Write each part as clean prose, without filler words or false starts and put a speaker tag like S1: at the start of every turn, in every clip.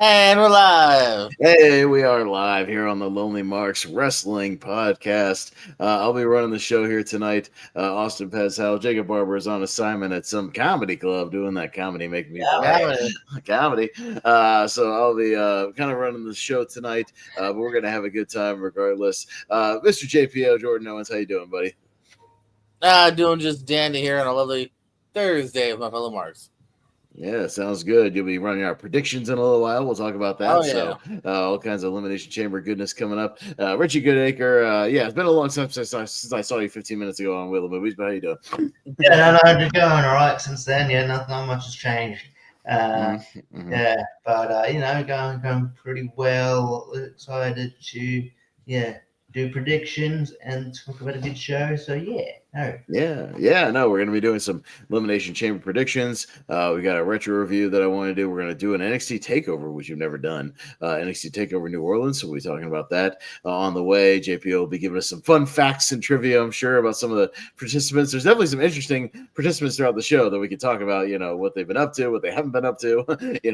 S1: And we're live.
S2: Hey, we are live here on the Lonely Marks Wrestling Podcast. I'll be running the show here tonight. Austin Pez, Howell, Jacob Barber is on assignment at some comedy club doing that comedy, making me comedy. So I'll be kind of running the show tonight, but we're going to have a good time regardless. Mr. JPO, Jordan Owens, how you doing, buddy?
S1: Doing just dandy here on a lovely Thursday with my fellow Marks.
S2: Yeah, sounds good. You'll be running our predictions in a little while. We'll talk about that.
S1: Oh, yeah.
S2: So, all kinds of Elimination Chamber goodness coming up. Richie Goodacre, it's been a long time since I saw you 15 minutes ago on Wheel of Movies, but how you doing?
S3: Just going all right since then. Yeah, not much has changed.
S2: Mm-hmm.
S3: Yeah, but going pretty well. Excited to do predictions and talk about a good show. So
S2: we're gonna be doing some Elimination Chamber predictions. We got a retro review that I want to do. We're gonna do an NXT Takeover, which you've never done. NXT Takeover New Orleans. So we'll be talking about that on the way. JP will be giving us some fun facts and trivia, I'm sure, about some of the participants. There's definitely some interesting participants throughout the show that we could talk about. You know, what they've been up to, what they haven't been up to.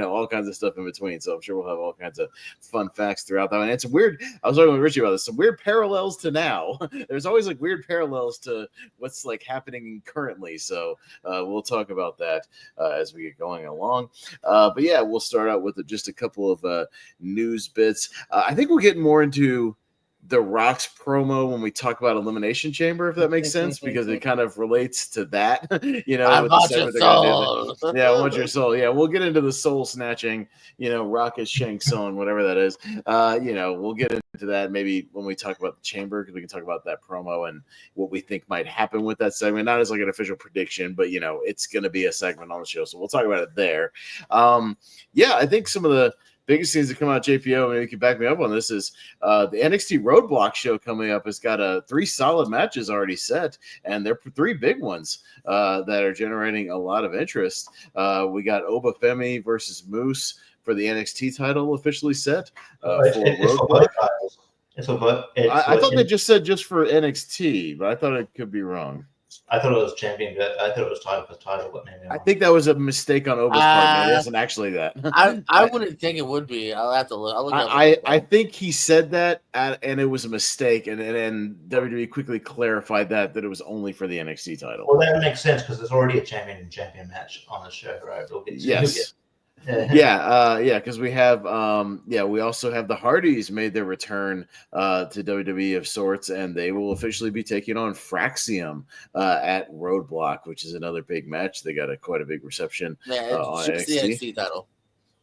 S2: All kinds of stuff in between. So I'm sure we'll have all kinds of fun facts throughout that. And it's weird. I was talking with Richie about this. Some weird parallels to now. There's always like weird parallels to what's like happening currently. So we'll talk about that as we get going along. But yeah, we'll start out with just a couple of news bits. I think we're getting more into The Rock's promo when we talk about Elimination Chamber, if that makes sense, because it kind of relates to that.
S1: I want your soul.
S2: I want your soul. Yeah, we'll get into the soul snatching, Rock is Shang Tsung, whatever that is. We'll get into that maybe when we talk about the chamber, because we can talk about that promo and what we think might happen with that segment. Not as like an official prediction, but it's going to be a segment on the show, so we'll talk about it there. I think some of the biggest things that come out, JPO, maybe you can back me up on this, is the NXT Roadblock show coming up has got 3 solid matches already set, and they're 3 big ones that are generating a lot of interest. We got Obafemi versus Moose for the NXT title officially set for Roadblock. I thought they just said just for NXT, but I thought it could be wrong.
S3: I thought it was champion, but I thought it was title. But maybe
S2: I think that was a mistake on Oba's part. It isn't actually that.
S1: I wouldn't think it would be. I'll have to look.
S2: I think he said that, and it was a mistake, and WWE quickly clarified that it was only for the NXT title.
S3: Well, that makes sense because there's already a champion and champion match on the show, right?
S2: Yes. Because we have we also have the Hardys made their return to WWE of sorts, and they will officially be taking on Fraxium at Roadblock, which is another big match. They got quite a big reception on NXT.
S1: The NXT title.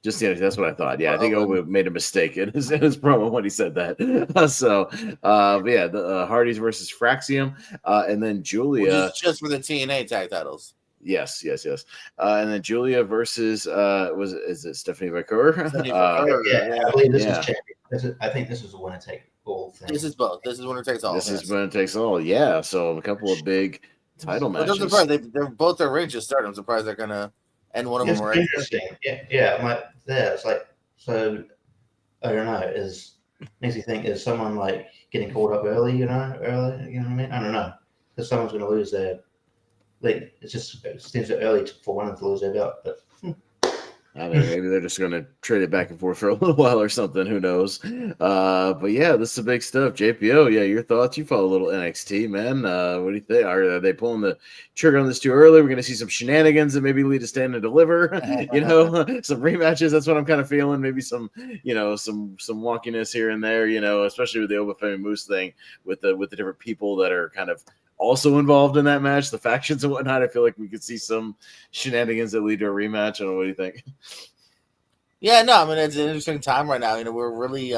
S2: Just that's what I thought. Yeah, I think Oba made a mistake in his promo when he said that. The Hardys versus Fraxium, and then Julia.
S1: Which is just for the TNA tag titles.
S2: Yes. And then Julia versus is it Stephanie Vaquer?
S3: I believe this is champion. I think this is the winner take all thing.
S1: This is both. This is winner takes all.
S2: This is winner takes all. Yeah. So a couple of big title matches.
S1: I'm surprised they're both their range to start. I'm surprised they're gonna end one of them right.
S3: Interesting. It's like, so I don't know. Makes you think, is someone like getting called up early? You know what I mean? I don't know, because someone's gonna lose their. It seems early for one of them to lose their belt, but
S2: I mean, maybe they're just going to trade it back and forth for a little while or something. Who knows? But yeah, this is the big stuff. JPO, your thoughts? You follow a little NXT, man. What do you think? Are they pulling the trigger on this too early? We're going to see some shenanigans that maybe lead to Stand and Deliver. Some rematches. That's what I'm kind of feeling. Maybe some wonkiness here and there. Especially with the Obafemi Moose thing, with the different people that are kind of also involved in that match, the factions and whatnot. I feel like we could see some shenanigans that lead to a rematch. I don't know, what do you think?
S1: Yeah, no, I mean, it's an interesting time right now. We're really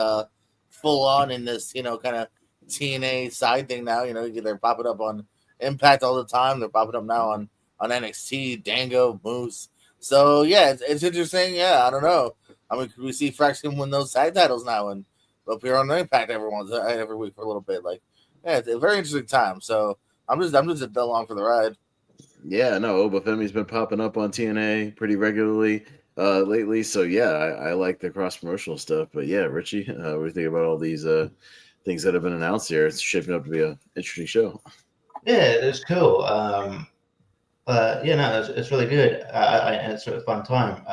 S1: full on in this, kind of TNA side thing now. They're popping up on Impact all the time. They're popping up now on NXT, Dango, Moose. So, yeah, it's interesting. Yeah, I don't know. I mean, could we see Fraxium win those side titles now and appear on Impact every week for a little bit? It's a very interesting time. So, I'm just along for the ride.
S2: Yeah, no, Obafemi's been popping up on TNA pretty regularly lately. So yeah, I like the cross promotional stuff. But yeah, Richie, what do you think about all these things that have been announced here? It's shaping up to be an interesting show.
S3: Yeah, it's cool. It's really good. And it's a fun time.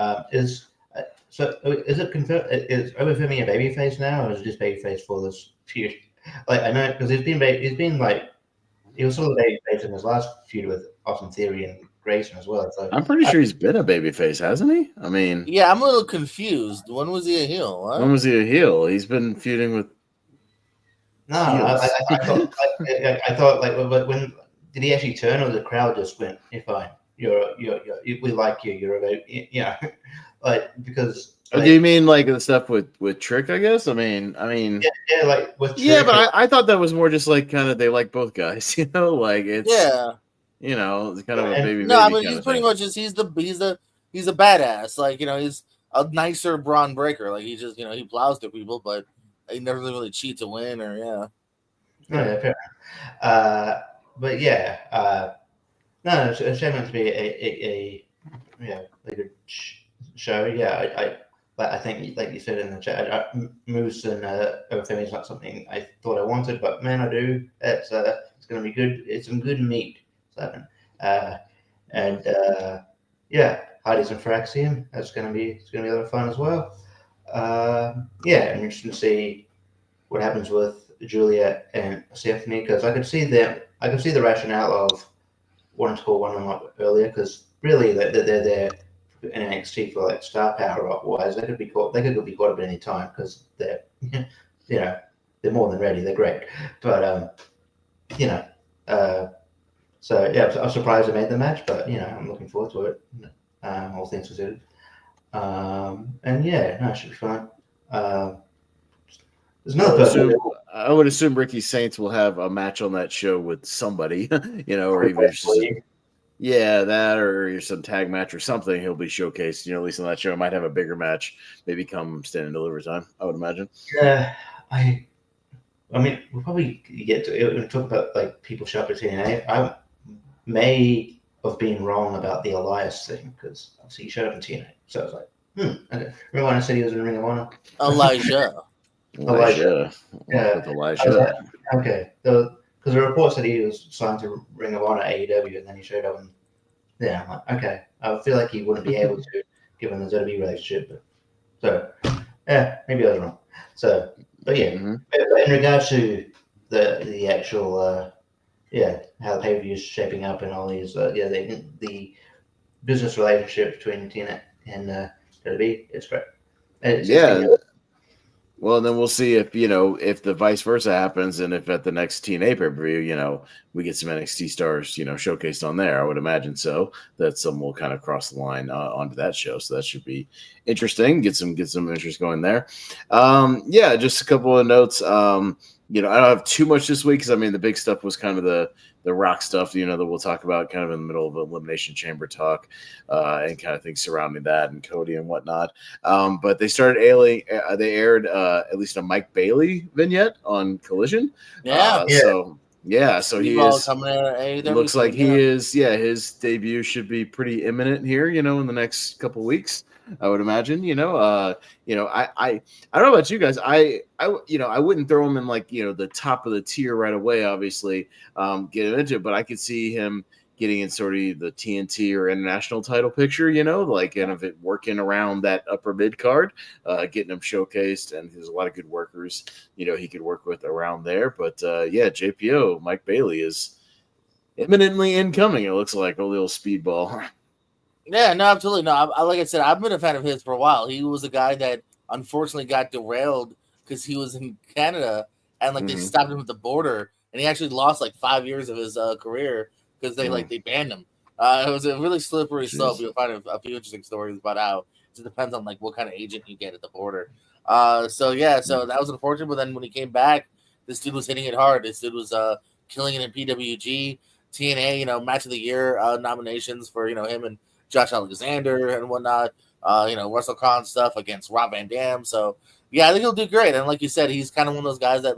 S3: So is it confirmed? Is Obafemi a babyface now, or is it just babyface for this feud? Like I know because he's been like he was sort of babyface in his last feud with Austin Theory and Grayson as well. So
S2: I'm pretty sure he's been a babyface, hasn't he? I mean,
S1: Yeah, I'm a little confused. When was he a heel? What?
S2: when was he a heel? He's been feuding with
S3: no, I
S2: heels.
S3: I thought like when did he actually turn, or the crowd just went, "You're fine. We like you. You're about like because."
S2: Oh, do you mean like the stuff with Trick? I guess. I mean,
S3: yeah, like with
S2: yeah,
S3: Trick,
S2: but I thought that was more just like kind of they like both guys, like it's
S1: Yeah.
S2: it's kind of a
S3: and
S2: baby
S1: No, I
S2: baby
S1: mean
S2: kind
S1: he's
S2: of
S1: pretty
S2: thing.
S1: much just he's a badass. Like he's a nicer Braun Breaker. Like he just he plows through people, but he never really cheat to win or
S3: no, yeah, fair but yeah, no, it's shaping up to be a good show. Yeah, I think like you said in the chat, Moose and Obafemi is not something I thought I wanted, but man, I do. It's going to be good. It's some good meat, Simon. And yeah, Heidi's and Firaxian. It's going to be a lot of fun as well. Yeah, I'm interested to see what happens with Julia and Stephanie because I could see the rationale of wanting to call one of them up earlier because really they're there in NXT for like star power wise. They could be caught up at any time because they're they're more than ready. They're great, but you know. So yeah, I was surprised they made the match, but I'm looking forward to it. All things considered, and yeah, no, it should be fun. There's another person.
S2: I would assume Ricky Saints will have a match on that show with somebody, or even if that or some tag match or something. He'll be showcased, at least on that show. Might have a bigger match, maybe come stand and deliver time. I would imagine.
S3: Yeah, I mean, we'll probably get to it. We'll talk about like people show up at TNA. I may have been wrong about the Elias thing because obviously he showed up in TNA. So I was like, okay. Remember when I said he was in Ring of Honor?
S1: Elijah.
S2: Elijah.
S3: Yeah.
S2: With Elijah.
S3: Okay. Because the report said he was signed to Ring of Honor AEW, and then he showed up. And yeah, I'm like, okay. I feel like he wouldn't be able to, given the ZB relationship. So yeah, maybe I was wrong. So, but yeah, in regards to the actual how the pay-per-view is shaping up and all these the business relationship between TNA and WWE, it's great. It's
S2: well, then we'll see if if the vice versa happens, and if at the next TNA pay-per-view, we get some NXT stars, showcased on there. I would imagine so. That some will kind of cross the line onto that show, so that should be interesting. Get some interest going there. Just a couple of notes. I don't have too much this week because the big stuff was kind of the Rock stuff, that we'll talk about kind of in the middle of Elimination Chamber talk and kind of things surrounding that and Cody and whatnot. But they started they aired at least a Mike Bailey vignette on Collision.
S1: Yeah.
S2: So he is
S1: coming in
S2: looks like he is. Yeah, his debut should be pretty imminent here. In the next couple weeks, I would imagine. I don't know about you guys. I wouldn't throw him in like the top of the tier right away. Obviously, get him into it, but I could see him getting in sort of the TNT or international title picture, and of it working around that upper mid card, getting him showcased. And there's a lot of good workers, he could work with around there. But JPO, Mike Bailey is imminently incoming. It looks like a little speedball.
S1: Yeah, no, absolutely. No, like I said, I've been a fan of his for a while. He was a guy that unfortunately got derailed because he was in Canada and they stopped him at the border, and he actually lost like 5 years of his career because they banned him. It was a really slippery slope. You'll find a few interesting stories about how it depends on like what kind of agent you get at the border. So that was unfortunate. But then when he came back, this dude was hitting it hard. This dude was killing it in PWG, TNA. Match of the year nominations for him and Josh Alexander and whatnot. WrestleCon stuff against Rob Van Dam. So I think he'll do great. And like you said, he's kind of one of those guys that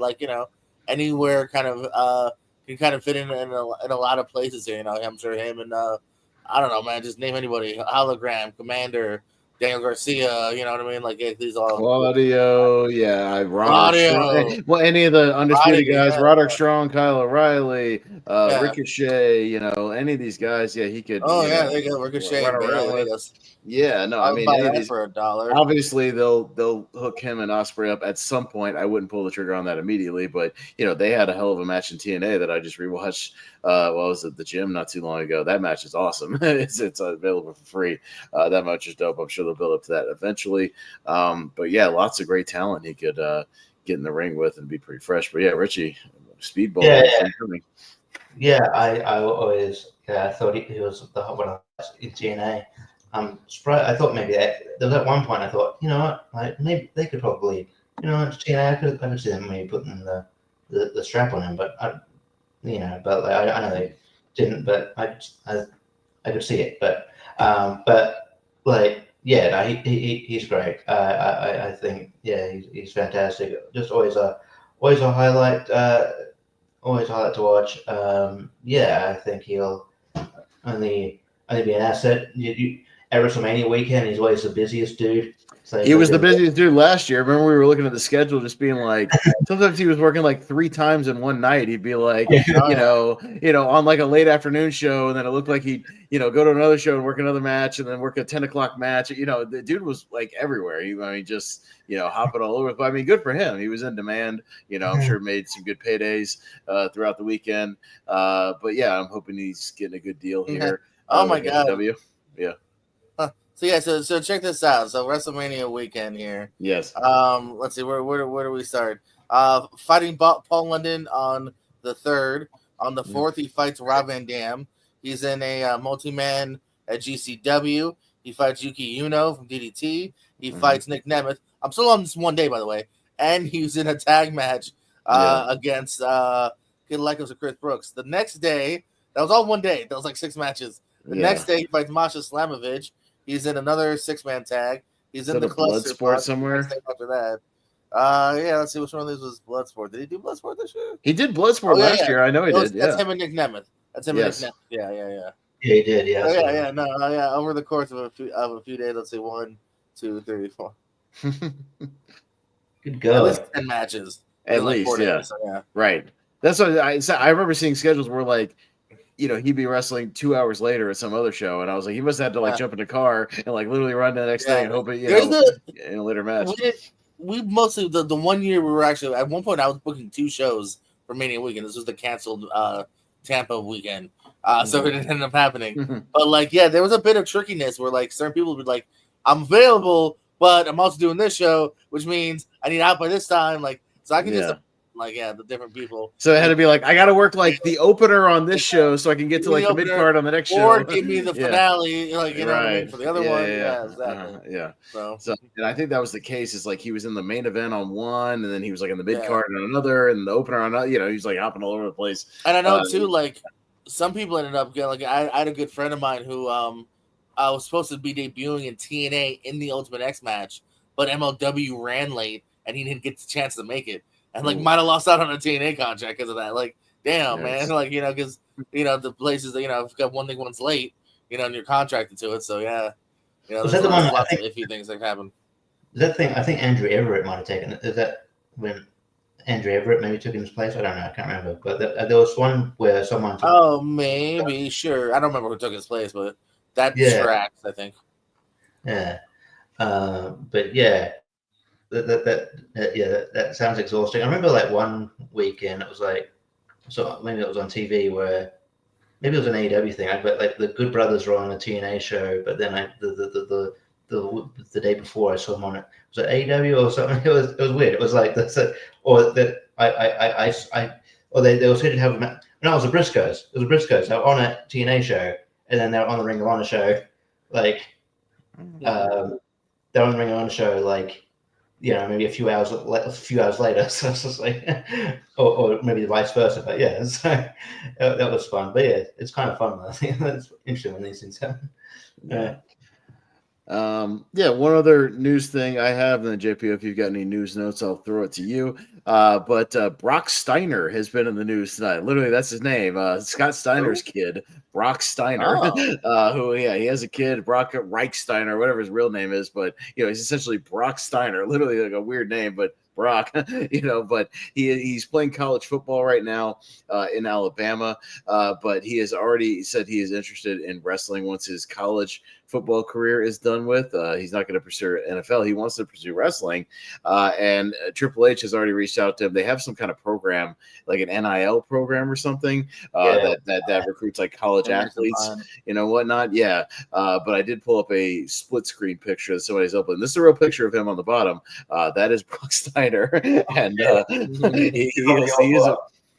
S1: anywhere kind of can kind of fit in a lot of places here. I'm sure him and I don't know, man, just name anybody. Hologram, Commander, Daniel Garcia, you know what I mean? Like these all
S2: Claudio, yeah, Roderick
S1: Claudio,
S2: Strong. Well, any of the undisputed
S1: Roddy,
S2: guys,
S1: yeah,
S2: Roderick Strong, Kyle O'Reilly,
S1: yeah.
S2: Ricochet, any of these guys, yeah, he could,
S1: Oh yeah, they go Ricochet
S2: run
S1: and
S2: around
S1: Bailey.
S2: with. Yeah, no,
S1: I
S2: I
S1: would
S2: mean,
S1: buy
S2: any of
S1: that
S2: these.
S1: for $1.
S2: Obviously, they'll hook him and Osprey up at some point. I wouldn't pull the trigger on that immediately, but they had a hell of a match in TNA that I just rewatched. I was at the gym not too long ago. That match is awesome. it's available for free. That match is dope. I'm sure they'll build up to that eventually. But yeah, lots of great talent he could get in the ring with and be pretty fresh. But yeah, Richie, Speedball.
S3: Yeah, I always I thought he was the one of the best in TNA. I'm surprised. I thought maybe there was at one point I thought, you know what, like maybe they could probably, it's TNA. I could see them maybe putting the strap on him, but but like, I know they didn't, but I could see it, but like yeah, no, he's great. I think he's fantastic. Just always a highlight. Always highlight to watch. I think he'll only be an asset. At WrestleMania weekend, he's always the busiest dude. So
S2: he was the busiest dude last year. Remember, we were looking at the schedule, just being like, sometimes he was working like 3 times in one night. He'd be like, on like a late afternoon show, and then it looked like he'd, go to another show and work another match, and then work a 10 o'clock match. The dude was like everywhere. Just hopping all over. But I mean, good for him. He was in demand. I'm sure made some good paydays throughout the weekend. But yeah, I'm hoping he's getting a good deal here.
S1: Oh my God.
S2: Yeah.
S1: So check this out. So WrestleMania weekend here.
S2: Yes.
S1: Let's see, where do we start? Fighting Paul London on the 3rd. On the 4th, he fights Rob Van Dam. He's in a multi-man at GCW. He fights Yuki Uno from DDT. He fights Nick Nemeth. I'm still on this one day, by the way. And he was in a tag match against Kid Lycos and Chris Brooks. The next day, that was all one day. That was like 6 matches. The next day, he fights Masha Slamovich. He's in another 6-man tag. He's in the
S2: Bloodsport somewhere.
S1: After that, let's see which one of these was Bloodsport. Did he do Bloodsport this year?
S2: He did Bloodsport last year. I know he did.
S1: That's him and Nick Nemeth. That's him and Nick Nemeth. Yeah.
S3: Yeah, he did. Yeah.
S1: Over the course of a few days, let's see, 1, 2, 3, 4.
S3: Good go.
S1: At least 10 matches.
S2: At least, 4 days, so right. That's what I remember seeing schedules where like, he'd be wrestling 2 hours later at some other show, and I was like, he must have to like jump in a car and like literally run to the next day and hope it, in a later match.
S1: We mostly the 1 year we were actually at one point I was booking 2 shows for Mania weekend. This was the canceled Tampa weekend, so it didn't end up happening. But there was a bit of trickiness where like certain people would be like, I'm available, but I'm also doing this show, which means I need out by this time. So I can just. The different people.
S2: So it had to be like, I got to work like the opener on this show so I can get to like the mid card on the next show.
S1: Or give me the finale, know what I mean, for the other one. Yeah, exactly.
S2: So, and I think that was the case. Is like he was in the main event on one, and then he was like in the mid card on another, and the opener on another. He was like hopping all over the place.
S1: And I know too, like some people ended up getting like I had a good friend of mine who I was supposed to be debuting in TNA in the Ultimate X match, but MLW ran late and he didn't get the chance to make it. And might have lost out on a TNA contract because of that. Damn, man. Because the places that if you've got one thing one's late, and you're contracted to it. So
S3: was that the one?
S1: Lots of iffy things that happen.
S3: Is that thing? I think Andrew Everett might have taken it. Is that when Andrew Everett maybe took his place? I don't know. I can't remember. But there was one where someone.
S1: Maybe sure. I don't remember who took his place, but that tracks. I think.
S3: Yeah, but yeah. That sounds exhausting. I remember one weekend it was maybe it was on TV where maybe it was an AEW thing. But the Good Brothers were on a TNA show, but then the day before I saw them on it. Was it AEW or something? It was weird. It was like this, or that they were said to have. No, it was the Briscoes. It was the Briscoes. They were on a TNA show, and then they were on the Ring of Honor show. They were on the Ring of Honor show maybe a few hours later. So it's just or maybe vice versa. But yeah, so that was fun. But yeah, it's kind of fun. I think that's interesting when these things happen.
S2: Yeah, one other news thing I have, and then JP, if you've got any news notes, I'll throw it to you. But Brock Steiner has been in the news tonight. Literally, that's his name. Scott Steiner's kid, Brock Steiner.
S1: Oh.
S2: Who, yeah, he has a kid, Brock Reichsteiner, whatever his real name is, but he's essentially Brock Steiner. Literally, like a weird name, but Brock, but he's playing college football right now in Alabama. But he has already said he is interested in wrestling once his college football career is done with. He's not going to pursue NFL. He wants to pursue wrestling. And Triple H has already reached out to him. They have some kind of program, like an NIL program or something, that recruits like college athletes, whatnot. Yeah. But I did pull up a split screen picture that somebody's uploading. This is a real picture of him on the bottom. That is Brock Steiner. And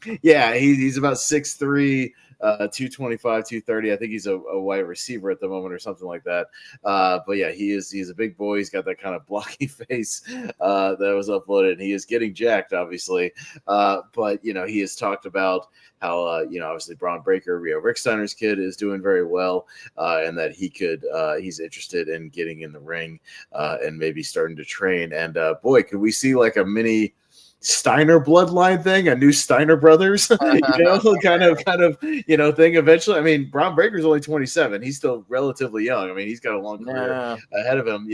S2: he's about 6'3", 225, 230. I think he's a wide receiver at the moment or something like that. But yeah, he's a big boy. He's got that kind of blocky face that was uploaded. He is getting jacked, obviously. But he has talked about how obviously Braun Breaker, Rick Steiner's kid, is doing very well, and that he's interested in getting in the ring and maybe starting to train. And boy, could we see like a mini Steiner bloodline thing, a new Steiner brothers, kind of thing eventually. I mean, Braun Breaker's only 27. He's still relatively young. I mean, he's got a long career ahead of him,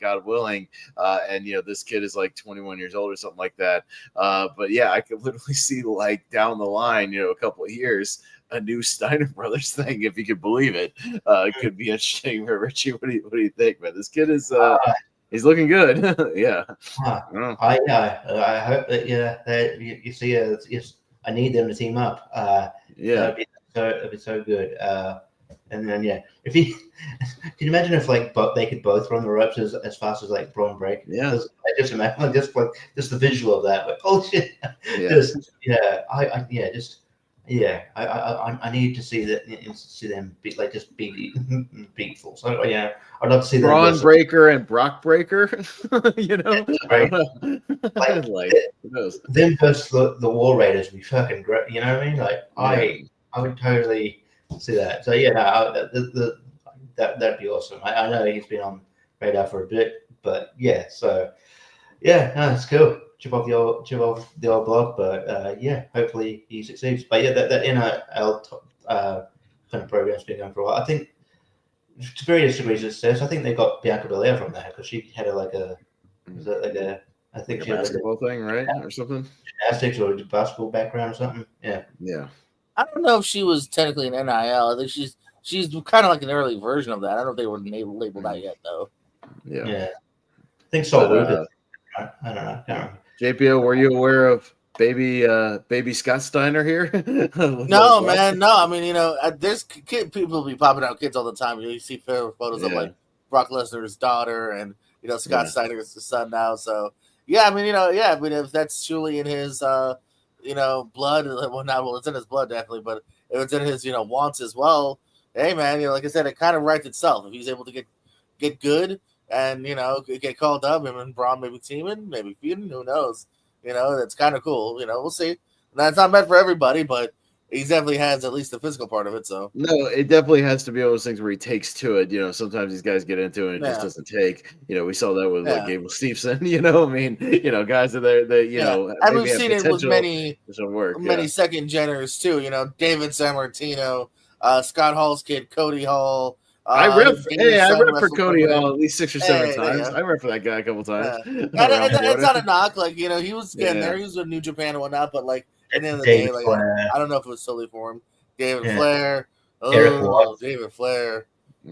S2: God willing. And this kid is like 21 years old or something like that. But yeah, I could literally see like down the line, a couple of years, a new Steiner brothers thing, if you could believe it. It could be interesting for Richie. What do you think, man? This kid is he's looking good. Yeah.
S3: I hope that you see I need them to team up. That'd be so good. And then if he can you imagine if they could both run the ropes as fast as like Braun Break?
S2: Yeah.
S3: I just imagine just the visual of that. Like, oh shit. I need to see that. See them be beatful. So yeah, I'd love to see
S2: Braun Breaker and Brock Breaker.
S3: Right. Them versus the War Raiders would be fucking great. You know what I mean? Like I would totally see that. So that'd be awesome. I know he's been on radar for a bit, but it's cool. Chip off the old block, but hopefully he succeeds. But that NIL kind of program's been going for a while. I think to various degrees of success. I think they got Bianca Belair from that because she had a
S2: basketball thing, right, or something,
S3: gymnastics or a basketball background or something.
S2: Yeah.
S1: I don't know if she was technically an NIL. I think she's kind of like an early version of that. I don't know if they were labeled that yet though.
S3: Yeah. I think so. I don't know. I can't remember.
S2: JPO, were you aware of baby Scott Steiner here?
S1: No, man. No, I mean, there's people be popping out kids all the time. You see photos of like Brock Lesnar's daughter and Scott Steiner's son now. So I mean, if that's truly in his blood, it's in his blood definitely, but if it's in his wants as well, hey man, like I said, it kind of writes itself. If he's able to get good and get called up, him and Braun maybe teaming, maybe feuding, who knows? That's kind of cool. We'll see. That's not meant for everybody, but he definitely has at least the physical part of it. So
S2: no, it definitely has to be one of those things where he takes to it. Sometimes these guys get into it and it just doesn't take. We saw that with like Gable Steveson. I mean, guys are there that
S1: and we've seen it with many
S2: work,
S1: second geners too. David Sammartino, Scott Hall's kid, Cody Hall.
S2: I rep for Cody Hall at least 6 or 7 times. I rep for that guy a couple times.
S1: It's not a knock. Like he was getting there. He was with New Japan and whatnot. But like at the end of the day, like I don't know if it was solely for him. David Flair, David Flair,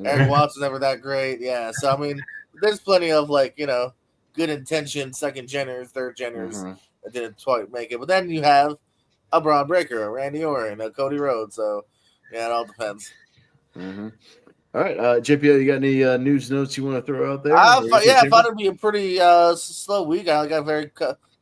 S1: Eric Watts was never that great. Yeah, so I mean, there's plenty of good intention second geners, third geners that didn't quite make it. But then you have a Braun Breaker, a Randy Orton, a Cody Rhodes. So it all depends.
S2: Mm-hmm. All right, JPO, you got any news notes you want to throw out there?
S1: I thought it'd be a pretty slow week. I got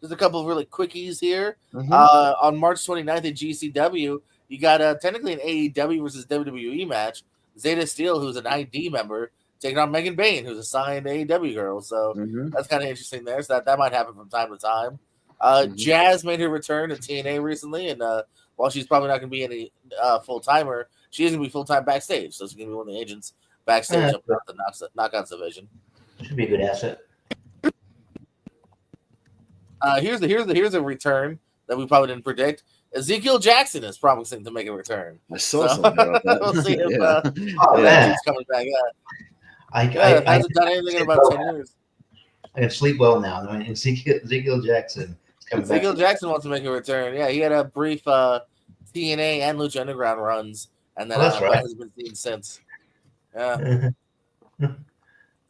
S1: just a couple of really quickies here. On March 29th at GCW, you got technically an AEW versus WWE match. Zeta Steel, who's an ID member, taking on Megan Bain, who's a signed AEW girl. So that's kind of interesting there. So that might happen from time to time. Jazz made her return to TNA recently, and while she's probably not going to be any full-timer, she is going to be full-time backstage. So she's going to be one of the agents backstage up at the Knockouts division.
S3: Should be a good asset.
S1: Here's a return that we probably didn't predict. Ezekiel Jackson is promising to make a return.
S2: I saw something about that.
S1: We'll see if
S3: man.
S1: he's coming back.
S3: I
S1: hasn't done anything in about 10 years.
S3: I can sleep well now. I mean, Ezekiel Jackson.
S1: Ezekiel Jackson wants to make a return. Yeah, he had a brief TNA and Lucha Underground runs, and then
S3: that's right.
S1: has been seen since. Yeah.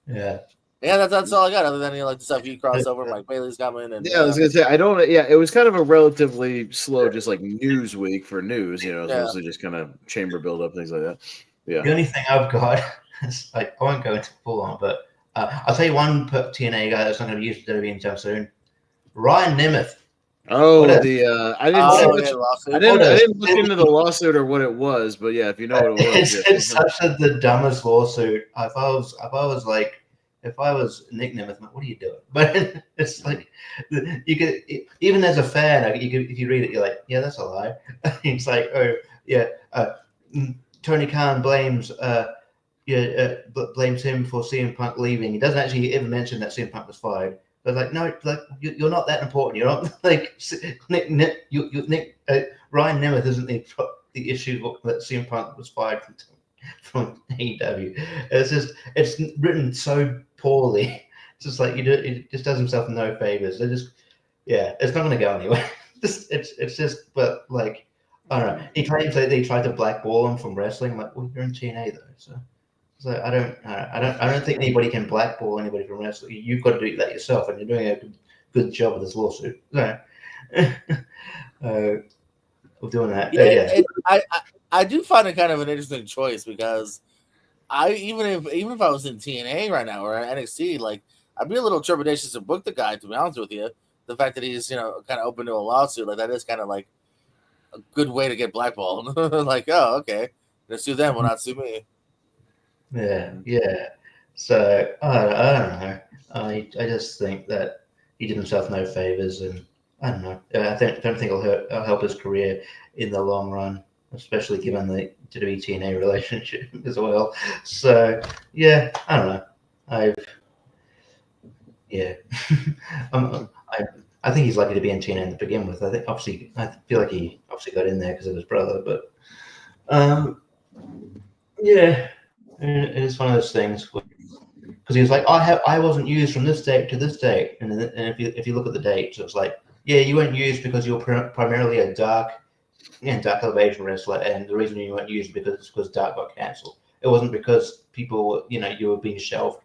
S3: Yeah.
S1: Yeah, that's all I got. Other than the stuff you crossover, Mike Bailey's coming, and
S2: I was gonna say I don't. Yeah, it was kind of a relatively slow, just like news week for news. It's mostly just kind of chamber build up, things like that. Yeah.
S3: The only thing I've got is I won't go into full on, but I'll tell you one TNA guy that's not going to be used to WWE anytime soon. Ryan Nemeth.
S2: Oh, I didn't look into the lawsuit or what it was, but yeah, if you know what it was,
S3: it's such the dumbest lawsuit. If I was Nick Nemeth, what are you doing? But it's like you could, even as a fan, if you read it, you're like, yeah, that's a lie. It's like, oh yeah, Tony Khan blames him for CM Punk leaving. He doesn't actually ever mention that CM Punk was fired. But like, no, like you're not that important. You're not like Ryan Nemeth isn't the issue that CM Punk was fired from AEW. It's written so poorly. It's just like it just does himself no favors. It's not going to go anywhere. It's just, but like, I don't know. He claims that they tried to blackball him from wrestling. I'm like, well, you're in TNA though, so. So I don't think anybody can blackball anybody from wrestling. You've got to do that yourself, and you're doing a good job with this lawsuit. So, of doing that.
S1: Yeah. I do find it kind of an interesting choice because even if I was in TNA right now or NXT, like I'd be a little trepidatious to book the guy. To be honest with you, the fact that he's kind of open to a lawsuit like that is kind of like a good way to get blackballed. Like, oh, okay, let's sue them, will not sue me.
S3: Yeah. So I don't know. I just think that he did himself no favors, and I don't know. I don't think it'll help his career in the long run, especially given the WWE TNA relationship as well. So yeah, I don't know. I think he's lucky to be in TNA to begin with. I feel like he obviously got in there because of his brother, but yeah. It's one of those things because he was like, I wasn't used from this date to this date, and if you look at the dates, it's like, yeah, you weren't used because you were primarily a dark elevation wrestler, and the reason you weren't used because Dark got cancelled. It wasn't because people, you were being shelved.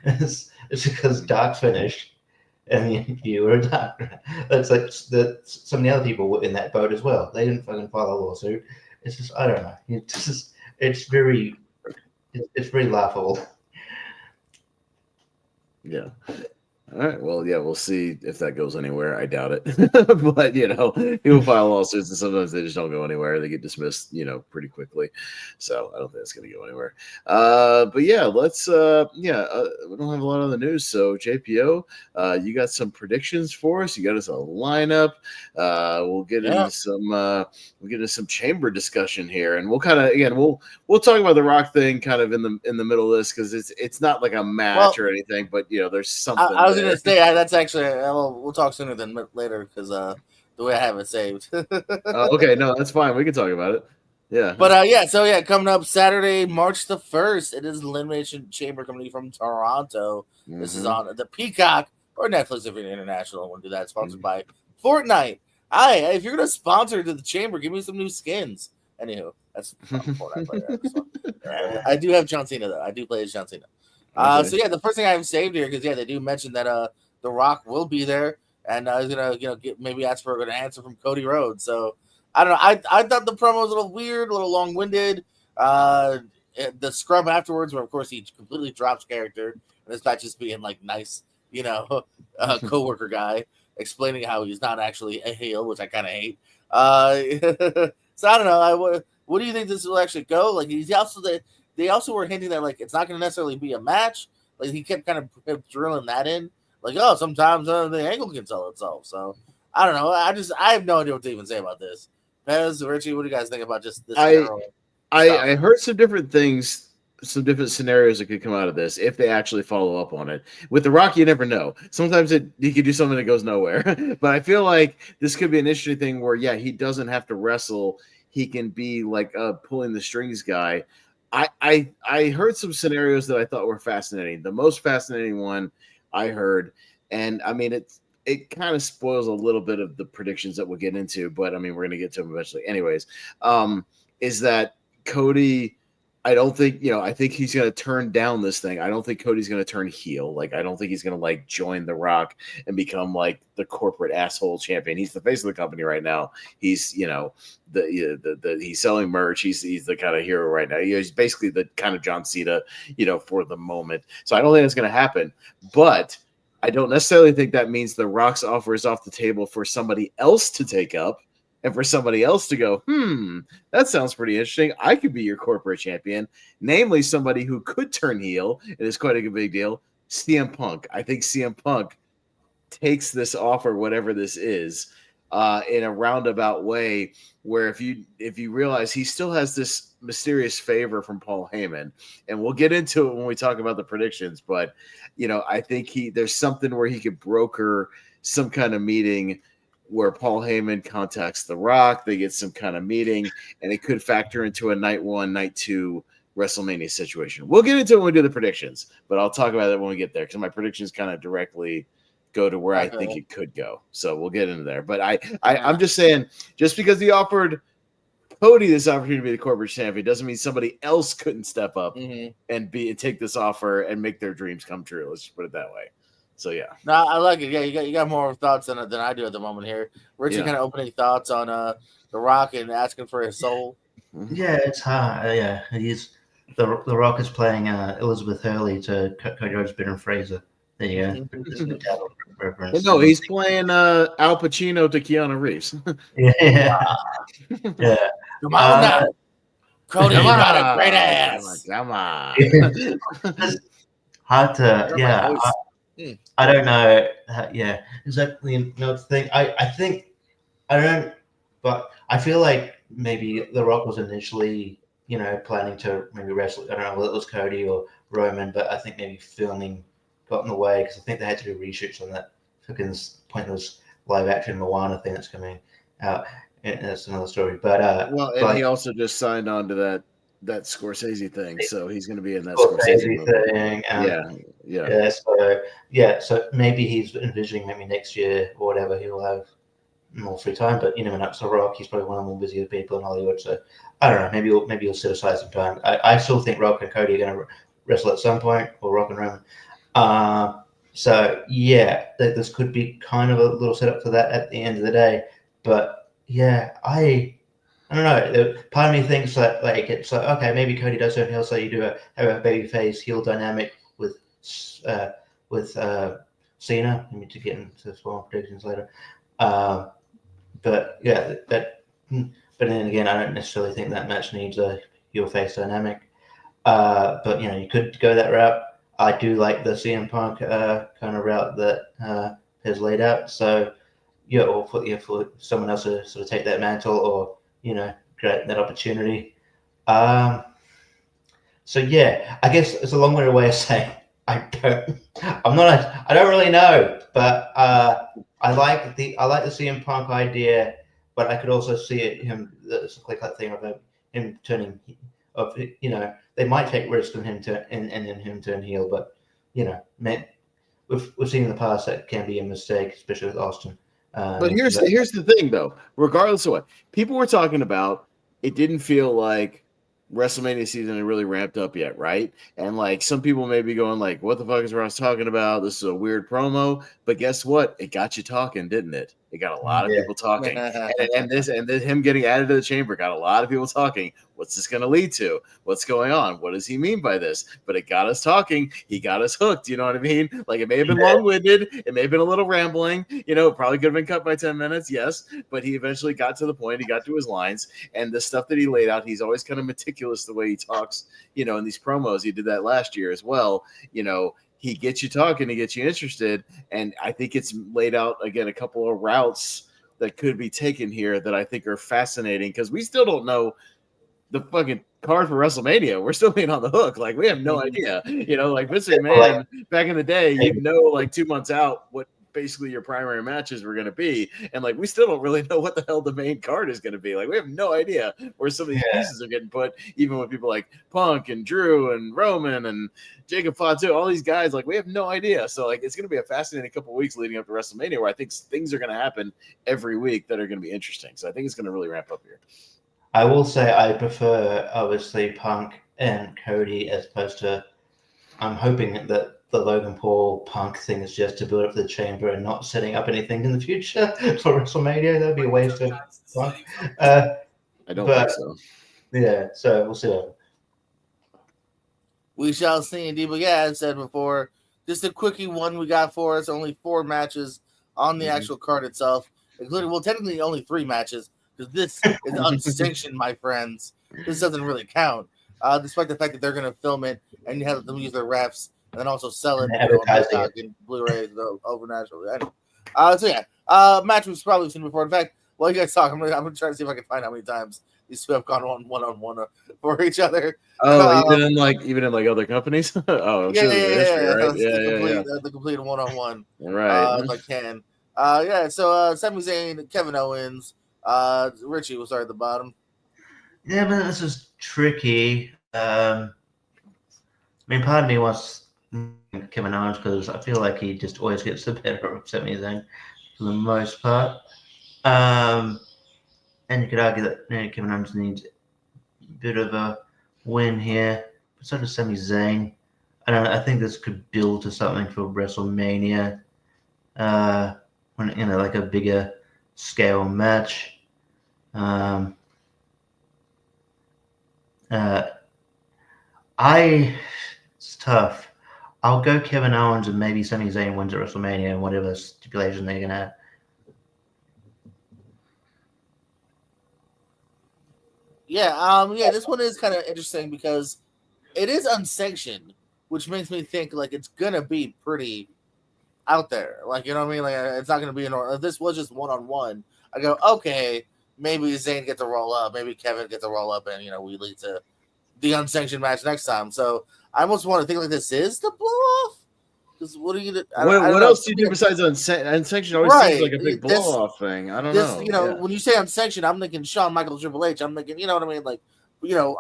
S3: it's because Dark finished, and you were a Dark. That's like some of the other people were in that boat as well. They didn't fucking file a lawsuit. It's just, I don't know. It's very laughable.
S2: Yeah. All right. Well, yeah, we'll see if that goes anywhere. I doubt it. But, people file lawsuits and sometimes they just don't go anywhere. They get dismissed, pretty quickly. So I don't think it's going to go anywhere. But yeah, let's, we don't have a lot on the news. So JPO, you got some predictions for us. You got us a lineup. We'll get into some chamber discussion here, and we'll kind of, again, we'll talk about the Rock thing kind of in the middle of this, because it's not like a match or anything, but there's something.
S1: I was going to say that's actually we'll talk sooner than later because the way I have it saved.
S2: Okay, no, that's fine. We can talk about it. Yeah.
S1: But coming up Saturday, March the 1st, it is Elimination Chamber coming from Toronto. Mm-hmm. This is on the Peacock or Netflix if you're international. I want to do that. Sponsored by Fortnite. If you're going to sponsor to the Chamber, give me some new skins. Anywho, that's Fortnite player. I do have John Cena though. I do play as John Cena. Okay. The first thing I have saved here because they do mention that The Rock will be there, and I was gonna maybe ask for an answer from Cody Rhodes. So I don't know. I thought the promo was a little weird, a little long winded. The scrum afterwards, where of course he completely drops character, and it's not just being like nice, coworker guy explaining how he's not actually a heel, which I kind of hate. So I don't know. What do you think this will actually go? Like they also were hinting that like it's not going to necessarily be a match. Like he kept kind of drilling that in. Like, oh, sometimes the angle can sell itself. So I don't know. I have no idea what to even say about this. Pez, Richie, what do you guys think about just this?
S2: I heard some different things some different scenarios that could come out of this if they actually follow up on it. With The Rock, you never know. Sometimes he could do something that goes nowhere. But I feel like this could be an interesting thing where, yeah, he doesn't have to wrestle. He can be like a pulling the strings guy. I heard some scenarios that I thought were fascinating. The most fascinating one I heard, and I mean it kind of spoils a little bit of the predictions that we'll get into, but I mean we're gonna get to them eventually. Anyways, is that Cody? I don't think, I think he's going to turn down this thing. I don't think Cody's going to turn heel. Like, I don't think he's going to like join The Rock and become like the corporate asshole champion. He's the face of the company right now. He's, he's selling merch. He's the kind of hero right now. He's basically the kind of John Cena, for the moment. So I don't think that's going to happen. But I don't necessarily think that means The Rock's offer is off the table for somebody else to take up. And for somebody else to go, that sounds pretty interesting. I could be your corporate champion, namely somebody who could turn heel. It is quite a big deal. CM Punk. I think CM Punk takes this offer, whatever this is, in a roundabout way where if you realize he still has this mysterious favor from Paul Heyman, and we'll get into it when we talk about the predictions, but I think there's something where he could broker some kind of meeting where Paul Heyman contacts The Rock, they get some kind of meeting, and it could factor into a night 1, night 2 WrestleMania situation. We'll get into it when we do the predictions, but I'll talk about it when we get there because my predictions kind of directly go to where I think it could go. So we'll get into there. But I'm just saying, just because he offered Cody this opportunity to be the corporate champion doesn't mean somebody else couldn't step up and take this offer and make their dreams come true. Let's just put it that way. So yeah,
S1: no, I like it. Yeah, you got more thoughts than I do at the moment here. Richie, kind of opening thoughts on The Rock and asking for his soul.
S3: Yeah, it's hard. Yeah, he's the Rock is playing Elizabeth Hurley to Cody Rhodes, Ben Fraser. There you go.
S2: No, he's playing Al Pacino to Keanu Reeves.
S3: Yeah.
S1: Come on now, Cody, you got a great ass.
S2: Come on.
S3: It's hard to. I don't know. Yeah, exactly. No thing. I think I don't, but I feel like maybe The Rock was initially, planning to maybe wrestle. I don't know whether it was Cody or Roman, but I think maybe filming got in the way because I think they had to do reshoots on that fucking pointless live action Moana thing that's coming out. And that's another story. But
S2: he also just signed on to that Scorsese thing, so he's going to be in that
S3: Scorsese thing. So maybe he's envisioning maybe next year or whatever he'll have more free time. But it's The Rock. He's probably one of the more busier people in Hollywood. So I don't know. Maybe he'll set aside some time. I still think Rock and Cody are going to wrestle at some point, or Rock and Roman. So yeah, this could be kind of a little setup for that at the end of the day. But yeah, I don't know. Part of me thinks that it's like okay, maybe Cody does turn heel, so you have a babyface heel dynamic with Cena. I mean, to get into small predictions later. But yeah, but then again, I don't necessarily think that match needs a heel face dynamic. But you could go that route. I do like the CM Punk kind of route that has laid out. So or for someone else to sort of take that mantle or create that opportunity. So yeah, I guess it's a long-winded way of saying I don't really know, but I like the CM Punk idea, but I could also see it's like that thing of him turning they might take risks on him and then him turn heel, but we've seen in the past that can be a mistake, especially with Austin.
S2: But here's the thing, though. Regardless of what people were talking about, it didn't feel like WrestleMania season had really ramped up yet, right? And like some people may be going like, "What the fuck is Ross talking about? This is a weird promo." But guess what? It got you talking, didn't it? It got a lot of people talking, and then him getting added to the chamber got a lot of people talking. What's this going to lead to? What's going on? What does he mean by this? But it got us talking. He got us hooked. You know what I mean? Like it may have been long-winded. It may have been a little rambling. Probably could have been cut by 10 minutes. Yes, but he eventually got to the point. He got to his lines, and the stuff that he laid out. He's always kind of meticulous the way he talks. In these promos, he did that last year as well. He gets you talking, he gets you interested, and I think it's laid out again a couple of routes that could be taken here that I think are fascinating because we still don't know the fucking card for WrestleMania. We're still being on the hook. Like, we have no idea. Like Vince
S3: Well,
S2: McMahon back in the day, like 2 months out what basically your primary matches were going to be, and like we still don't really know what the hell the main card is going to be. Like, we have no idea where some of these pieces are getting put, even with people like Punk and Drew and Roman and Jacob Fatu, all these guys. Like, we have no idea. So like, it's going to be a fascinating couple of weeks leading up to WrestleMania, where I think things are going to happen every week that are going to be interesting. So I think it's going to really ramp up here.
S3: I will say I prefer obviously Punk and Cody as opposed to. I'm hoping that the Logan Paul Punk thing is just to build up the chamber and not setting up anything in the future for WrestleMania. That'd be a waste of fun.
S2: I don't think so.
S3: Yeah, so we'll see.
S1: We shall see, indeed. But yeah, as I said before, just a quickie one we got for us. Only 4 matches on the actual card itself, including, well, technically only 3 matches, because this is unsanctioned, my friends. This doesn't really count, despite the fact that they're going to film it and you have them use their refs and then also sell it on TikTok and Blu-ray over nationally. Anyway. So yeah, match we've probably seen before. In fact, while you guys talk, I'm gonna try to see if I can find how many times these two have gone one-on-one for each other.
S2: Oh, even in other companies. Oh,
S1: yeah,
S2: right?
S1: The complete one-on-one.
S2: Right.
S1: If I can. So Sami Zayn, Kevin Owens, Richie will start at the bottom.
S3: Yeah, but this is tricky. I mean, part of me wants Kevin Owens because I feel like he just always gets the better of Sami Zayn for the most part. And you could argue that Kevin Owens needs a bit of a win here, but so does Sami Zayn. I think this could build to something for WrestleMania, when like a bigger scale match. It's tough. I'll go Kevin Owens and maybe Sami Zayn wins at WrestleMania and whatever stipulation they're gonna have.
S1: Yeah, this one is kind of interesting because it is unsanctioned, which makes me think like it's gonna be pretty out there. Like, you know what I mean? Like, it's not gonna be if this was just one-on-one, I go, okay, maybe Zayn gets a roll up, maybe Kevin gets a roll up, and we lead to the unsanctioned match next time. So I almost want to think like this is the blow off. Because what are you?
S2: What else do you do besides unsanctioned? Always seems like a big blow off thing. I don't know.
S1: When you say unsanctioned, I'm thinking Shawn Michaels, Triple H. I'm thinking, you know what I mean? Like,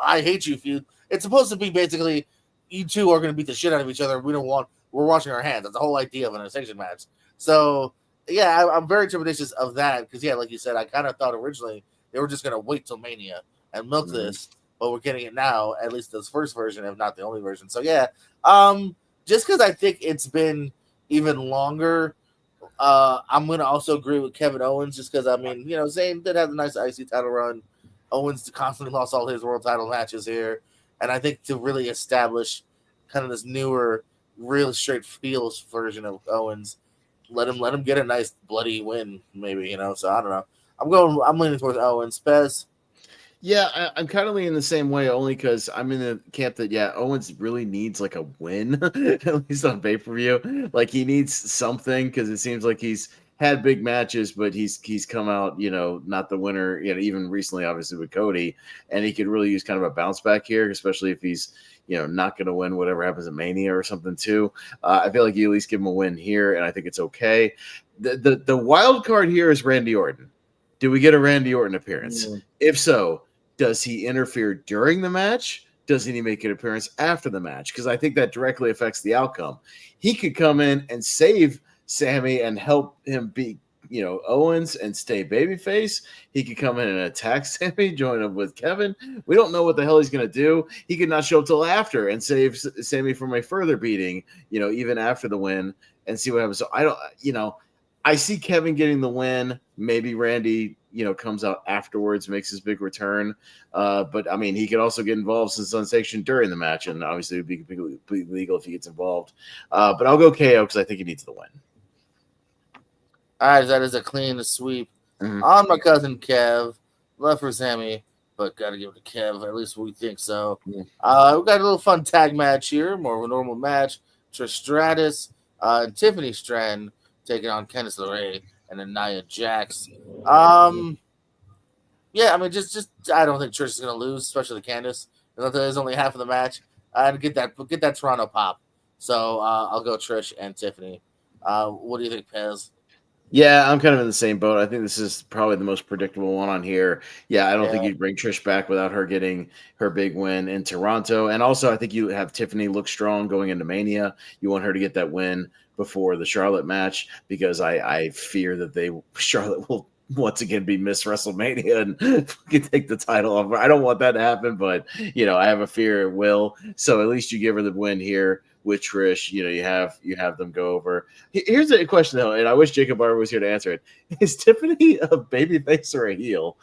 S1: I hate you feud. It's supposed to be basically you two are going to beat the shit out of each other. We're washing our hands. That's the whole idea of an unsanctioned match. So yeah, I'm very trepidatious of that because like you said, I kind of thought originally they were just going to wait till Mania and milk this, but we're getting it now. At least this first version, if not the only version. So yeah, just because I think it's been even longer, I'm going to also agree with Kevin Owens just because, Zayn did have a nice IC title run. Owens constantly lost all his world title matches here. And I think to really establish kind of this newer, real straight feels version of Owens, let him get a nice bloody win, maybe, So I don't know. I'm leaning towards Owens. Pez?
S2: Yeah, I'm kind of leaning the same way, only because I'm in the camp that Owens really needs like a win, at least on pay-per-view. Like, he needs something because it seems like he's had big matches, but he's come out, not the winner. Even recently, obviously with Cody, and he could really use kind of a bounce back here, especially if he's not going to win whatever happens at Mania or something too. I feel like you at least give him a win here, and I think it's okay. The wild card here is Randy Orton. Do we get a Randy Orton appearance? If so, does he interfere during the match? Doesn't he make an appearance after the match? Because I think that directly affects the outcome. He could come in and save Sammy and help him beat, Owens and stay babyface. He could come in and attack Sammy, join him with Kevin. We don't know what the hell he's going to do. He could not show up till after and save Sammy from a further beating, even after the win, and see what happens. So I see Kevin getting the win. Maybe Randy, comes out afterwards, makes his big return. But he could also get involved since unsanctioned during the match, and obviously it would be completely legal if he gets involved. But I'll go KO because I think he needs the win.
S1: All right, that is a clean sweep on my cousin Kev. Love for Sammy, but got to give it to Kev. At least we think so.
S2: Yeah.
S1: We got a little fun tag match here, more of a normal match. Trish Stratus and Tiffany Stratton taking on Candice LeRae and then Nia Jax. Just I don't think Trish is going to lose, especially Candice. There's only half of the match. And get that Toronto pop. So I'll go Trish and Tiffany. What do you think, Pez?
S2: Yeah, I'm kind of in the same boat. I think this is probably the most predictable one on here. Yeah, I don't think you'd bring Trish back without her getting her big win in Toronto. And also, I think you have Tiffany look strong going into Mania. You want her to get that win before the Charlotte match because I fear that Charlotte will once again be Miss WrestleMania and can take the title off. I don't want that to happen, but I have a fear it will. So at least you give her the win here with Trish. You have them go over. Here's a question though, and I wish Jacob Barber was here to answer it. Is Tiffany a babyface or a heel?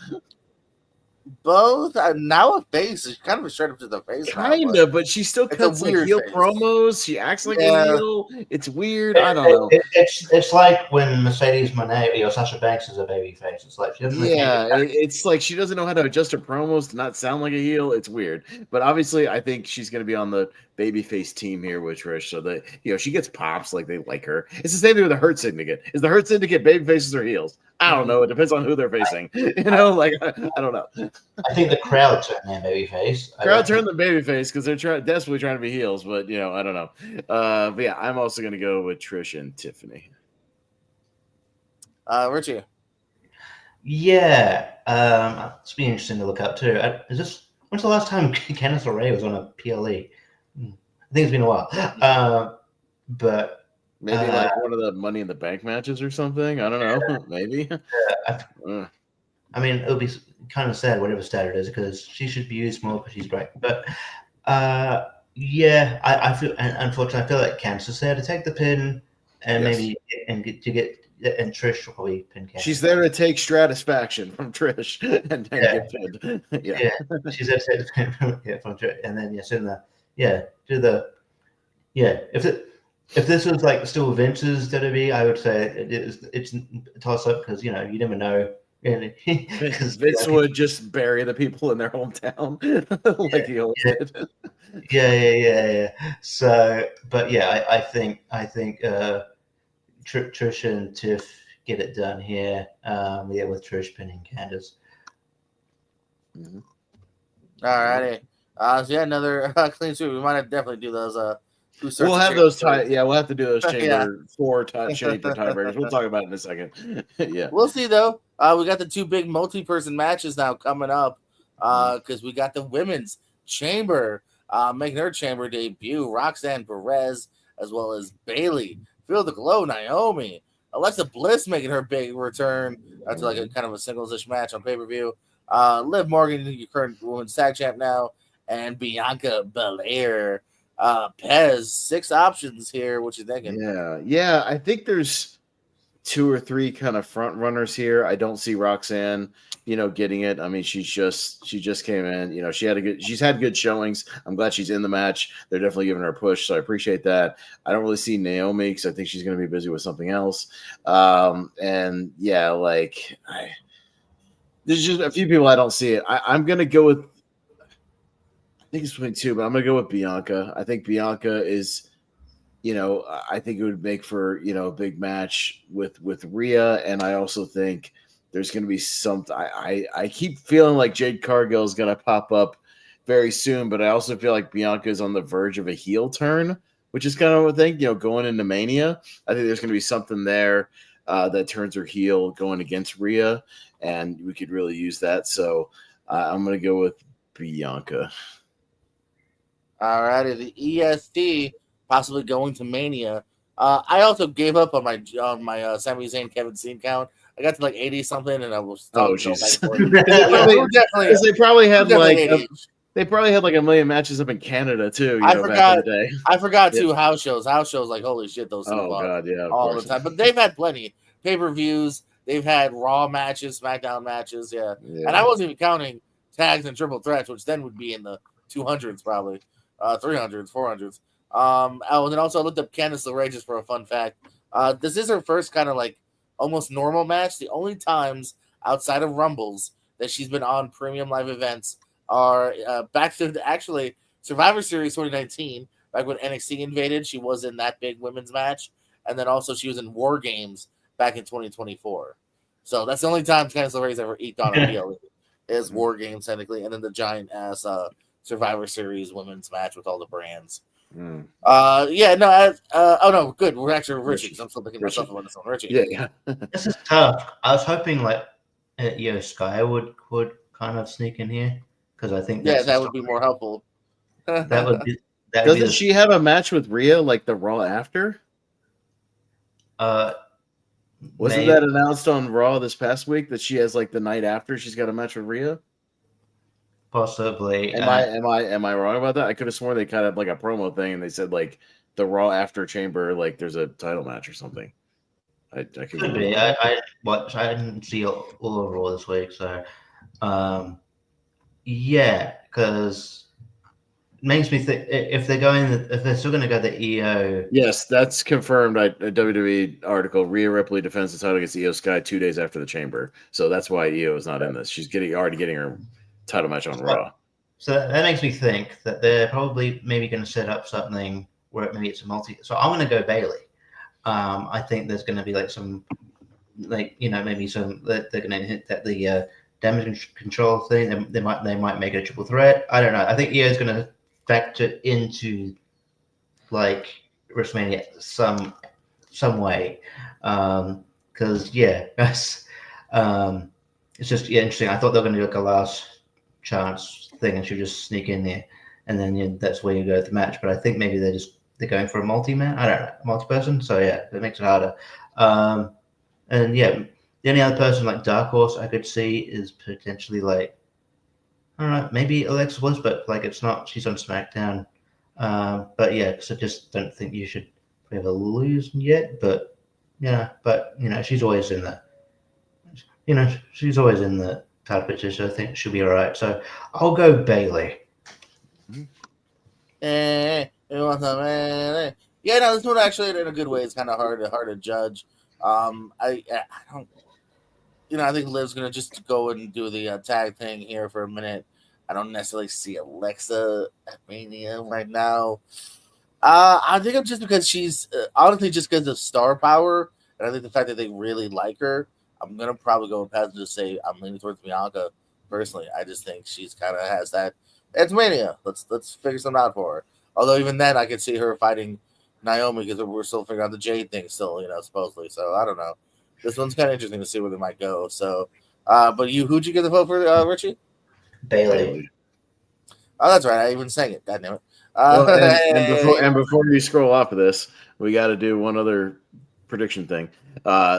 S1: Both. Now a face. She's kind of a straight up to the face.
S2: Kind of, but she still cuts like heel
S1: face.
S2: promos. She acts like a heel. It's weird. I don't know.
S3: It's like when Mercedes Moné or Sasha Banks is a baby face. It's like she doesn't.
S2: It's like she doesn't know how to adjust her promos to not sound like a heel. It's weird, but obviously, I think she's going to be on the babyface team here with Trish, so that she gets pops like they like her. It's the same thing with the Hurt Syndicate. Is the Hurt Syndicate babyfaces or heels? I don't know. It depends on who they're facing. I don't know.
S3: I think the crowd turned their babyface.
S2: Crowd turned the babyface because they're desperately trying to be heels, but I don't know. But yeah, I'm also going to go with Trish and Tiffany.
S1: Richie.
S3: Yeah, it's been interesting to look up too. When's the last time Candice LeRae was on a PLE? I think it's been a while. But
S2: maybe like one of the Money in the Bank matches or something. I don't know. Maybe.
S3: I mean, it'll be kind of sad whatever stat it is because she should be used more because she's great. But I feel, unfortunately, I feel like Candice is there to take the pin and maybe and Trish will probably pin Candice.
S2: She's there to take Stratisfaction from Trish and get pinned.
S3: Yeah, she's there to take the pin from Trish, and then If this was like still Vince's WWE, I would say it's a toss up because you never know.
S2: Vince would just bury the people in their hometown like he always did.
S3: Yeah. So, but yeah, I think Trish and Tiff get it done here. With Trish pinning Candice.
S1: Mm-hmm. All righty. So another clean sweep. We might definitely do those.
S2: We'll have those we'll have to do those chamber 4 chamber tiebreakers. We'll talk about it in a second. Yeah.
S1: We'll see though. We got the 2 big multi-person matches now coming up. Because we got the women's chamber making her chamber debut. Roxanne Perez as well as Bayley. Feel the glow, Naomi. Alexa Bliss making her big return to like a kind of a singles-ish match on pay-per-view. Liv Morgan, your current women's tag champ now, and Bianca Belair. Pez, 6 options here. What you thinking?
S2: Yeah. I think there's 2 or 3 kind of front runners here. I don't see Roxanne, getting it. I mean, she just came in. She's had good showings. I'm glad she's in the match. They're definitely giving her a push, so I appreciate that. I don't really see Naomi because I think she's going to be busy with something else. There's just a few people I don't see it. I'm going to go with. I think it's between 2, but I'm going to go with Bianca. I think Bianca is, I think it would make for, a big match with Rhea. And I also think there's going to be something. I keep feeling like Jade Cargill is going to pop up very soon, but I also feel like Bianca is on the verge of a heel turn, which is kind of a thing, going into Mania. I think there's going to be something there that turns her heel going against Rhea, and we could really use that. So I'm going to go with Bianca.
S1: All righty, the EST possibly going to Mania. I also gave up on my Sami Zayn Kevin Steen count. I got to like 80 something, and I was
S2: Jesus.
S1: They probably
S2: had like a million matches up in Canada too.
S1: I forgot too house shows. House shows like holy shit, those all the time. But they've had plenty pay-per-views. They've had Raw matches, SmackDown matches, and I wasn't even counting tags and triple threats, which then would be in the 200s probably. 300s, 400s. And then also I looked up Candice LeRae just for a fun fact. This is her first kind of like almost normal match. The only times outside of Rumbles that she's been on premium live events are back to actually Survivor Series 2019, back when NXT invaded. She was in that big women's match. And then also she was in War Games back in 2024. So that's the only time Candice LeRae's ever eked on a deal is War Games technically. And then the giant ass Survivor Series women's match with all the brands.
S2: Mm.
S1: Yeah, no, oh no, good. We're actually Richie, because I'm still thinking
S2: Richie.
S1: myself about this one. Richie.
S2: Yeah.
S3: This is tough. I was hoping like Io Sky would kind of sneak in here because I think
S1: Yeah,
S3: that's
S1: that would be more helpful.
S3: that would be
S2: Doesn't she have a match with Rhea like the Raw after? Wasn't that announced on Raw this past week that she has like the night after she's got a match with Rhea?
S3: possibly?
S2: Am I wrong about that? I could have sworn they kind of like a promo thing and they said like the Raw after Chamber, like there's a title match or something. I
S3: Could be. I didn't see all of Raw this week, so yeah, because it makes me think if they're still going to go the EO.
S2: Yes, that's confirmed. A WWE article. Rhea Ripley defends the title against Io Sky 2 days after the Chamber, so that's why Io is not in this. She's already getting her title match on Raw.
S3: So that makes me think that they're probably maybe going to set up something where maybe it's a multi. So I'm going to go Bailey. I think there's going to be like some, like maybe some they're going to hit that the damage control thing. They might make it a triple threat. I don't know. I think EO is going to factor into like WrestleMania some way, because it's just interesting. I thought they were going to do like a last chance thing and she'll just sneak in there, and then that's where you go with the match. But I think maybe they're going for a multi-man. I don't know, multi-person. So yeah, that makes it harder. And yeah, the only other person like Dark Horse I could see is potentially like, I don't know, maybe Alexa Bliss, but like it's not. She's on SmackDown. But yeah, because I just don't think you should ever lose yet. But yeah, she's always in the, she's always in the title picture, so I think she'll be all right. So I'll go Bailey.
S1: Yeah, no, this one actually in a good way is kind of hard to judge. I don't, I think Liv's gonna just go and do the tag thing here for a minute. I don't necessarily see Alexa at Mania right now. I think it's just because she's honestly just because of star power, and I think the fact that they really like her. I'm gonna probably go with Pat and just say I'm leaning towards Bianca personally. I just think she's kind of has that. It's Mania. Let's figure something out for her. Although even then, I could see her fighting Naomi because we're still figuring out the Jade thing still, supposedly. So I don't know. This one's kind of interesting to see where they might go. So, but who'd you get the vote for, Richie?
S3: Bailey.
S1: Oh, that's right. I even sang it. God damn it.
S2: And before you scroll off of this, we got to do one other prediction thing.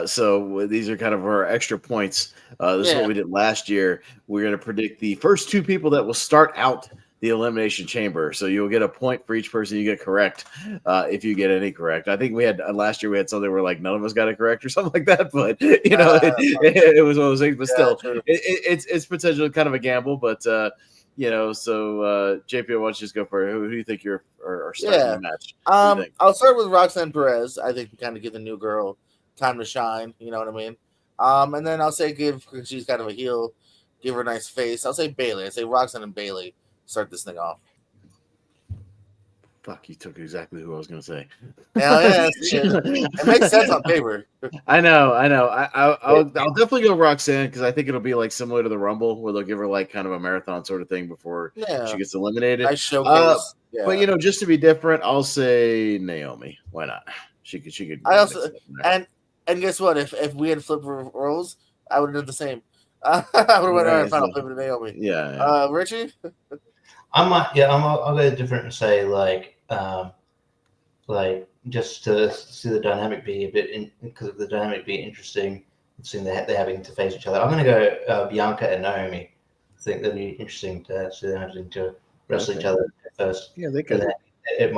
S2: So these are kind of our extra points. This is what we did last year. We're going to predict the first two people that will start out the Elimination Chamber. So you'll get a point for each person you get correct, if you get any correct. I think we had last year we had something where like none of us got it correct or something like that. But it was one of those things. But still, it's potentially kind of a gamble. But so JP, why don't you just go for it? Who do you think are starting the match?
S1: I'll start with Roxanne Perez. I think we kind of give the new girl time to shine. You know what I mean? And then I'll say because she's kind of a heel, give her a nice face. I'll say Bailey. I say Roxanne and Bailey start this thing off.
S2: Fuck, you took exactly who I was going to say.
S1: Yeah, it makes sense on paper.
S2: I know. I'll definitely go Roxanne because I think it'll be like similar to the Rumble where they'll give her like kind of a marathon sort of thing before she gets eliminated.
S1: Nice showcase.
S2: But just to be different, I'll say Naomi. Why not? She could.
S1: I also and guess what? If we had flipped roles, I would have done the same. I would have went on final flip to Naomi.
S2: Yeah.
S1: Richie.
S3: I'll go different and say like just to see the dynamic be a bit because of the dynamic being interesting, seeing they're having to face each other. I'm going to go Bianca and Naomi. I think that'd be interesting to see them having to wrestle each other at first.
S2: Yeah, they could.
S3: It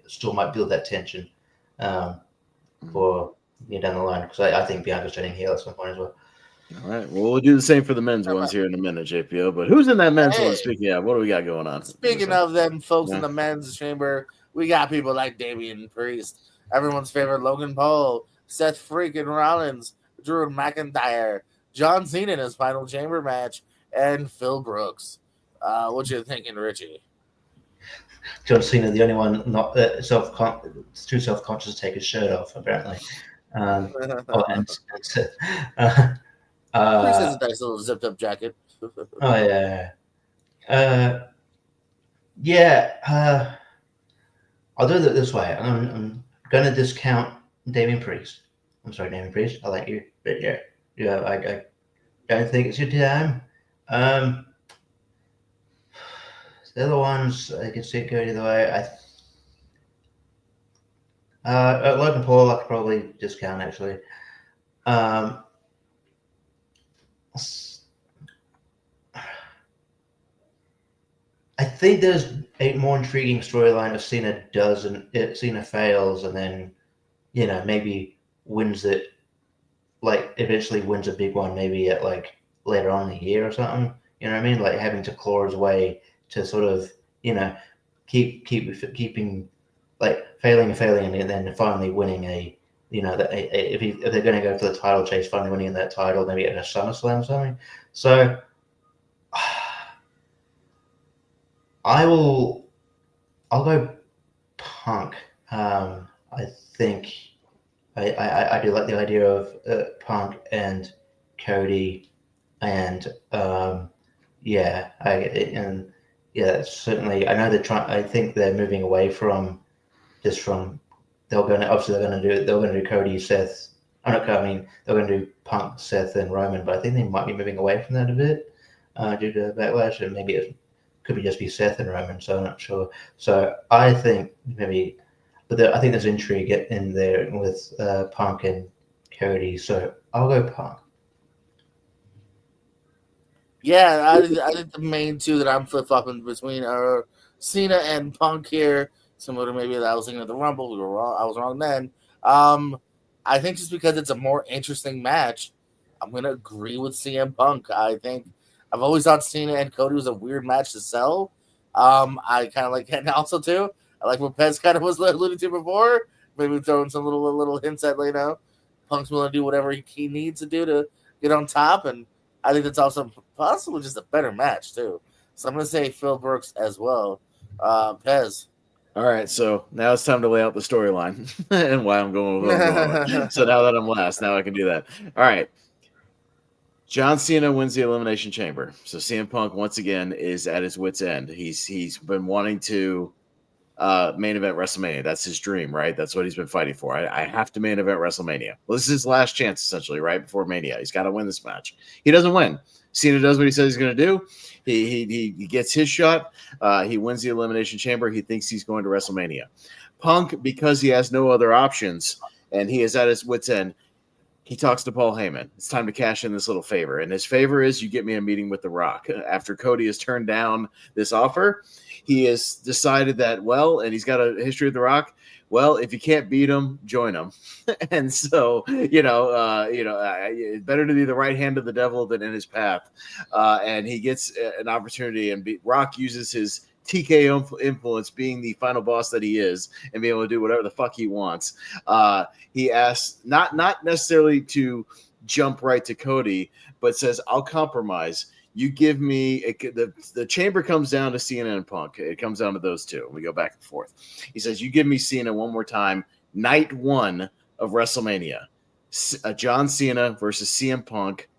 S3: still might build that tension for down the line because I think Bianca's turning heel at some point as well.
S2: All right. Well, we'll do the same for the men's ones here in a minute, JPO. But who's in that men's one? Speaking of, what do we got going on?
S1: Speaking of them folks in the men's chamber, we got people like Damian Priest, everyone's favorite Logan Paul, Seth freaking Rollins, Drew McIntyre, John Cena in his final chamber match, and Phil Brooks. What you thinking, Richie?
S3: John Cena, the only one not too self-conscious to take his shirt off, apparently.
S1: Priest has a nice little zipped up jacket.
S3: Oh yeah. Yeah. I'll do it this way. I'm gonna discount Damien Priest. I'm sorry, Damien Priest. I like you, but yeah. I don't think it's your time. The other ones I can see it going either way. Logan Paul I could probably discount actually. Um, I think there's a more intriguing storyline if Cena fails and then maybe wins it, like eventually wins a big one, maybe at like later on in the year or something. You know what I mean? Like having to claw his way to sort of keeping like failing and then finally winning if they're going to go for the title chase, finally winning that title, maybe at a SummerSlam or something. So I'll go Punk. I think I do like the idea of Punk and Cody, and certainly I know they're trying. I think they're moving away from they're going to do Cody, Seth. I mean they're going to do Punk, Seth, and Roman, but I think they might be moving away from that a bit due to Backlash, and maybe it could just be Seth and Roman. So I'm not sure. So I think maybe. But I think there's intrigue in there with Punk and Cody, so I'll go Punk.
S1: Yeah, I think the main two that I'm flip-flopping between are Cena and Punk here. Similar to maybe that I was thinking of the Rumble. We were wrong. I was wrong then. I think just because it's a more interesting match, I'm going to agree with CM Punk. I think I've always thought Cena and Cody was a weird match to sell. I kind of like that also too. I like what Pez kind of was alluding to before. Maybe throwing some little hints at Punk's willing to do whatever he needs to do to get on top, and I think that's also possibly just a better match too. So I'm going to say Phil Brooks as well. Pez.
S2: All right, so now it's time to lay out the storyline and why I'm going with what I'm going with. So now that I'm last, now I can do that. All right. John Cena wins the Elimination Chamber. So CM Punk once again is at his wit's end. He's been wanting to main event WrestleMania. That's his dream, right? That's what he's been fighting for. I have to main event WrestleMania. Well, this is his last chance, essentially, right before Mania. He's got to win this match. He doesn't win. Cena does what he says he's going to do. He gets his shot. He wins the Elimination Chamber. He thinks he's going to WrestleMania. Punk, because he has no other options and he is at his wit's end, he talks to Paul Heyman. It's time to cash in this little favor. And his favor is you get me a meeting with The Rock. After Cody has turned down this offer, he has decided that, and he's got a history with The Rock. Well, if you can't beat him, join him. And so, better to be the right hand of the devil than in his path. And he gets an opportunity, and Rock uses his TKO influence, being the final boss that he is, and being able to do whatever the fuck he wants. He asks not necessarily to jump right to Cody, but says, I'll compromise. You give me the chamber comes down to Cena and Punk. It comes down to those two. We go back and forth. He says, you give me Cena one more time. Night 1 of WrestleMania. John Cena versus CM Punk,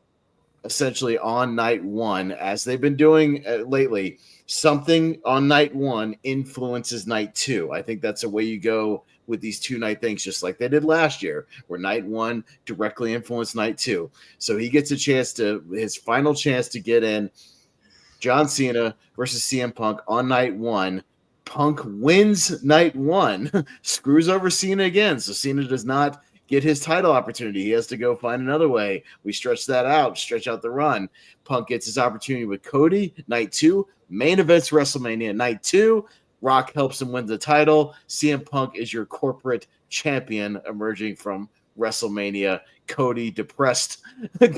S2: essentially on night 1, as they've been doing lately. Something on night 1 influences night 2. I think that's the way you go with these 2-night things, just like they did last year, where night 1 directly influenced night 2. So he gets his final chance to get in. John Cena versus CM Punk on night 1. Punk wins night 1, screws over Cena again. So Cena does not get his title opportunity. He has to go find another way. We stretch out the run. Punk gets his opportunity with Cody, night 2. Main events WrestleMania, night 2. Rock helps him win the title. CM Punk is your corporate champion emerging from WrestleMania. Cody, depressed,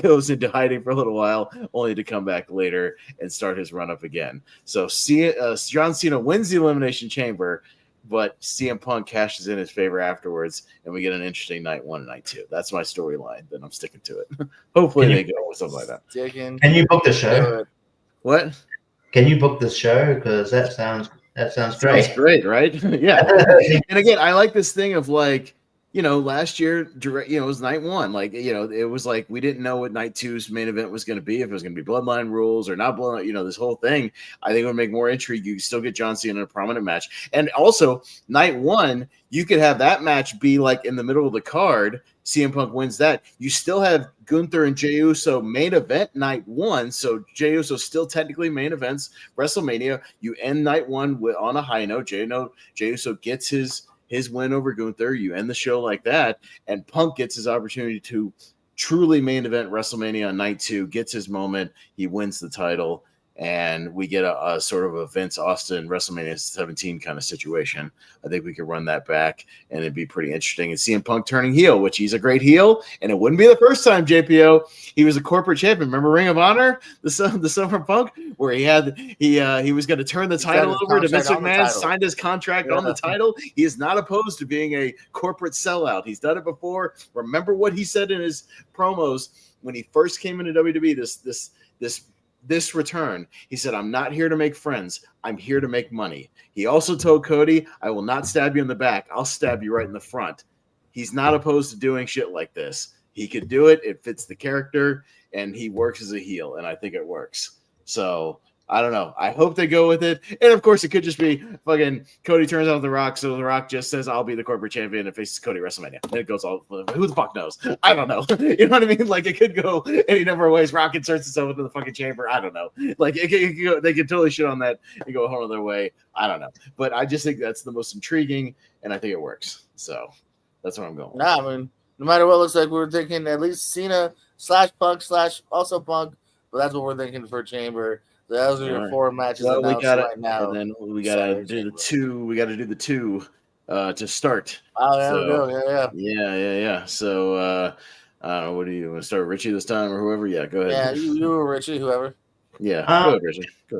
S2: goes into hiding for a little while, only to come back later and start his run up again. So John Cena wins the Elimination Chamber, but CM Punk cashes in his favor afterwards, and we get an interesting night 1 and night 2. That's my storyline. Then I'm sticking to it. Hopefully they go with something like that.
S3: Can you book the show?
S2: What?
S3: Can you book the show? Because that sounds great.
S2: Sounds great, right? Yeah. And again, I like this thing of like, last year, it was night one. Like, it was like we didn't know what night two's main event was going to be, if it was going to be bloodline rules or not bloodline, this whole thing. I think it would make more intrigue. You still get John Cena in a prominent match. And also, night one, you could have that match be like in the middle of the card. CM Punk wins that. You still have Gunther and Jey Uso main event night one. So Jey Uso still technically main events WrestleMania. You end night one on a high note. Jey Uso gets his win over Gunther. You end the show like that, and Punk gets his opportunity to truly main event WrestleMania on night two, gets his moment, he wins the title, and we get a sort of a Vince Austin WrestleMania 17 kind of situation. I think we could run that back, and it'd be pretty interesting. And CM Punk turning heel, which he's a great heel, and it wouldn't be the first time, JPO. He was a corporate champion. Remember Ring of Honor, the Summer Punk, where he was going to turn the title over to Vince McMahon, signed his contract on the title. He is not opposed to being a corporate sellout. He's done it before. Remember what he said in his promos when he first came into WWE, this return. He said, "I'm not here to make friends. I'm here to make money." He also told Cody, "I will not stab you in the back. I'll stab you right in the front." He's not opposed to doing shit like this. He could do it. It fits the character, and he works as a heel, and I think it works. So I don't know. I hope they go with it. And of course, it could just be fucking Cody turns out The Rock, so The Rock just says, "I'll be the corporate champion," and faces Cody WrestleMania. And it goes all, who the fuck knows? I don't know. You know what I mean? Like, it could go any number of ways. Rock inserts himself into the fucking chamber. I don't know. Like, it could go, they could totally shit on that and go a whole other way. I don't know. But I just think that's the most intriguing, and I think it works. So that's what I'm going with.
S1: Nah, I mean, no matter what it looks like, we're thinking at least Cena / Punk / also Punk, but that's what we're thinking for Chamber. Those are your 4 matches announced right now.
S2: And then we gotta do the 2. We gotta do the 2 to start.
S1: Oh, there we go.
S2: Yeah. So I don't know. What do you want to start, Richie this time or whoever? Yeah, go ahead.
S1: Yeah, you or Richie, whoever.
S2: Yeah, go ahead,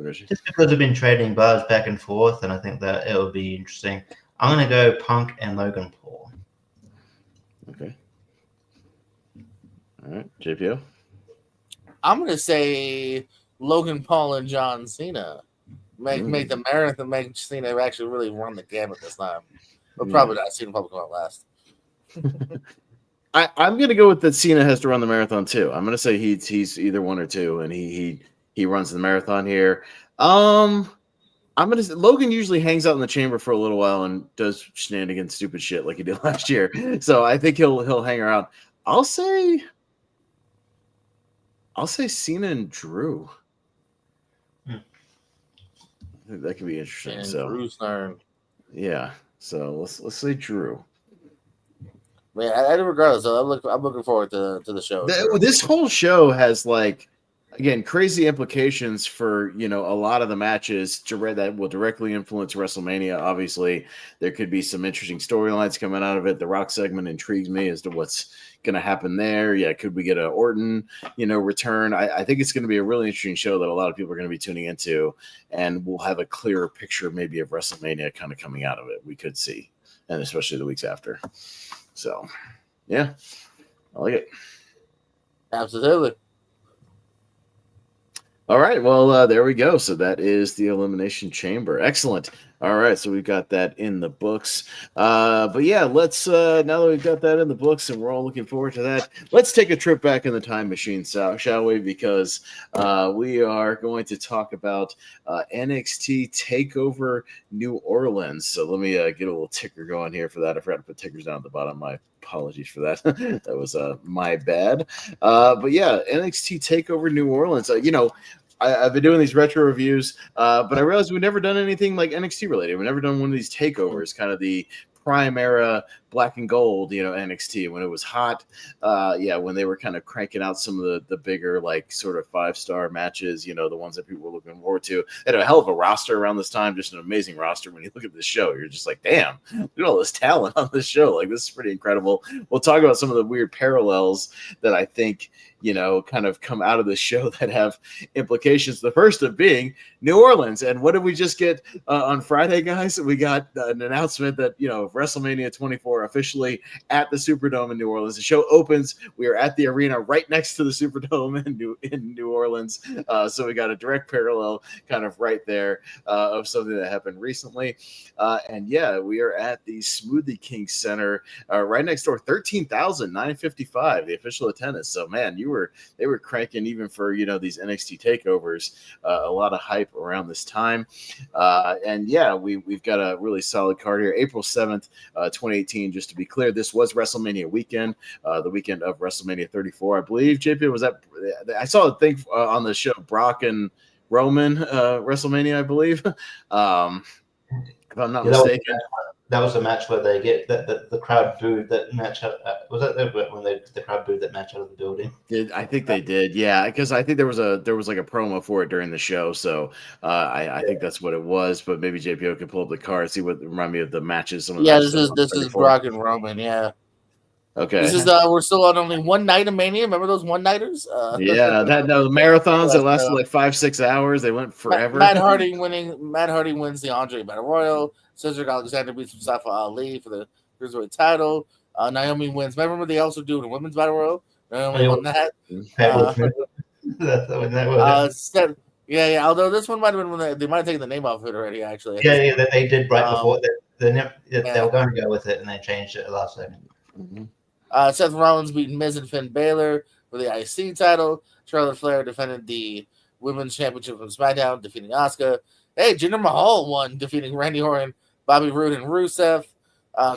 S2: Richie.
S3: Just because we've been trading buzz back and forth, and I think that it will be interesting. I'm gonna go Punk and Logan Paul.
S2: Okay. All right, JPO.
S1: I'm gonna say Logan Paul and John Cena. Make the marathon, make Cena actually really run the gamut this time. But probably not. Cena probably come out last.
S2: I'm going to go with that Cena has to run the marathon too. I'm going to say he's either 1 or 2, and he runs the marathon here. I'm going to say Logan usually hangs out in the chamber for a little while and does shenanigans, stupid shit like he did last year. So I think he'll hang around. I'll say Cena and Drew. I think that could be interesting.
S1: And
S2: so
S1: Drew Stern.
S2: Yeah. So let's say Drew.
S1: Man, regardless, so I'm looking forward to the show.
S2: This whole show has again, crazy implications for, a lot of the matches that will directly influence WrestleMania. Obviously, there could be some interesting storylines coming out of it. The Rock segment intrigues me as to what's going to happen there. Yeah, could we get an Orton, return? I think it's going to be a really interesting show that a lot of people are going to be tuning into, and we'll have a clearer picture maybe of WrestleMania kind of coming out of it. We could see, and especially the weeks after. So, yeah, I like it.
S1: Absolutely.
S2: All right, well, there we go. So that is the Elimination Chamber. Excellent. All right, so we've got that in the books. But yeah, let's now that we've got that in the books and we're all looking forward to that, let's take a trip back in the time machine, shall we? Because we are going to talk about NXT Takeover New Orleans. So let me get a little ticker going here for that. I forgot to put tickers down at the bottom. My apologies for that. That was my bad. But yeah, NXT Takeover New Orleans. I've been doing these retro reviews, but I realized we've never done anything like NXT related. We've never done one of these takeovers, kind of the prime era black and gold, NXT when it was hot. When they were kind of cranking out some of the bigger, sort of 5-star matches, the ones that people were looking forward to. They had a hell of a roster around this time, just an amazing roster. When you look at this show, you're just like, damn, look at all this talent on this show. This is pretty incredible. We'll talk about some of the weird parallels that I think kind of come out of the show that have implications. The first of being New Orleans. And what did we just get on Friday, guys? We got an announcement that, WrestleMania 24 officially at the Superdome in New Orleans. The show opens. We are at the arena right next to the Superdome in New Orleans. So we got a direct parallel kind of right there of something that happened recently. And yeah, we are at the Smoothie King Center right next door, 13,955, the official attendance. So man, they were cranking even for these NXT takeovers. A lot of hype around this time, and yeah, we've got a really solid card here. April 7th, 2018. Just to be clear, this was WrestleMania weekend, the weekend of WrestleMania 34, I believe. JP, was that? I saw a thing on the show, Brock and Roman WrestleMania, I believe. If I'm not mistaken.
S3: That was the match where they get the crowd booed that match out. Was that when the crowd booed that match out of the building?
S2: I think they did, yeah. Because I think there was like a promo for it during the show, so I think that's what it was. But maybe JPO could pull up the card, see what remind me of the matches. Some of the
S1: this is Brock and Roman, yeah.
S2: Okay.
S1: This is we're still on only one night of Mania. Remember those one nighters?
S2: Yeah, the marathons that lasted like 5-6 hours. They went forever.
S1: Matt Hardy wins the Andre Battle Royal. Cedric Alexander beats Mustafa Ali for the Cruiserweight title. Naomi wins. Remember they also do the Women's Battle Royal? Naomi won that. Yeah. Although this one might have been when they might have taken the name off of it already. Actually,
S3: yeah, they did right before they were going to go with it, and they changed it last second.
S2: Mm-hmm.
S1: Seth Rollins beat Miz and Finn Balor for the IC title. Charlotte Flair defended the Women's Championship from SmackDown, defeating Asuka. Hey, Jinder Mahal won, defeating Randy Orton, Bobby Roode, and Rusev.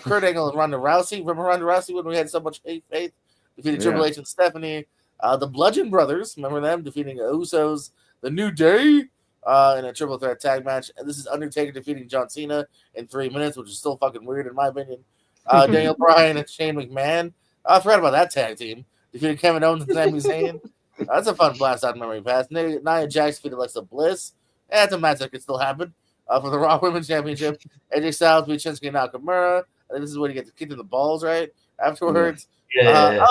S1: Kurt Angle and Ronda Rousey. Remember Ronda Rousey when we had so much faith? Defeating Triple H and Stephanie. The Bludgeon Brothers, remember them? Defeating the Usos. The New Day in a triple threat tag match. And this is Undertaker defeating John Cena in 3 minutes, which is still fucking weird in my opinion. Daniel Bryan and Shane McMahon. I forgot about that tag team. Defeating Kevin Owens and Sami Zayn. That's a fun blast out memory pass. Nia Jax defeated Alexa Bliss. That's a match that could still happen for the Raw Women's Championship. AJ Styles beat Shinsuke Nakamura. I think this is when you get kicked in the balls, right? Afterwards.
S3: Yeah.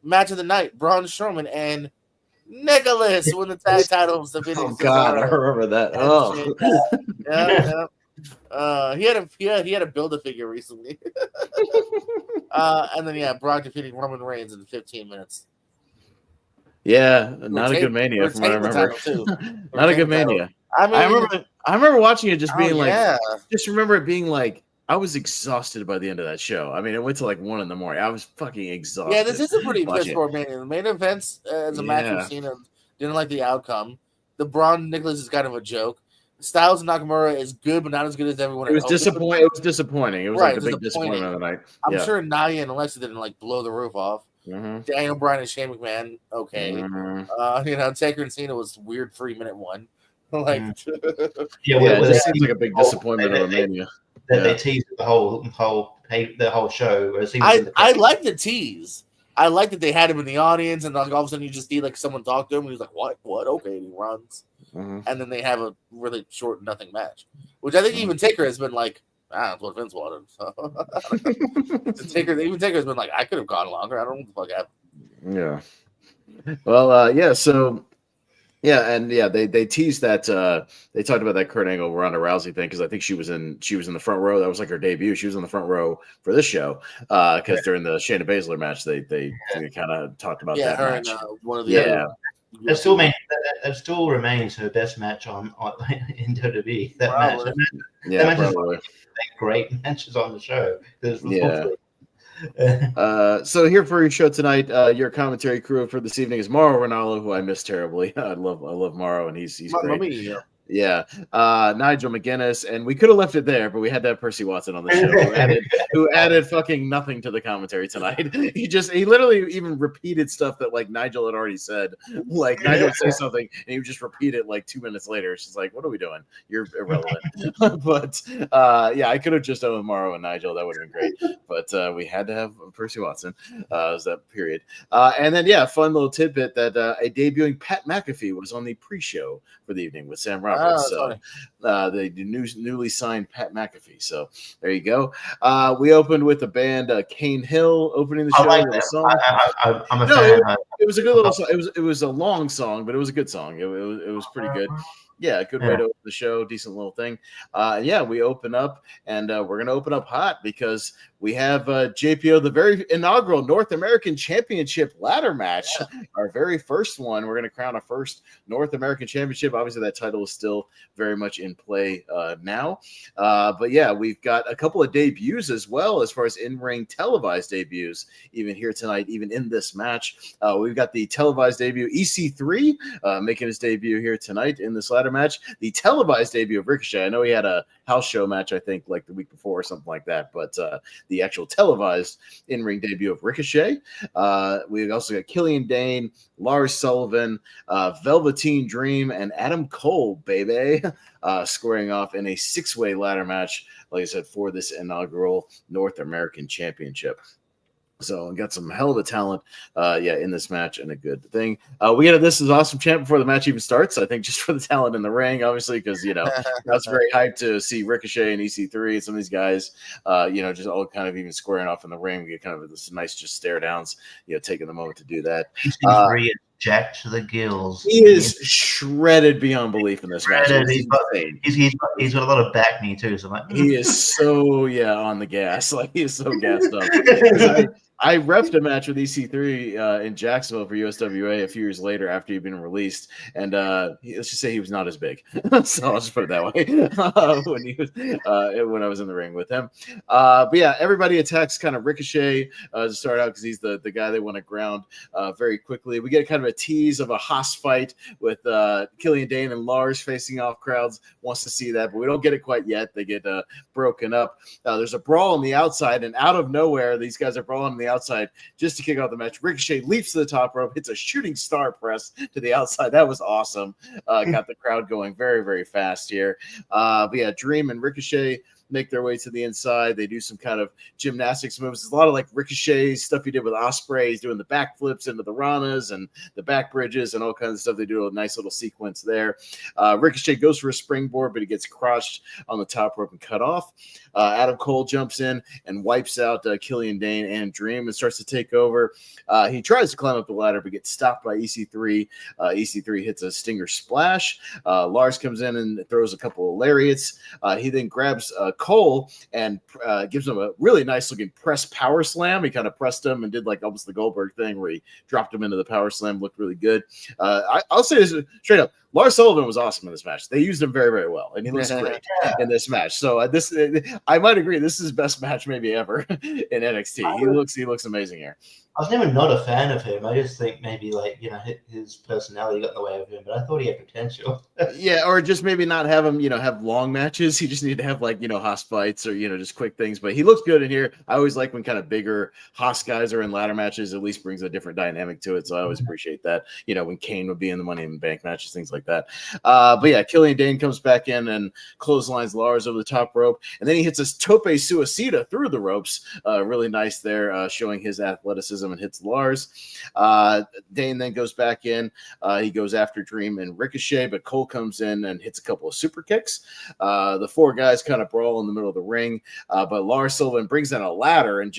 S1: Match of the night. Braun Strowman and Nicholas win the tag titles. Defeating
S2: God, I remember that. Oh.
S1: Yeah. He had a Build-A-Figure recently. And then Brock defeating Roman Reigns in 15 minutes.
S2: Yeah, not a good Mania from what I remember. Not a good Mania. I remember watching it just being just remember it being like I was exhausted by the end of that show. I mean, it went to like 1 a.m. I was fucking exhausted.
S1: Yeah, this is a pretty piss poor Mania. The main events as a match we've seen didn't like the outcome. The Braun Nicholas is kind of a joke. Styles and Nakamura is good, but not as good as everyone.
S2: It was disappointing. It was disappointing. It was like a big disappointment of the night.
S1: I'm sure Nia and Alexa didn't like blow the roof off.
S2: Mm-hmm.
S1: Daniel Bryan and Shane McMahon, okay.
S2: Mm-hmm.
S1: Taker and Cena was weird 3-minute one.
S2: It just seems like a big disappointment of a Mania.
S3: They teased the whole show.
S1: I like the tease. I like that they had him in the audience, and like all of a sudden you just see like someone talk to him, and he's like, "What? Okay," and he runs, and then they have a really short nothing match, which I think even Taker has been like, that's what Vince wanted. So. Taker has been like, I could have gone longer. I don't know what the fuck happened.
S2: Yeah. Well, so. Yeah, and they teased that they talked about that Kurt Angle Ronda Rousey thing because I think she was in the front row. That was like her debut. She was in the front row for this show because during the Shayna Baszler match they kind of talked about that
S1: her
S2: match.
S1: And, one of the other.
S3: It still remains her best match on in WWE. That match is one of the great matches on the show.
S2: So here for your show tonight, your commentary crew for this evening is Mauro Ranallo, who I miss terribly. I love Mauro, and he's great. Nigel McGuinness, and we could have left it there, but we had to have Percy Watson on the show, who added fucking nothing to the commentary tonight. He literally even repeated stuff that like Nigel had already said. Like Nigel would say something, and he would just repeat it like 2 minutes later. She's like, "What are we doing? You're irrelevant." But I could have just done with Mauro and Nigel. That would have been great. But we had to have Percy Watson. Was that period? And then fun little tidbit that a debuting Pat McAfee was on the pre-show for the evening with Sam Roberts. Roberts.
S1: Oh,
S2: So
S1: sorry.
S2: the newly signed Pat McAfee. So there you go. We opened with the band Cane Hill opening the show.
S3: I like
S2: with a
S3: that.
S2: song.
S3: I'm a
S2: No,
S3: fan.
S2: it was a good little song. It was a long song, but it was a good song. It was pretty good. Yeah, good way to open the show. Decent little thing. Yeah, we open up, and we're going to open up hot because we have JPO, the very inaugural North American Championship ladder match, our very first one. We're going to crown a first North American Championship. Obviously, that title is still very much in play now. But yeah, we've got a couple of debuts as well as far as in-ring televised debuts, even here tonight, even in this match. We've got the televised debut EC3 making his debut here tonight in this ladder match. The televised debut of Ricochet. I know he had a house show match, I think, like the week before or something like that, but the actual televised in-ring debut of Ricochet. We've also got Killian Dane, Lars Sullivan, Velveteen Dream, and Adam Cole, baby, squaring off in a six-way ladder match, like I said, for this inaugural North American Championship. So got some hell of a talent, in this match, and a good thing. We got This Is Awesome chant before the match even starts. I think just for the talent in the ring, obviously, because that's very hyped to see Ricochet and EC3 and some of these guys, just all kind of even squaring off in the ring. We get kind of this nice just stare downs, taking the moment to do that.
S3: EC3 is jacked to the gills.
S2: He is shredded beyond belief in this match.
S3: He's got a lot of back knee too. So
S2: he is so on the gas. Like he is so gassed up. I refed a match with EC3 in Jacksonville for USWA a few years later after he'd been released, and let's just say he was not as big. So I'll just put it that way when I was in the ring with him. But yeah, everybody attacks kind of Ricochet to start out because he's the guy they want to ground very quickly. We get kind of a tease of a Haas fight with Killian Dane and Lars facing off. Crowds wants to see that, but we don't get it quite yet. They get broken up. There's a brawl on the outside, and out of nowhere, these guys are brawling on the outside just to kick off the match. Ricochet leaps to the top rope, hits a shooting star press to the outside. That was awesome. Got the crowd going very, very fast here. But yeah, Dream and Ricochet make their way to the inside. They do some kind of gymnastics moves. There's a lot of like Ricochet stuff he did with Ospreay. He's doing the backflips into the Ranas and the back bridges and all kinds of stuff. They do a nice little sequence there. Ricochet goes for a springboard, but he gets crushed on the top rope and cut off. Adam Cole jumps in and wipes out Killian Dane and Dream and starts to take over. He tries to climb up the ladder, but gets stopped by EC3. EC3 hits a stinger splash. Lars comes in and throws a couple of lariats. He then grabs Cole and gives him a really nice looking press power slam. He kind of pressed him and did like almost the Goldberg thing where he dropped him into the power slam. Looked really good. I'll say this straight up. Lars Sullivan was awesome in this match. They used him very, very well, and he looks great in this match. So I might agree. This is his best match maybe ever in NXT. He looks amazing here.
S3: I was never not a fan of him. I just think maybe his personality got in the way of him, but I thought he had potential.
S2: Yeah, or just maybe not have him, have long matches. He just needed to have Haas fights or, just quick things. But he looks good in here. I always like when kind of bigger Haas guys are in ladder matches. At least brings a different dynamic to it. So I always appreciate that. When Kane would be in the Money in the Bank matches, things like that. But yeah, Killian Dane comes back in and clotheslines Lars over the top rope, and then he hits a tope suicida through the ropes. Really nice there, showing his athleticism, and hits Lars. Dane then goes back in. He goes after Dream and Ricochet, but Cole comes in and hits a couple of super kicks. The four guys kind of brawl in the middle of the ring, but Lars Sullivan brings in a ladder and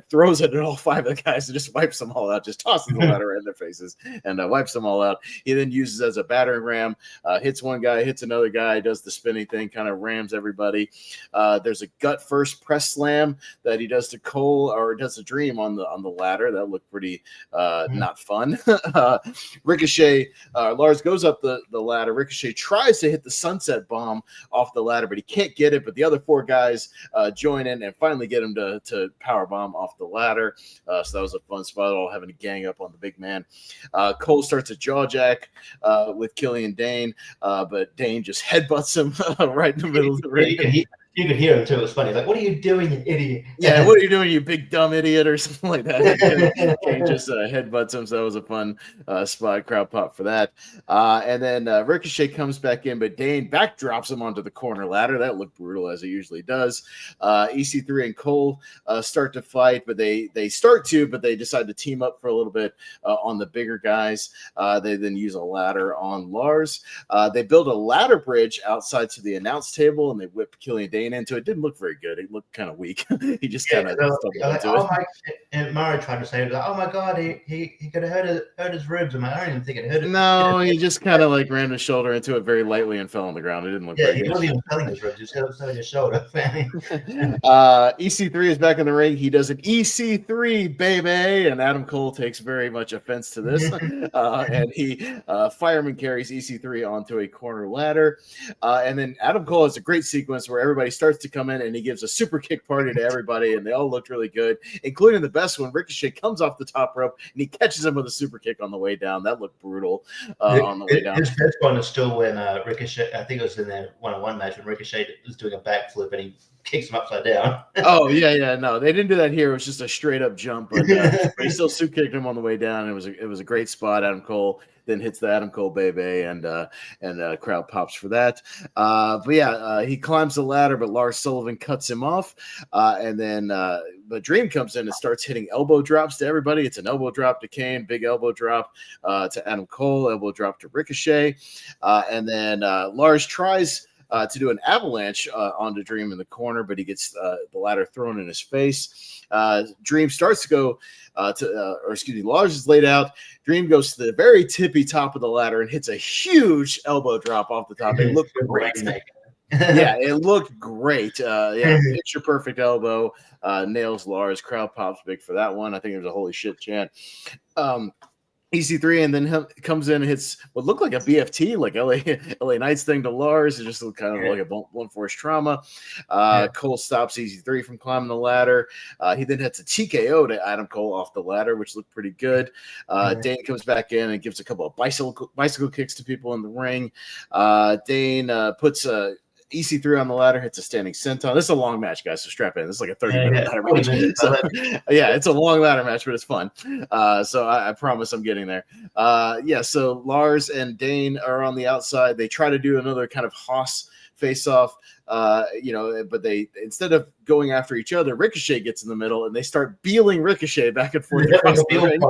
S2: throws it at all five of the guys and just wipes them all out, just tosses the ladder in their faces and wipes them all out. He then uses it as a battering ram, hits one guy, hits another guy, does the spinning thing, kind of rams everybody. There's a gut first press slam that he does to Cole, or does a Dream on the ladder. That looked pretty not fun. Ricochet, Lars goes up the ladder. Ricochet tries to hit the sunset bomb off the ladder, but he can't get it. But the other four guys join in and finally get him to power bomb off the ladder. So that was a fun spot, all having to gang up on the big man. Cole starts a jaw jack with Killian Dane, but Dane just headbutts him right in the middle of the ring.
S3: You could hear him too. It was funny. He's like, "What are you doing, you idiot?"
S2: Yeah, what are you doing, you big dumb idiot, or something like that. Kane just headbutts him, so that was a fun spot. Crowd pop for that. And then Ricochet comes back in, but Dane backdrops him onto the corner ladder. That looked brutal, as it usually does. EC3 and Cole start to fight, but they decide to team up for a little bit on the bigger guys. They then use a ladder on Lars. They build a ladder bridge outside to the announce table, and they whip Killian Dane into it. Didn't look very good. It looked kind of weak. He just kind of stumbled into it.
S3: And Murray tried to say, like, "Oh my god, he could have hurt his ribs." I'm like, I don't even think it hurt.
S2: No, he just kind of like ran his shoulder into it very lightly and fell on the ground. It didn't look very good.
S3: He wasn't even feeling his ribs. He was selling his shoulder.
S2: EC3 is back in the ring. He does an EC3, baby, and Adam Cole takes very much offense to this. And he fireman carries EC3 onto a corner ladder. And then Adam Cole has a great sequence where everybody starts to come in and he gives a super kick party to everybody, and they all looked really good, including the best one. Ricochet comes off the top rope and he catches him with a super kick on the way down. That looked brutal on the way down.
S3: His best one is still when Ricochet, I think it was in their one-on-one match, when Ricochet was doing a backflip and he kicks him upside down.
S2: Oh, yeah. No, they didn't do that here. It was just a straight up jump, but he still super kicked him on the way down. It was a great spot. Adam Cole then hits the Adam Cole baby, and crowd pops for that. But yeah, he climbs the ladder, but Lars Sullivan cuts him off, and then but Dream comes in and starts hitting elbow drops to everybody. It's an elbow drop to Kane, big elbow drop to Adam Cole, elbow drop to Ricochet, and then Lars tries to do an avalanche onto Dream in the corner, but he gets the ladder thrown in his face. Dream starts to go Lars is laid out. Dream goes to the very tippy top of the ladder and hits a huge elbow drop off the top. It looked great. Yeah, it looked great. Picture perfect elbow. Nails Lars. Crowd pops big for that one. I think it was a holy shit chant. EC3 and then comes in and hits what looked like a BFT, like LA Knight's thing to Lars. It just looked kind of like a blunt force trauma. Cole stops EC3 from climbing the ladder. He then hits a TKO to Adam Cole off the ladder, which looked pretty good. Dane comes back in and gives a couple of bicycle kicks to people in the ring. Dane puts EC3 on the ladder, hits a standing senton. This is a long match, guys, so strap in. This is like a 30-minute ladder match. So, it's a long ladder match, but it's fun. So I promise I'm getting there. So Lars and Dane are on the outside. They try to do another kind of Haas face-off, but they, instead of going after each other, Ricochet gets in the middle, and they start beeling Ricochet back and forth across the ring.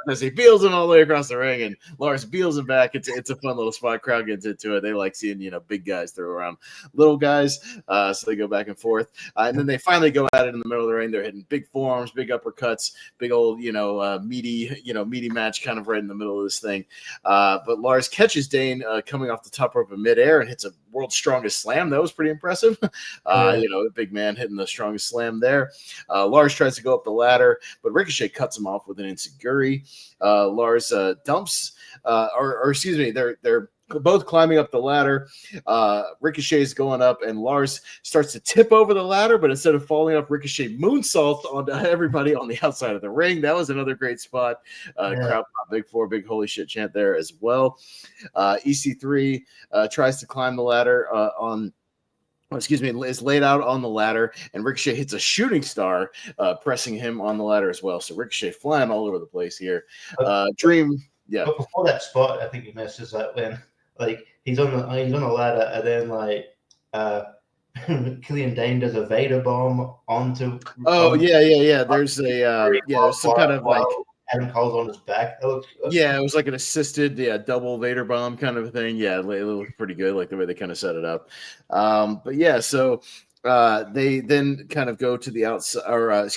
S2: As he beels him all the way across the ring, and Lars beels him back. It's a fun little spot. Crowd gets into it. They like seeing big guys throw around little guys, so they go back and forth. And then they finally go at it in the middle of the ring. They're hitting big forearms, big uppercuts, big old meaty match kind of right in the middle of this thing. But Lars catches Dane coming off the top rope in midair and hits a world's strongest slam. That was pretty impressive. The big man hitting the strongest slam there. Lars tries to go up the ladder, but Ricochet cuts him off with an enziguri. Lars dumps, they're both climbing up the ladder. Ricochet is going up, and Lars starts to tip over the ladder, but instead of falling up, Ricochet moonsaults onto everybody on the outside of the ring. That was another great spot. Crowd pop big holy shit chant there as well. EC3 tries to climb the ladder is laid out on the ladder, and Ricochet hits a shooting star, pressing him on the ladder as well. So Ricochet flying all over the place here. Dream, yeah.
S3: But before that spot, I think you missed is like when he's on the ladder, and then Killian Dane does a Vader bomb onto.
S2: There's there's some kind of like.
S3: Adam Cole's on his back.
S2: It was like an assisted, double Vader bomb kind of thing. Yeah, it looked pretty good, like the way they kind of set it up. So they then kind of go to the outside,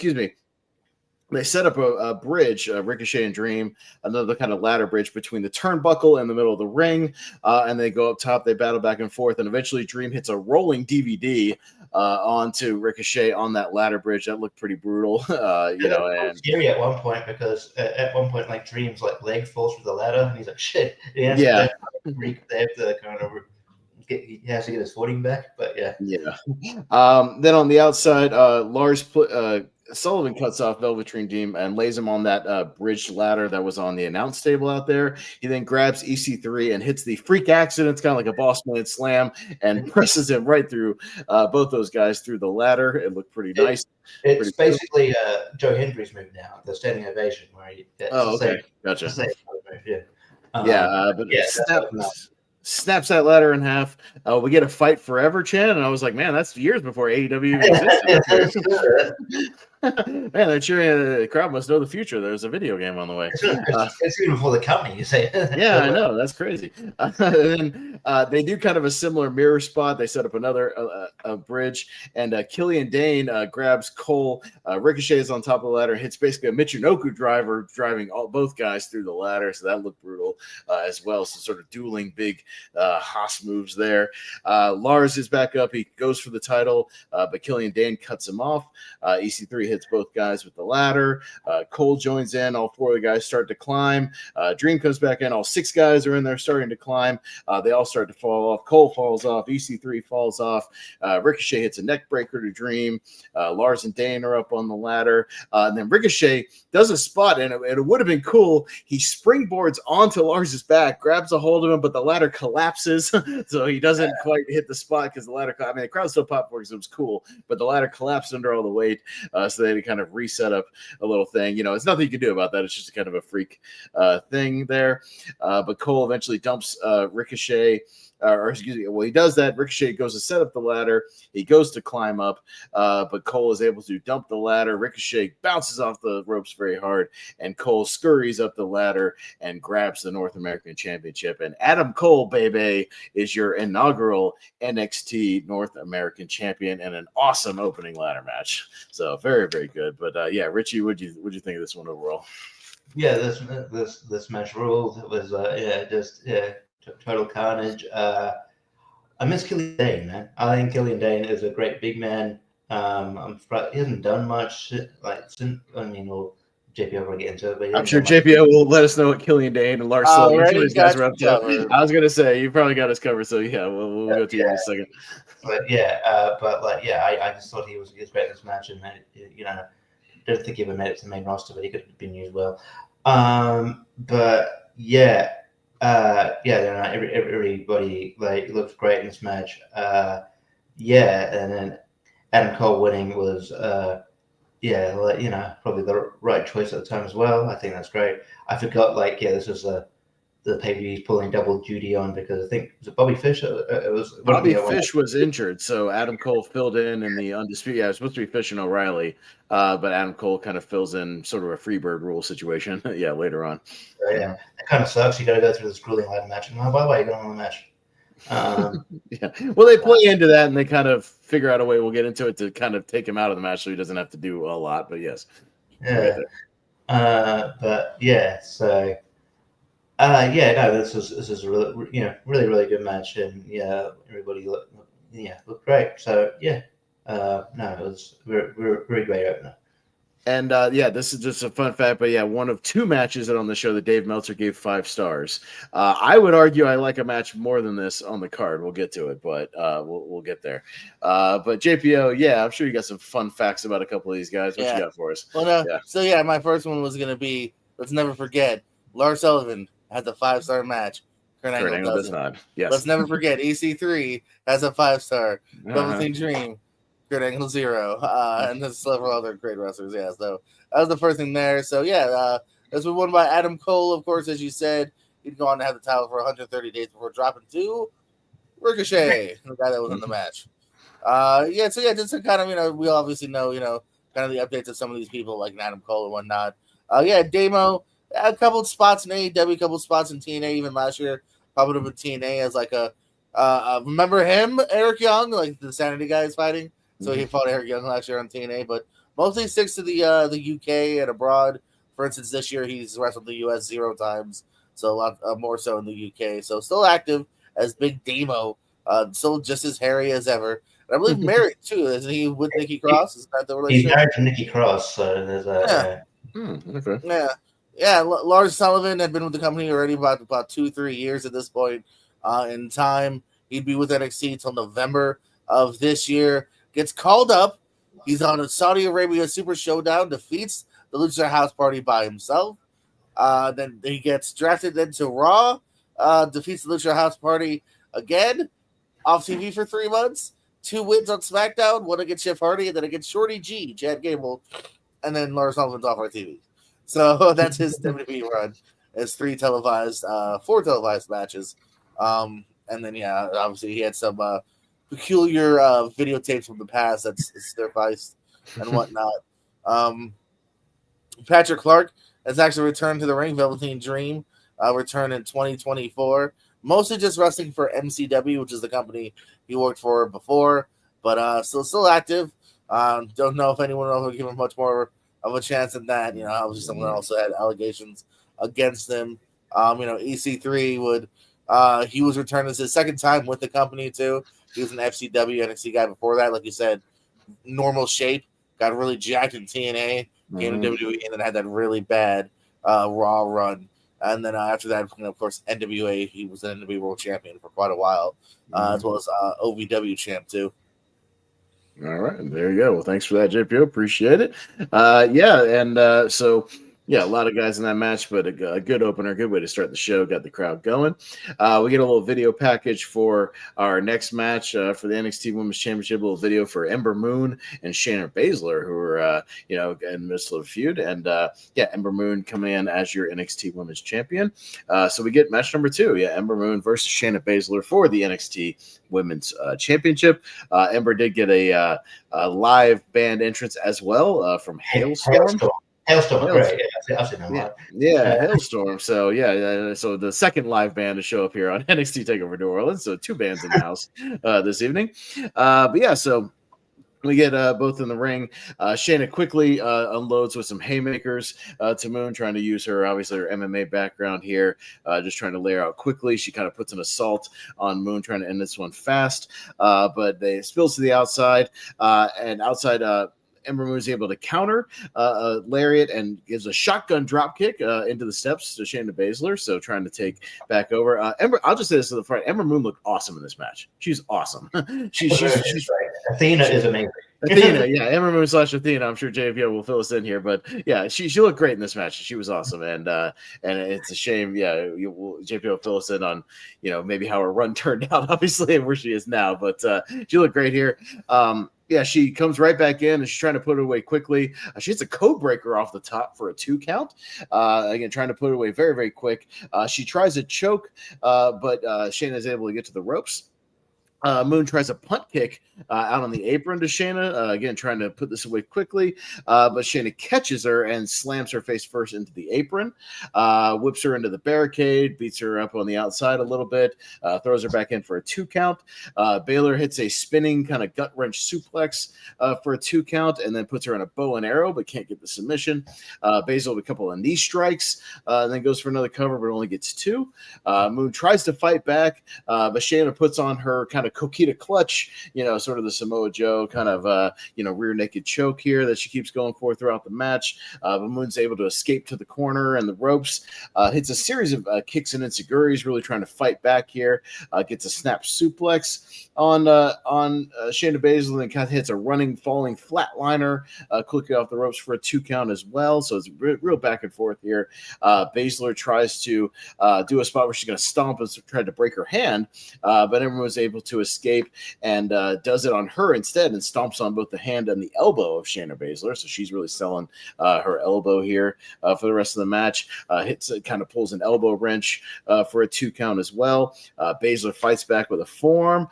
S2: they set up a bridge, Ricochet and Dream, another kind of ladder bridge between the turnbuckle and the middle of the ring, and they go up top. They battle back and forth, and eventually Dream hits a rolling DVD onto Ricochet on that ladder bridge. That looked pretty brutal, and
S3: scary at one point, because at one point, like, Dream's leg falls through the ladder, and he's like, "Shit!" They have to kind of. He has to get his footing back, but yeah.
S2: Then on the outside, Lars Sullivan cuts off Velveteen Dream and lays him on that bridged ladder that was on the announce table out there. He then grabs EC3 and hits the freak accident. It's kind of like a boss man slam and presses him right through both those guys through the ladder. It looked pretty nice.
S3: It's basically Joe Hendry's move now, the standing ovation, where
S2: Gotcha.
S3: The same move, yeah.
S2: Snaps that ladder in half. We get a fight forever chant, and I was like, man, that's years before AEW existed. Man, they're cheering. The crowd must know the future. There's a video game on the way.
S3: It's even before the company, you say.
S2: Yeah, I know. That's crazy. And they do kind of a similar mirror spot. They set up another bridge, and Killian Dane grabs Cole. Ricochet is on top of the ladder, hits basically a Michinoku driver, driving both guys through the ladder. So that looked brutal as well. So sort of dueling big Haas moves there. Lars is back up. He goes for the title, but Killian Dane cuts him off. EC3 hits both guys with the ladder. Cole joins in. All four of the guys start to climb. Dream comes back in. All six guys are in there starting to climb. They all start to fall off. Cole falls off. EC3 falls off. Ricochet hits a neck breaker to Dream. Lars and Dane are up on the ladder. And then Ricochet does a spot, and it would have been cool. He springboards onto Lars's back, grabs a hold of him, but the ladder collapses. So he doesn't quite hit the spot because the ladder, the crowd still popped for it because it was cool, but the ladder collapsed under all the weight. So they had to kind of reset up a little thing. It's nothing you can do about that. It's just kind of a freak thing there. But Cole eventually dumps Ricochet. He does that. Ricochet goes to set up the ladder. He goes to climb up, but Cole is able to dump the ladder. Ricochet bounces off the ropes very hard, and Cole scurries up the ladder and grabs the North American Championship. And Adam Cole, baby, is your inaugural NXT North American Champion, and an awesome opening ladder match. So very, very good. But Richie, what'd you think of this one overall?
S3: Yeah, this match ruled. It was total carnage. I miss Killian Dane, man. I think Killian Dane is a great big man. I'm surprised he hasn't done much since. JPO will get into it, but
S2: I'm sure JPO will let us know what Killian Dane and Lars Sullivan. These guys are up to. I was gonna say you probably got us covered, so yeah, we'll go to you in a second.
S3: But I just thought he was great in this match, and don't think he ever made it to the main roster, but he could have been used well. Everybody looked great in this match. And then Adam Cole winning was probably the right choice at the time as well. I think that's great. I forgot this was the pay-per-view he's pulling double duty on because I think was it Bobby Fish?
S2: Bobby Fish was injured, so Adam Cole filled in the Undisputed. Yeah, it was supposed to be Fish and O'Reilly, but Adam Cole kind of fills in sort of a Freebird rule situation. Later on.
S3: Yeah, it kind of sucks. You got to go through this grueling ladder match, and by the way, you're going on the match.
S2: Well, they play into that, and they kind of figure out a way. We'll get into it to kind of take him out of the match, so he doesn't have to do a lot. But yes,
S3: yeah. This is a really good match, and everybody looked great. So it was very great opener.
S2: And this is just a fun fact, but one of two matches on the show that Dave Meltzer gave 5 stars. I would argue I like a match more than this on the card. We'll get to it, but we'll get there. But JPO, I'm sure you got some fun facts about a couple of these guys. What you got for us?
S1: Well, my first one was going to be, let's never forget, Lars Sullivan has a 5-star match. Kurt Angle does not. Yes. Let's never forget, EC3 has a 5-star. Velveteen Dream. Kurt Angle 0, and there's several other great wrestlers. Yeah, so that was the first thing there. So this was won by Adam Cole, of course, as you said. He'd go on to have the title for 130 days before dropping to Ricochet, the guy that was in the match. Just to kind of we obviously know kind of the updates of some of these people like Adam Cole and whatnot. Damo, a couple of spots in AEW, a couple of spots in TNA even last year. Popped up in TNA as like a remember him, Eric Young, like the Sanity guys fighting. So he fought Eric Young last year on TNA, but mostly sticks to the UK and abroad. For instance, this year he's wrestled the US 0 times, so a lot more so in the UK. So still active as Big Damo, still just as hairy as ever. And I believe married too, isn't he, with Nikki Cross? Is that the relationship?
S3: He's married to Nikki Cross, so there's a
S1: Lars Sullivan had been with the company already about 2-3 years at this point in time. He'd be with NXT until November of this year. Gets called up. He's on a Saudi Arabia Super Showdown, defeats the Lucha House Party by himself. Then he gets drafted into Raw, defeats the Lucha House Party again, off TV for 3 months. 2 wins on SmackDown, one against Jeff Hardy, and then against Shorty G, Chad Gable, and then Lars Sullivan's off our TV. So that's his WWE run. It's 4 televised matches. And then, yeah, obviously he had some peculiar videotapes from the past that's sufficed and whatnot. Patrick Clark has actually returned to the ring. Velveteen Dream returned in 2024. Mostly just wrestling for MCW, which is the company he worked for before, but still active. Don't know if anyone else will give him much more of a chance than that. Obviously someone also had allegations against him. EC3 he was returned as his second time with the company too. He was an FCW NXT guy before that. Like you said, normal shape, got really jacked in TNA, came to WWE, and then had that really bad Raw run. And then after that, of course, NWA, he was an NWA World Champion for quite a while, as well as OVW champ too.
S2: All right, there you go. Well, thanks for that, JPO. Appreciate it. So a lot of guys in that match, but a good opener, good way to start the show. Got the crowd going. We get a little video package for our next match for the NXT Women's Championship. A little video for Ember Moon and Shayna Baszler, who are in the midst of a feud. And Ember Moon coming in as your NXT Women's Champion. So we get match number 2. Yeah, Ember Moon versus Shayna Baszler for the NXT Women's Championship. Ember did get a live band entrance as well from Hailstorm.
S3: Hailstorm, great. Yeah, I've seen that.
S2: Yeah, Hailstorm. So so the second live band to show up here on NXT Takeover New Orleans. So 2 bands in the house this evening. So we get both in the ring. Shayna quickly unloads with some haymakers to Moon, trying to use her MMA background here, just trying to lay her out quickly. She kind of puts an assault on Moon, trying to end this one fast, but they spills to the outside, and outside Ember Moon is able to counter a lariat and gives a shotgun drop kick into the steps to Shayna Baszler. So trying to take back over. I'll just say this to the front. Ember Moon looked awesome in this match. She's awesome. she's
S3: Athena is amazing.
S2: Athena, yeah, Ember Moon / Athena. I'm sure JPO will fill us in here, but yeah, she looked great in this match. She was awesome, and it's a shame. Yeah, JPO will fill us in on maybe how her run turned out, obviously, and where she is now. But she looked great here. She comes right back in and she's trying to put it away quickly. She hits a code breaker off the top for a 2 count. Again, trying to put it away very, very quick. She tries to choke, but Shayna is able to get to the ropes. Moon tries a punt kick out on the apron to Shayna, again trying to put this away quickly, but Shayna catches her and slams her face first into the apron, whips her into the barricade, beats her up on the outside a little bit, throws her back in for a 2 count. Baylor hits a spinning kind of gut wrench suplex for a 2 count, and then puts her in a bow and arrow, but can't get the submission. Baszler with a couple of knee strikes, then goes for another cover, but only gets 2. Moon tries to fight back, but Shayna puts on her kind of Coquina clutch, sort of the Samoa Joe kind of, rear naked choke here that she keeps going for throughout the match. But Moon's able to escape to the corner and the ropes, hits a series of kicks and enziguris, really trying to fight back here. Gets a snap suplex on Shayna Baszler, and kind of hits a running, falling flatliner, quickly off the ropes for a 2 count as well. So it's real back and forth here. Baszler tries to do a spot where she's going to stomp and try to break her hand, but everyone was able to escape and does it on her instead and stomps on both the hand and the elbow of Shayna Baszler. So she's really selling her elbow here for the rest of the match. Kind of pulls an elbow wrench for a 2 count as well. Baszler fights back with a forearm,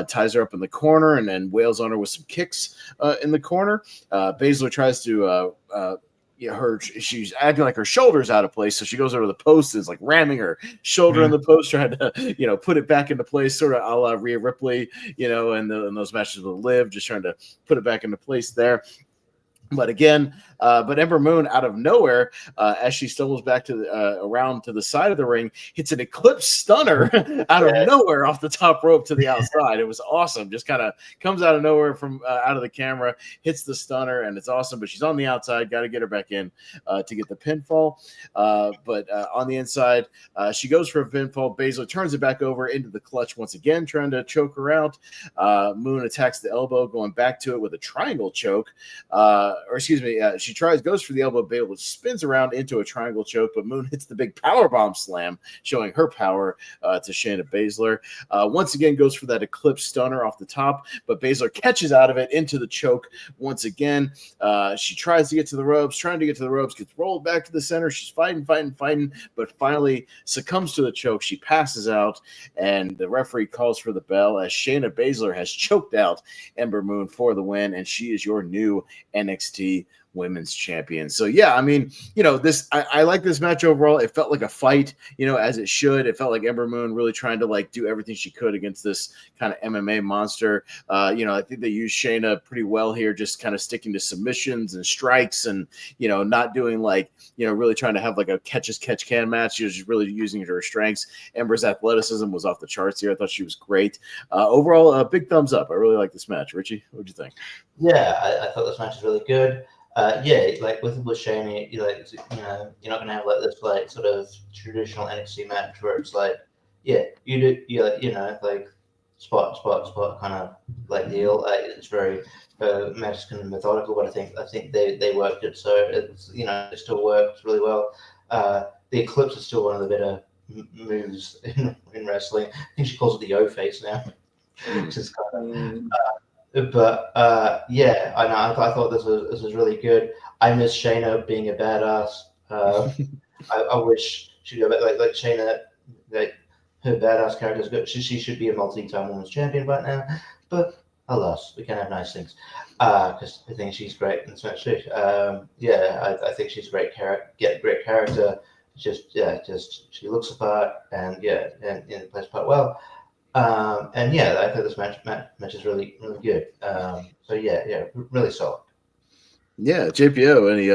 S2: ties her up in the corner, and then wails on her with some kicks in the corner. Baszler tries to she's acting like her shoulder's out of place, so she goes over to the post and is like ramming her shoulder in the post, trying to put it back into place, sort of a la Rhea Ripley, in those matches with Liv, just trying to put it back into place there. But again, but Ember Moon out of nowhere, as she stumbles back to the, around to the side of the ring, hits an Eclipse Stunner out of nowhere off the top rope to the outside. It was awesome. Just kind of comes out of nowhere from out of the camera, hits the stunner, and it's awesome. But she's on the outside. Got to get her back in to get the pinfall. But on the inside, she goes for a pinfall. Baszler turns it back over into the clutch once again, trying to choke her out. Moon attacks the elbow, going back to it with a triangle choke. Or excuse me, she goes for the elbow. Baszler spins around into a triangle choke, but Moon hits the big powerbomb slam, showing her power to Shayna Baszler. Once again, goes for that Eclipse Stunner off the top, but Baszler catches out of it into the choke once again. She tries to get to the ropes, gets rolled back to the center. She's fighting, but finally succumbs to the choke. She passes out, and the referee calls for the bell as Shayna Baszler has choked out Ember Moon for the win, and she is your new NXT Women's Champion. So yeah, I mean, I like this match overall. It felt like a fight, as it should. It felt like Ember Moon really trying to like do everything she could against this kind of MMA monster. I think they used Shayna pretty well here, just kind of sticking to submissions and strikes, and not doing like really trying to have like a catch-as-catch-can match. She was just really using her strengths. Ember's athleticism was off the charts here. I thought she was great. Overall, a big thumbs up. I really like this match. Richie, what'd you think?
S3: Yeah, I thought this match was really good. Like with Shayna, you're not gonna have like this like sort of traditional NXT match where it's like, like spot kind of like deal. It's very match kind of methodical, but I think they worked it, so it's it still works really well. The Eclipse is still one of the better moves in wrestling. I think she calls it the O face now, which is kind of. But I know. I thought this was really good. I miss Shayna being a badass. I wish she'd go back like Shayna. Like her badass character is good. She should be a multi-time women's champion right now. But alas, we can have nice things. Because I think she's great in Smash too. I think she's a great character. Just she looks the part and plays the part well. I thought this match is really good. Really solid.
S2: Yeah, JPO, any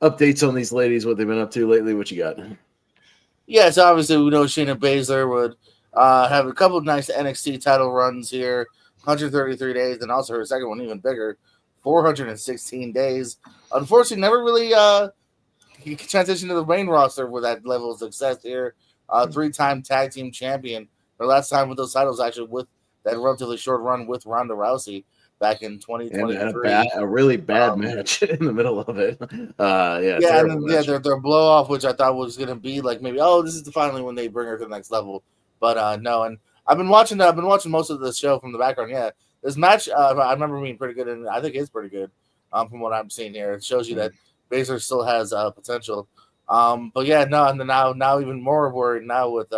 S2: updates on these ladies? What they've been up to lately? What you got?
S1: Yeah, so obviously we know Shayna Baszler would have a couple of nice NXT title runs here, 133 days, and also her second one even bigger, 416 days. Unfortunately, never really transitioned to the main roster with that level of success here. 3-time tag team champion. Her last time with those titles actually with that relatively short run with Ronda Rousey back in 2023.
S2: And a really bad match in the middle of it.
S1: Their blow off, which I thought was gonna be like maybe this is finally when they bring her to the next level. But no, and I've been watching most of the show from the background. Yeah, this match I remember being pretty good, and I think it's pretty good from what I'm seeing here. It shows you that Baszler still has potential. But yeah, no, and now even more worried now with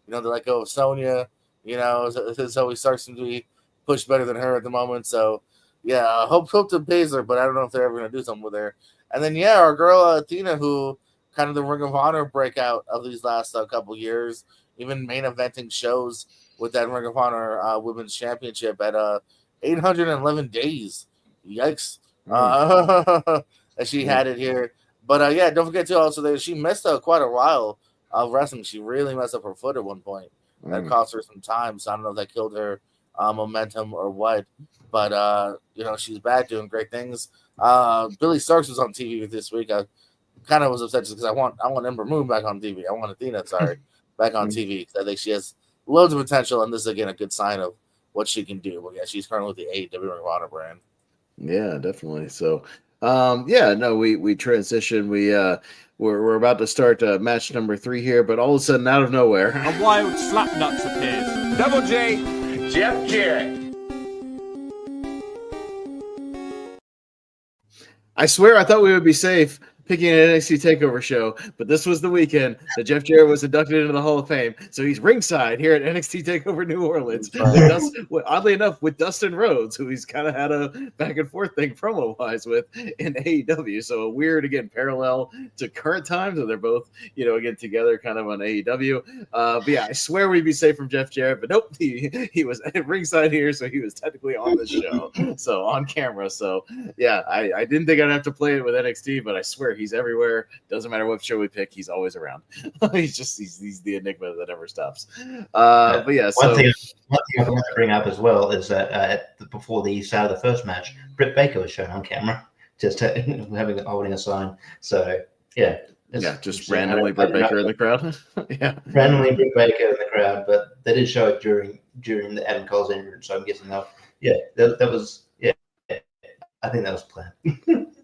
S1: they let go of Sonya, so he starts to be pushed better than her at the moment. So, yeah, hope to Baszler, but I don't know if they're ever going to do something with her. And then, our girl Athena, who kind of the Ring of Honor breakout of these last couple years, even main eventing shows with that Ring of Honor Women's Championship at 811 days. Yikes. As she had it here. But, don't forget, too, also, that she missed quite a while of wrestling. She really messed up her foot at one point. That cost her some time, so I don't know if that killed her momentum or what. But she's back doing great things. Billy Starks was on TV this week. I kind of was upset just because I want Ember Moon back on TV. I want Athena, back on TV because I think she has loads of potential, and this is again a good sign of what she can do. But yeah, she's currently with the AEW Ring of Honor brand.
S2: Yeah, definitely. So we transition. We're about to start match number 3 here, but all of a sudden, out of nowhere,
S4: a wild slapnuts appears. Double J, Jeff Jarrett.
S2: I swear I thought we would be safe, picking an NXT Takeover show, but this was the weekend that Jeff Jarrett was inducted into the Hall of Fame, so he's ringside here at NXT Takeover New Orleans. Oddly enough, with Dustin Rhodes, who he's kind of had a back and forth thing promo-wise with in AEW. So a weird, again, parallel to current times, and they're both, again, together kind of on AEW. But yeah, I swear we'd be safe from Jeff Jarrett, but nope, he was at ringside here, so he was technically on the show, so on camera. So yeah, I didn't think I'd have to play it with NXT, but I swear he's everywhere. Doesn't matter what show we pick, he's always around. he's the enigma that never stops. But yeah,
S3: one thing I forgot to bring up as well is that before the start of the first match, Britt Baker was shown on camera, just holding a sign. So yeah.
S2: Just randomly Britt Baker in the crowd. Yeah,
S3: randomly Britt Baker in the crowd, but they did show it during the Adam Cole's entrance. So I'm guessing that was I think that was planned.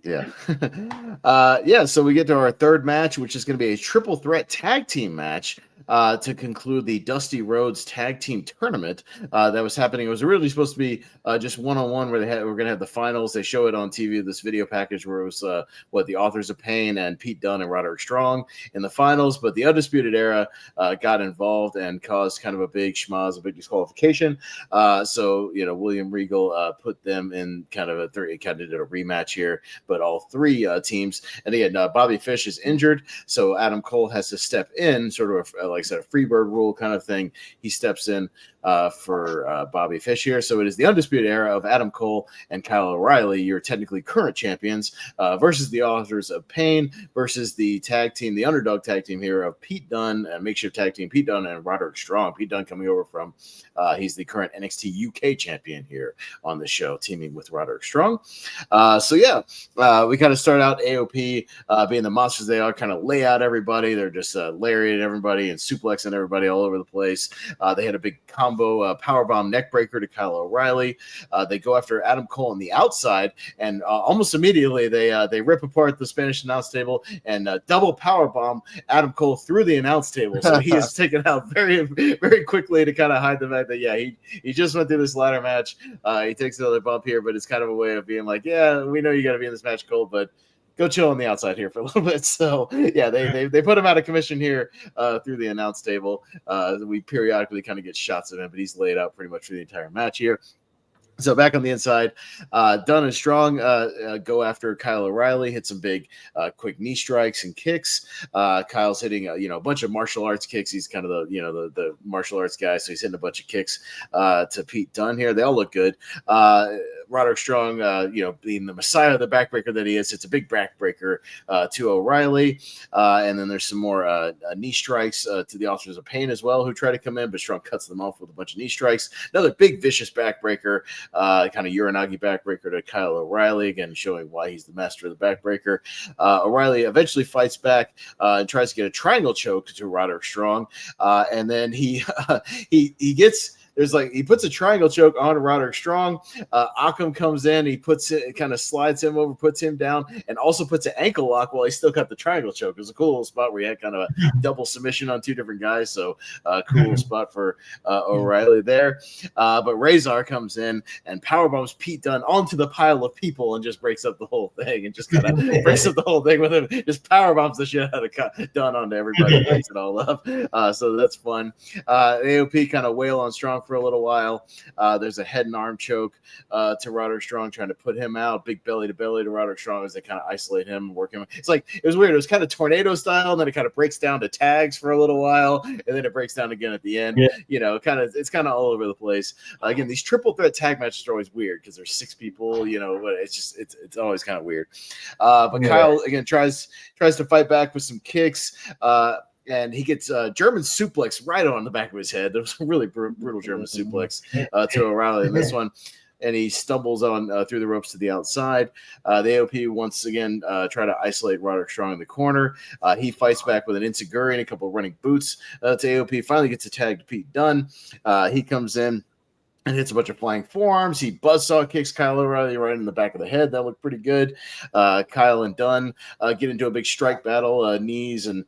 S2: Yeah. So we get to our third match, which is going to be a triple threat tag team match to conclude the Dusty Rhodes Tag Team Tournament that was happening. It was originally supposed to be just one-on-one where we're going to have the finals. They show it on TV, this video package where it was the Authors of Pain and Pete Dunne and Roderick Strong in the finals, but the Undisputed Era got involved and caused kind of a big schmoz, a big disqualification. So William Regal put them in kind of did a rematch here, but all three teams. And again, Bobby Fish is injured, so Adam Cole has to step in, sort of like I said, a Freebird rule kind of thing. He steps in for Bobby Fish here. So it is the Undisputed Era of Adam Cole and Kyle O'Reilly, your technically current champions, versus the Authors of Pain, versus the tag team, the underdog tag team here of Pete Dunne, makeshift tag team, Pete Dunne and Roderick Strong. Pete Dunne coming over from, he's the current NXT UK champion here on the show, teaming with Roderick Strong. We kind of start out AOP being the monsters they are, kind of lay out everybody. They're just lariating everybody and suplexing everybody all over the place. They had a big combo powerbomb neckbreaker to Kyle O'Reilly. They go after Adam Cole on the outside, and almost immediately they rip apart the Spanish announce table and double powerbomb Adam Cole through the announce table. So he is taken out very, very quickly to kind of hide the fact that he just went through this ladder match. He takes another bump here, but it's kind of a way of being like, yeah, we know you got to be in this match, Cole, but go chill on the outside here for a little bit. So yeah, they put him out of commission here through the announce table. We periodically kind of get shots of him, but he's laid out pretty much for the entire match here. So back on the inside, Dunne and Strong go after Kyle O'Reilly, hit some big quick knee strikes and kicks. Kyle's hitting a bunch of martial arts kicks. He's kind of the martial arts guy, so he's hitting a bunch of kicks to Pete Dunne here. They all look good. Roderick Strong, being the messiah of the backbreaker that he is, it's a big backbreaker to O'Reilly. And then there's some more knee strikes to the Authors of Pain as well, who try to come in, but Strong cuts them off with a bunch of knee strikes. Another big vicious backbreaker, kind of Uranagi backbreaker to Kyle O'Reilly, again showing why he's the master of the backbreaker. O'Reilly eventually fights back and tries to get a triangle choke to Roderick Strong, and then he gets. He puts a triangle choke on Roderick Strong. Occam comes in, he puts it, kind of slides him over, puts him down, and also puts an ankle lock while he still got the triangle choke. It was a cool little spot where he had kind of a double submission on two different guys. So cool little spot for O'Reilly there. But Razor comes in and powerbombs Pete Dunne onto the pile of people and just breaks up the whole thing, and just kind of breaks up the whole thing with him. Just powerbombs the shit out of Dunne onto everybody and breaks it all up. So that's fun. AOP kind of wail on Strong for a little while. There's a head and arm choke to Roderick Strong, trying to put him out. Big belly to belly to Roderick Strong as they kind of isolate him and work him. It was weird. It was kind of tornado style, and then it kind of breaks down to tags for a little while, and then it breaks down again at the end. Yeah. It's kind of all over the place. Again, these triple threat tag matches are always weird because there's 6 people. It's always kind of weird. But yeah. Kyle again tries to fight back with some kicks. And he gets a German suplex right on the back of his head. There was a really brutal German suplex to O'Reilly in this one. And he stumbles on through the ropes to the outside. The AOP once again try to isolate Roderick Strong in the corner. He fights back with an enziguri and a couple of running boots to AOP. Finally gets a tag to Pete Dunne. He comes in. and hits a bunch of flying forearms. He buzzsaw kicks Kyle O'Reilly right in the back of the head. That looked pretty good. Kyle and Dunn get into a big strike battle, knees and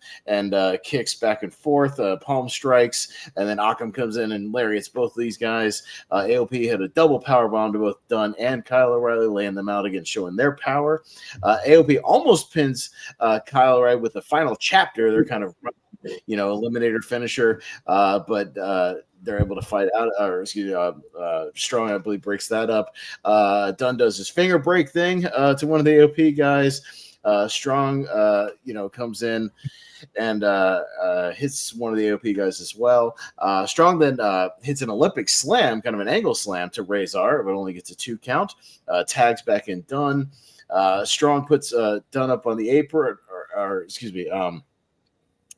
S2: kicks back and forth, palm strikes, and then Occam comes in and lariats both of these guys. AOP had a double power bomb to both Dunn and Kyle O'Reilly, laying them out again, showing their power. AOP almost pins Kyle O'Reilly with the final chapter. They're kind of eliminator finisher, but they're able to fight out, or excuse me, Strong, I believe, breaks that up. Dunn does his finger break thing to one of the AOP guys. Strong, comes in and hits one of the AOP guys as well. Strong then hits an Olympic slam, kind of an angle slam to Razor, but only gets a 2 count. Tags back in Dunn. Strong puts Dunn up on the apron,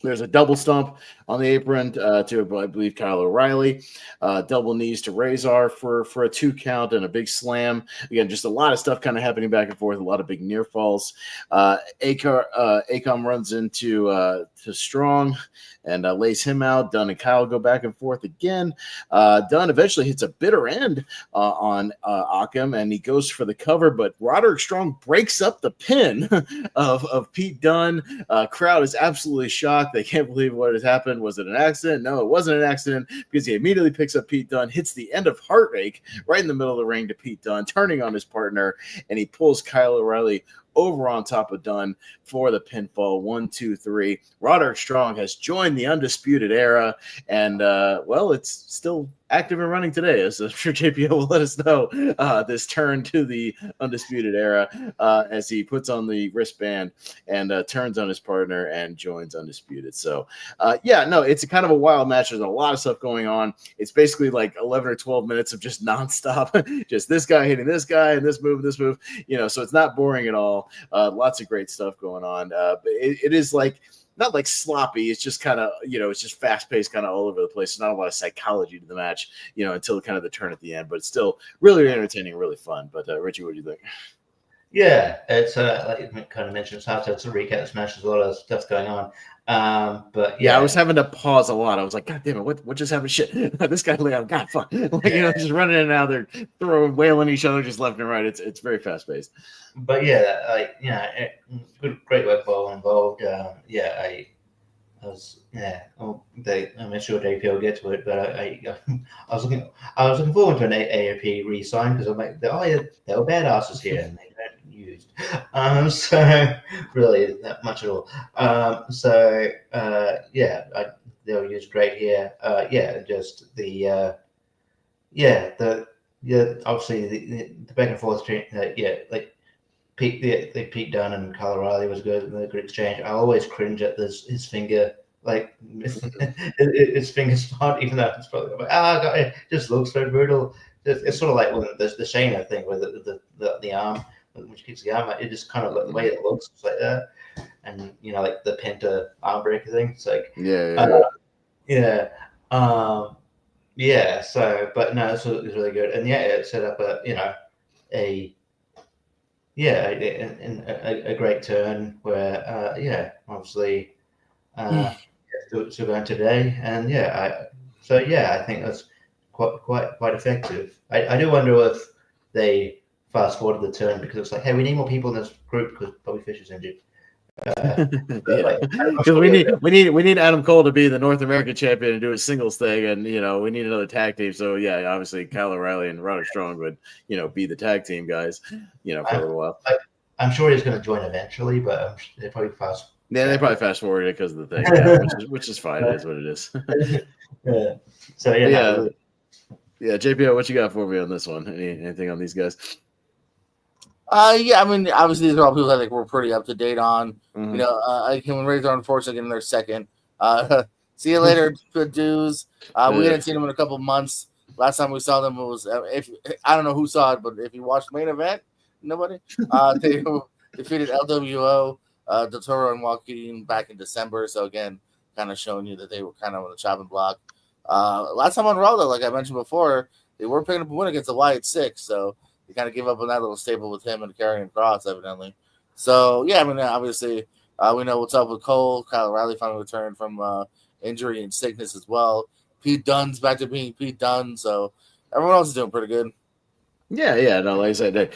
S2: there's a double stomp on the apron to, I believe, Kyle O'Reilly. Double knees to Razor for a 2 count and a big slam. Again, just a lot of stuff kind of happening back and forth, a lot of big near falls. Akam runs into to Strong and lays him out. Dunn and Kyle go back and forth again. Dunn eventually hits a bitter end on Occam, and he goes for the cover, but Roderick Strong breaks up the pin of Pete Dunn. Crowd is absolutely shocked. They can't believe what has happened. Was it an accident? No, it wasn't an accident, because he immediately picks up Pete Dunn, hits the end of Heartache right in the middle of the ring to Pete Dunn, turning on his partner, and he pulls Kyle O'Reilly over on top of Dunn for the pinfall. 1, 2, 3. Roderick Strong has joined the Undisputed Era, and it's still active and running today, as I'm sure JPO will let us know. This turn to the Undisputed Era as he puts on the wristband and turns on his partner and joins Undisputed. So it's a kind of a wild match. There's a lot of stuff going on. It's basically like 11 or 12 minutes of just nonstop, just this guy hitting this guy and this move, so it's not boring at all. Lots of great stuff going on. But it is like, not like sloppy. It's just kind of, it's just fast paced, kind of all over the place. There's not a lot of psychology to the match, until kind of the turn at the end, but it's still really entertaining, really fun. But Richie, what do you think?
S3: Yeah, it's like you kind of mentioned, it's hard to recap this match. There's a lot of stuff going on. But
S2: I was having to pause a lot. I was like, God damn it, what just happened? Shit, this guy laid out. God, fuck, just running in and out there, wailing each other just left and right. It's very fast paced.
S3: But great work for all involved. I'm sure JP will get to it, but I was looking forward to an AOP re-sign, because I'm like, they were badasses here and they weren't used. So really not much at all. They were used great here. Just the obviously the back and forth, Pete Dunne and Kyle O'Reilly was good. The good exchange. I always cringe at his finger, his finger spot, even though it's probably God, it just looks so brutal. It's sort of like when the Shayna thing with the arm, which kicks the arm out. It just kind of the way it looks, it's like that, and like the Penta arm breaker thing. It's like So, but no, it was really good, and it set up a great turn where obviously still going today, and I think that's quite effective. I do wonder if they fast forwarded the turn, because it's like, hey, we need more people in this group because Bobby Fischer's injured.
S2: Because we need Adam Cole to be the North American champion and do a singles thing, and we need another tag team. So obviously Kyle O'Reilly and Roderick Strong would be the tag team guys for a little while.
S3: I'm sure he's going to join eventually, but they probably fast.
S2: Yeah, they probably fast forwarded it because of the thing, which is fine. It is what it is.
S3: So
S2: JPO, what you got for me on this one? Anything on these guys?
S1: Obviously these are all people I think we're pretty up to date on.
S2: Mm-hmm.
S1: When Razor unfortunately getting their second. See you later, good dudes. We hadn't seen them in a couple months. Last time we saw them was I don't know who saw it, but if you watched main event, nobody. They defeated LWO, Del Toro and Joaquin back in December. So again, kind of showing you that they were kind of on the chopping block. Last time on Raw, though, like I mentioned before, they were picking up a win against the Wyatt Six. So they kind of give up on that little staple with him and Karrion Kross, evidently. So, obviously, we know what's up with Cole. Kyle O'Reilly finally returned from injury and sickness as well. Pete Dunne's back to being Pete Dunne. So, Everyone else is doing pretty good.
S2: Yeah. No, like I said,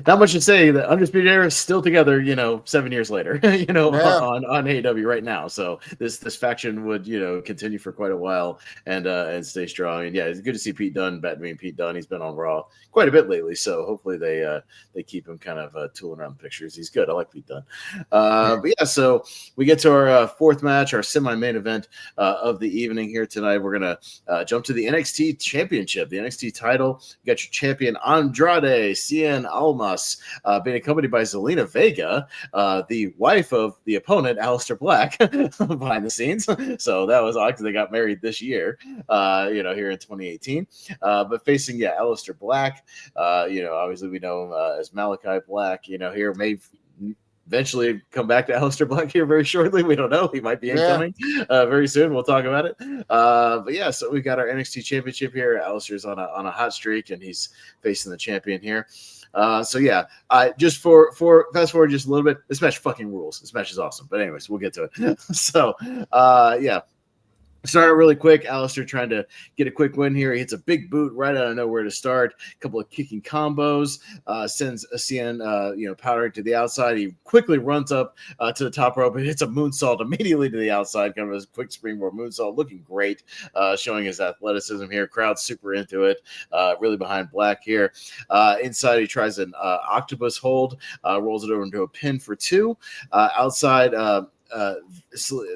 S2: not much to say. The Undisputed Era is still together, 7 years later,
S1: Yeah.
S2: on AEW right now. So this faction would, continue for quite a while and stay strong. And yeah, it's good to see Pete Dunne, Batman Pete Dunne. He's been on Raw quite a bit lately, so hopefully they keep him kind of tooling around the pictures. He's good. I like Pete Dunne. But yeah, so we get to our fourth match, our semi-main event of the evening here tonight. We're gonna jump to the NXT Championship, the NXT title. You got your champion Andrade Cien Almas, being accompanied by Zelina Vega, the wife of the opponent, Aleister Black, behind the scenes. So that was odd because they got married this year, here in 2018. But facing, Aleister Black, obviously we know him as Malachi Black, here may eventually come back to Aleister Black here very shortly. We don't know. He might be incoming very soon. We'll talk about it. But yeah, so we've got our NXT Championship here. Aleister's on a hot streak, and he's facing the champion here. Just for fast forward just a little bit, this match fucking rules. This match is awesome. But anyways, we'll get to it. So, start really quick. Aleister trying to get a quick win here. He hits a big boot right out of nowhere to start. A couple of kicking combos. Sends a CN, powdering to the outside. He quickly runs up to the top rope and hits a moonsault immediately to the outside. Kind of a quick springboard moonsault. Looking great. Showing his athleticism here. Crowd super into it. Really behind Black here. Inside, he tries an octopus hold. Rolls it over into a pin for 2. Outside,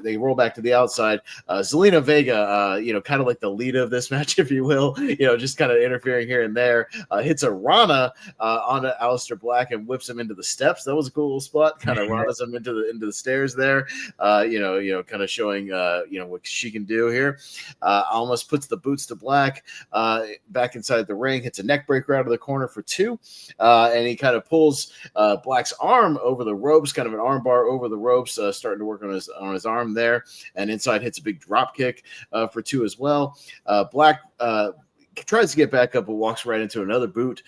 S2: they roll back to the outside. Zelina Vega, kind of like the lead of this match, if you will, just kind of interfering here and there. Hits a Rana onto Aleister Black and whips him into the steps. That was a cool little spot. Kind of Ranas him into the stairs there. Kind of showing what she can do here. Almost puts the boots to Black back inside the ring. Hits a neck breaker out of the corner for 2, and he kind of pulls Black's arm over the ropes, kind of an arm bar over the ropes, starting to work on his arm there, and inside hits a big drop kick for 2 as well. Black tries to get back up, but walks right into another boot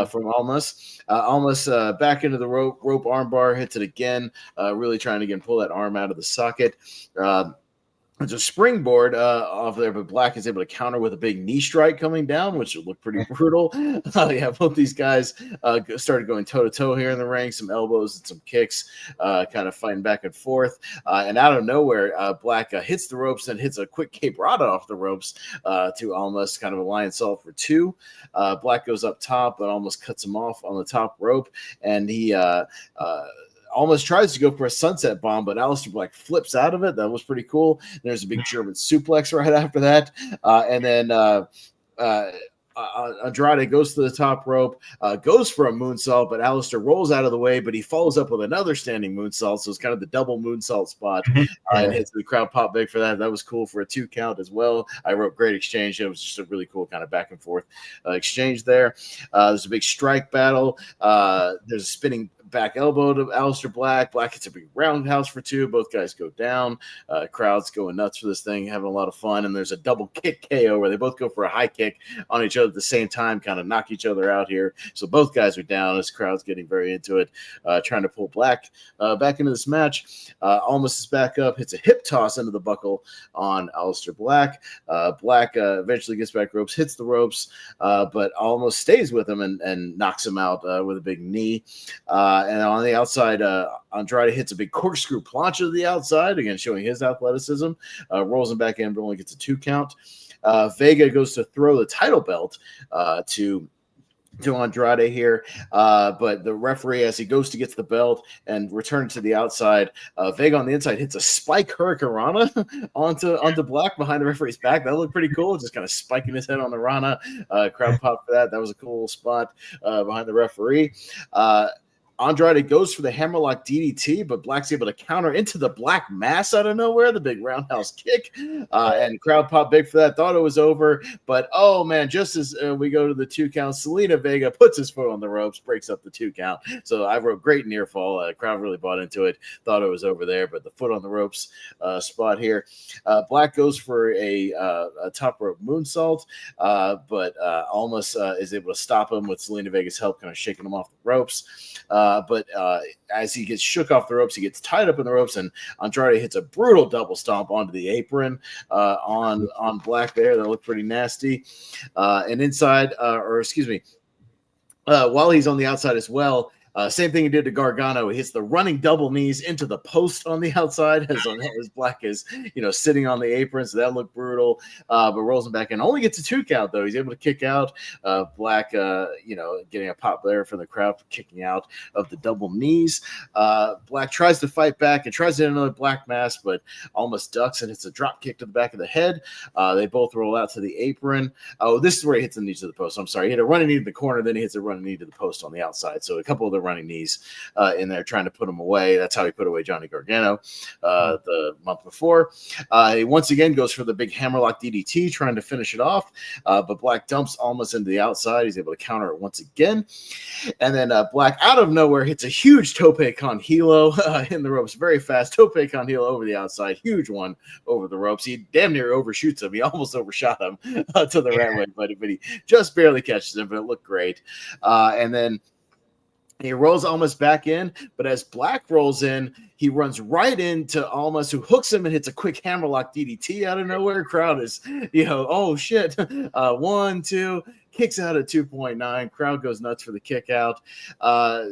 S2: from Almas. Almas back into the rope arm bar, hits it again, really trying to again pull that arm out of the socket. It's a springboard off there, but Black is able to counter with a big knee strike coming down, which would look pretty brutal. Both these guys started going toe-to-toe here in the ring, some elbows and some kicks, kind of fighting back and forth. And out of nowhere, Black hits the ropes and hits a quick Cape Rada off the ropes to Almas, kind of a lion salt for 2. Black goes up top, but almost cuts him off on the top rope, and he almost tries to go for a sunset bomb, but Aleister Black flips out of it. That was pretty cool. There's a big German suplex right after that. And then Andrade goes to the top rope, goes for a moonsault, but Aleister rolls out of the way, but he follows up with another standing moonsault. So it's kind of the double moonsault spot. And hits the crowd pop big for that. That was cool for a 2 count as well. I wrote great exchange. It was just a really cool kind of back and forth exchange there. There's a big strike battle. There's a spinning back elbow to Aleister Black. Black hits a big roundhouse for 2. Both guys go down. Crowd's going nuts for this thing, having a lot of fun. And there's a double kick KO where they both go for a high kick on each other at the same time, kind of knock each other out here. So both guys are down. This crowd's getting very into it, trying to pull Black back into this match. Almost is back up, hits a hip toss into the buckle on Aleister Black. Black eventually gets back ropes, hits the ropes, but almost stays with him and knocks him out with a big knee. And on the outside, Andrade hits a big corkscrew plancha to the outside, again showing his athleticism. Rolls him back in, but only gets a 2 count. Vega goes to throw the title belt to Andrade here, but the referee, as he goes to get to the belt and return to the outside, Vega on the inside hits a spike hurricanrana onto Black behind the referee's back. That looked pretty cool, just kind of spiking his head on the Rana. Crowd pop for that. That was a cool spot behind the referee. Andrade goes for the hammerlock DDT, but Black's able to counter into the Black Mass out of nowhere, the big roundhouse kick, and crowd pop big for that. Thought it was over, but oh man, just as we go to the 2 count, Zelina Vega puts his foot on the ropes, breaks up the 2 count. So I wrote great near fall. Crowd really bought into it. Thought it was over there, but the foot on the ropes spot here. Black goes for a top rope moonsault, but almost is able to stop him with Zelina Vega's help, kind of shaking him off the ropes. But as he gets shook off the ropes, he gets tied up in the ropes, and Andrade hits a brutal double stomp onto the apron on Black there. That looked pretty nasty. And inside, while he's on the outside as well, same thing he did to Gargano. He hits the running double knees into the post on the outside as Black is, sitting on the apron. So that looked brutal, but rolls him back in. Only gets a 2 count, though. He's able to kick out. Black, getting a pop there from the crowd for kicking out of the double knees. Black tries to fight back and tries to hit another Black Mass, but almost ducks, and it's a drop kick to the back of the head. They both roll out to the apron. Oh, this is where he hits the knee to the post. I'm sorry. He hit a running knee to the corner, then he hits a running knee to the post on the outside. So a couple of the running knees in there trying to put him away. That's how he put away Johnny Gargano the month before. He once again goes for the big hammerlock DDT, trying to finish it off, but Black dumps almost into the outside. He's able to counter it once again. And then Black, out of nowhere, hits a huge tope con hilo in the ropes very fast. Tope con hilo over the outside. Huge one over the ropes. He damn near overshoots him. He almost overshot him to the right way, but he just barely catches him, but it looked great. And then he rolls Almas back in, but as Black rolls in, he runs right into Almas, who hooks him and hits a quick hammerlock DDT out of nowhere. Crowd is, oh shit. 1, 2, kicks out at 2.9. Crowd goes nuts for the kick out.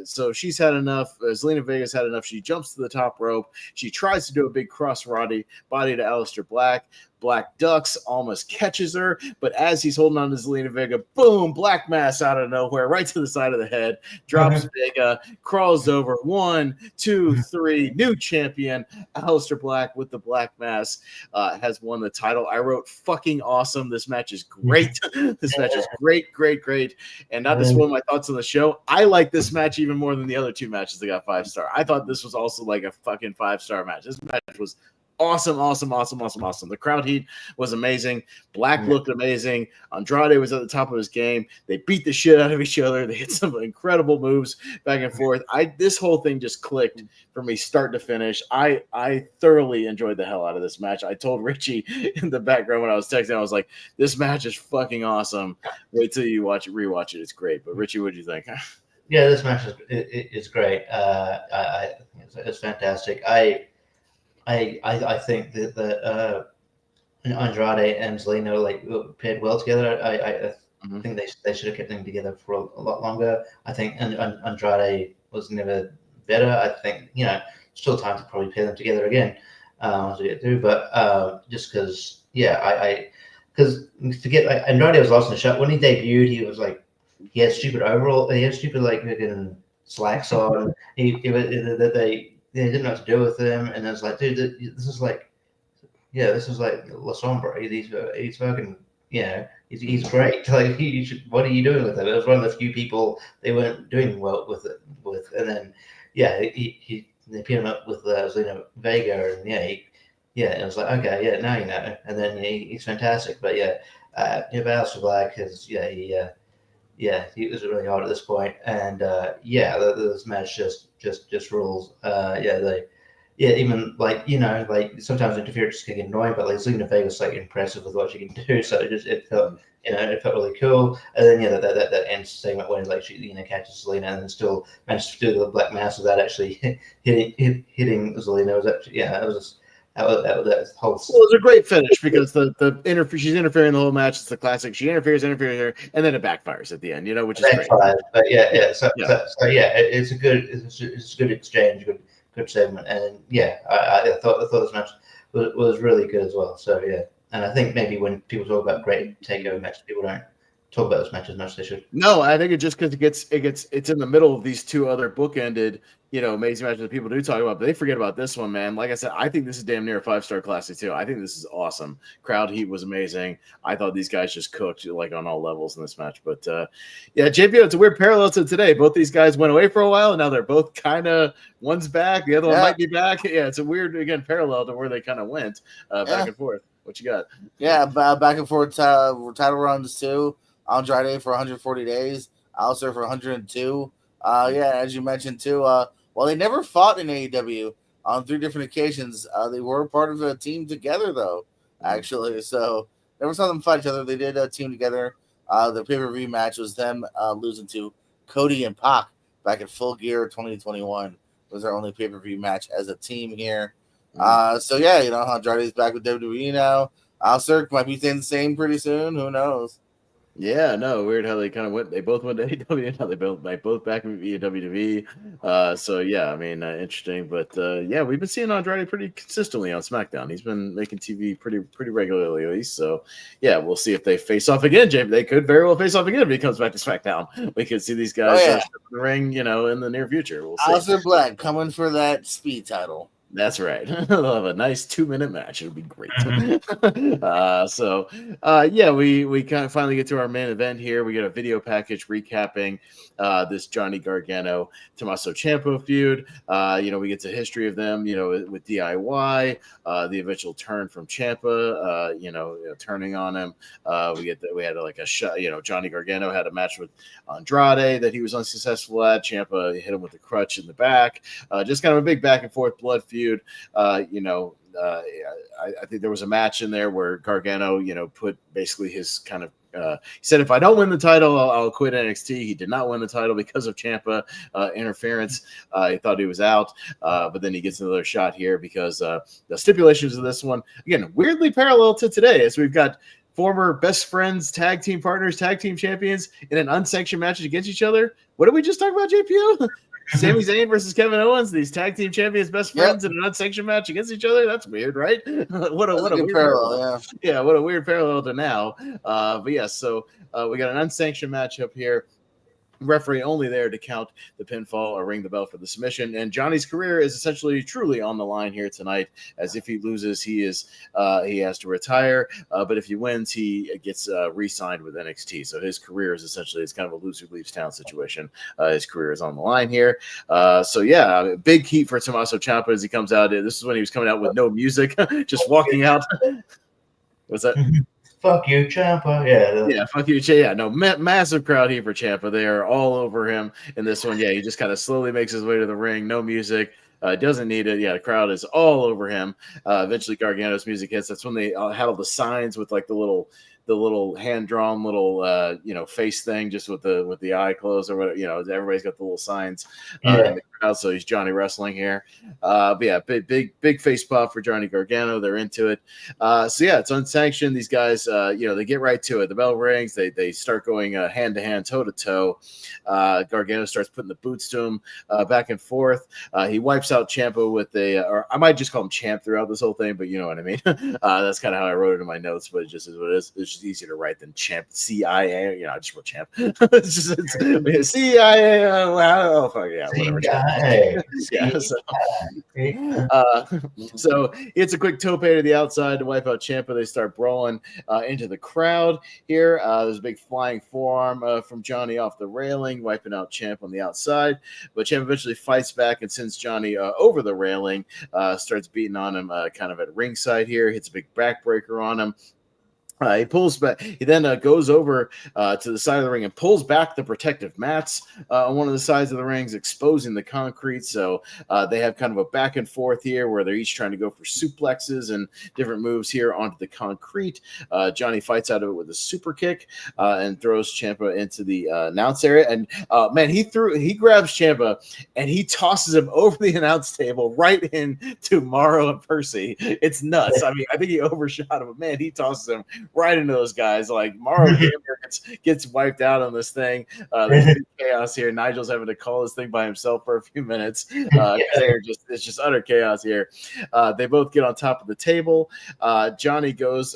S2: So she's had enough. Zelina Vega's had enough. She jumps to the top rope. She tries to do a big cross body to Aleister Black. Black ducks, almost catches her, but as he's holding on to Zelina Vega, boom, Black Mass out of nowhere, right to the side of the head, drops Vega, crawls over. 1, 2, 3, new champion. Aleister Black with the Black Mass has won the title. I wrote fucking awesome. This match is great. This match is great. And not to spoil my thoughts on the show, I like this match even more than the other 2 matches that got 5-star. I thought this was also like a fucking 5-star match. This match was awesome. The crowd heat was amazing. Black looked amazing. Andrade was at the top of his game. They beat the shit out of each other. They hit some incredible moves back and forth. This whole thing just clicked for me start to finish. I thoroughly enjoyed the hell out of this match. I told Richie in the background when I was texting, I was like, this match is fucking awesome. Wait till you rewatch it. It's great. But Richie, what do you think?
S3: Yeah, this match is great. I think it's fantastic. I think that Andrade and Zelina paired well together. I think they should have kept them together for a lot longer. I think Andrade was never better. I think still time to probably pair them together again as we get through. But just because because Andrade was lost in the shot when he debuted. He was like he had stupid overall. He had stupid freaking slacks on. They didn't know what to do with him, and I was like, dude, this is like La Sombra. He's fucking, he's great. Like, what are you doing with him? It was one of the few people they weren't doing well with, and then, they paired him up with Zelina Vega, and it was like, okay, now you know, and then he's fantastic. But Aleister Black is, he was really hard at this point, and this match just rules. Even sometimes interference can get annoying, but Zelina Vega was impressive with what she can do. So it felt really cool. And then that end segment when she catches Zelina and then still manages to do the Black Mass without actually hitting Zelina was actually it was. That was a
S2: great finish because she's interfering the whole match. It's the classic. She interferes, and then it backfires at the end. Which is great.
S3: But it's a good exchange, good segment, and I thought this match was really good as well. So and I think maybe when people talk about great takeover matches, people don't talk about this match as much as they should.
S2: No, I think it's in the middle of these 2 other bookended, amazing matches that people do talk about, but they forget about this one, man. Like I said, I think this is damn near a 5-star classic too. I think this is awesome. Crowd heat was amazing. I thought these guys just cooked on all levels in this match. But JPO, it's a weird parallel to today. Both these guys went away for a while, and now they're both kind of one's back, the other one might be back. Yeah, it's a weird parallel to where they kind of went back and forth. What you got?
S1: Yeah, back and forth title runs too. Andrade for 140 days, Aleister for 102. As you mentioned too, while they never fought in AEW on 3 different occasions, they were part of a team together though, actually. So never saw them fight each other. They did a team together. The pay-per-view match was them losing to Cody and Pac back in Full Gear 2021. Was our only pay-per-view match as a team here. So yeah, Andrade's back with WWE now. Alcirk might be staying the same pretty soon. Who knows?
S2: Yeah, no, weird how they kind of went. They both went to AEW, and how they both back in WWE. So yeah, I mean, interesting. But yeah, we've been seeing Andrade pretty consistently on SmackDown. He's been making TV pretty regularly, at least. So yeah, we'll see if they face off again. James, they could very well face off again if he comes back to SmackDown. We could see these guys in the ring, in the near future. We'll see.
S1: Aleister Black coming for that speed title.
S2: That's right. They'll have a nice 2-minute match. It'll be great. Yeah, we kind of finally get to our main event here. We get a video package recapping this Johnny Gargano Tommaso Ciampa feud. We get to history of them, with DIY, the eventual turn from Ciampa, turning on him. We had like a shot, Johnny Gargano had a match with Andrade that he was unsuccessful at. Ciampa hit him with a crutch in the back. Just kind of a big back and forth blood feud. I think there was a match in there where Gargano, put basically his kind of he said, if I don't win the title, I'll quit NXT. He did not win the title because of Ciampa interference. He thought he was out, but then he gets another shot here because the stipulations of this one, again, weirdly parallel to today, as we've got former best friends, tag team partners, tag team champions in an unsanctioned match against each other. What did we just talk about, JPO? Sami Zayn versus Kevin Owens, these tag team champions, best friends in an unsanctioned match against each other. That's weird, right? What a weird parallel. Yeah, what a weird parallel to now. But yeah, so we got an unsanctioned matchup here. Referee only there to count the pinfall or ring the bell for the submission, and Johnny's career is essentially truly on the line here tonight, as if he loses he has to retire, but if he wins he gets re-signed with NXT. So his career is essentially, it's kind of a loser leaves town situation. His career is on the line here. So yeah, big heat for Tommaso Ciampa as he comes out. This is when he was coming out with no music, just walking out. What's that?
S3: Fuck you, Ciampa.
S2: Yeah, fuck you, Ciampa. Yeah, no, massive crowd here for Ciampa. They are all over him in this one. Yeah, he just kind of slowly makes his way to the ring. No music. Doesn't need it. Yeah, the crowd is all over him. Eventually, Gargano's music hits. That's when they had all the signs with like the little hand-drawn little face thing, just with the eye closed or whatever. Everybody's got the little signs in the crowd. So he's Johnny wrestling here. But yeah, big face pop for Johnny Gargano. They're into it. So yeah, it's unsanctioned. These guys, they get right to it. The bell rings. They start going hand to hand, toe to toe. Gargano starts putting the boots to him back and forth. He wipes out Ciampa with or I might just call him Champ throughout this whole thing, but you know what I mean. That's kind of how I wrote it in my notes, but it just is what it is. It's just easier to write than Champ. CIA. I just wrote Champ. it's CIA. Oh fuck yeah, whatever. So it's a quick tope to the outside to wipe out Ciampa. They start brawling into the crowd here. There's a big flying forearm from Johnny off the railing, wiping out Ciampa on the outside. But Ciampa eventually fights back and sends Johnny over the railing, starts beating on him kind of at ringside here, hits a big backbreaker on him. He pulls back. He then goes over to the side of the ring and pulls back the protective mats on one of the sides of the rings, exposing the concrete. So they have kind of a back and forth here where they're each trying to go for suplexes and different moves here onto the concrete. Johnny fights out of it with a super kick and throws Ciampa into the announce area. And man, he grabs Ciampa and he tosses him over the announce table right into Morrow and Percy. It's nuts. I mean, I think he overshot him, but man, he tosses him right into those guys. Like Morrow gets wiped out on this thing. There's big chaos here. Nigel's having to call this thing by himself for a few minutes. It's just utter chaos here. They both get on top of the table. Johnny goes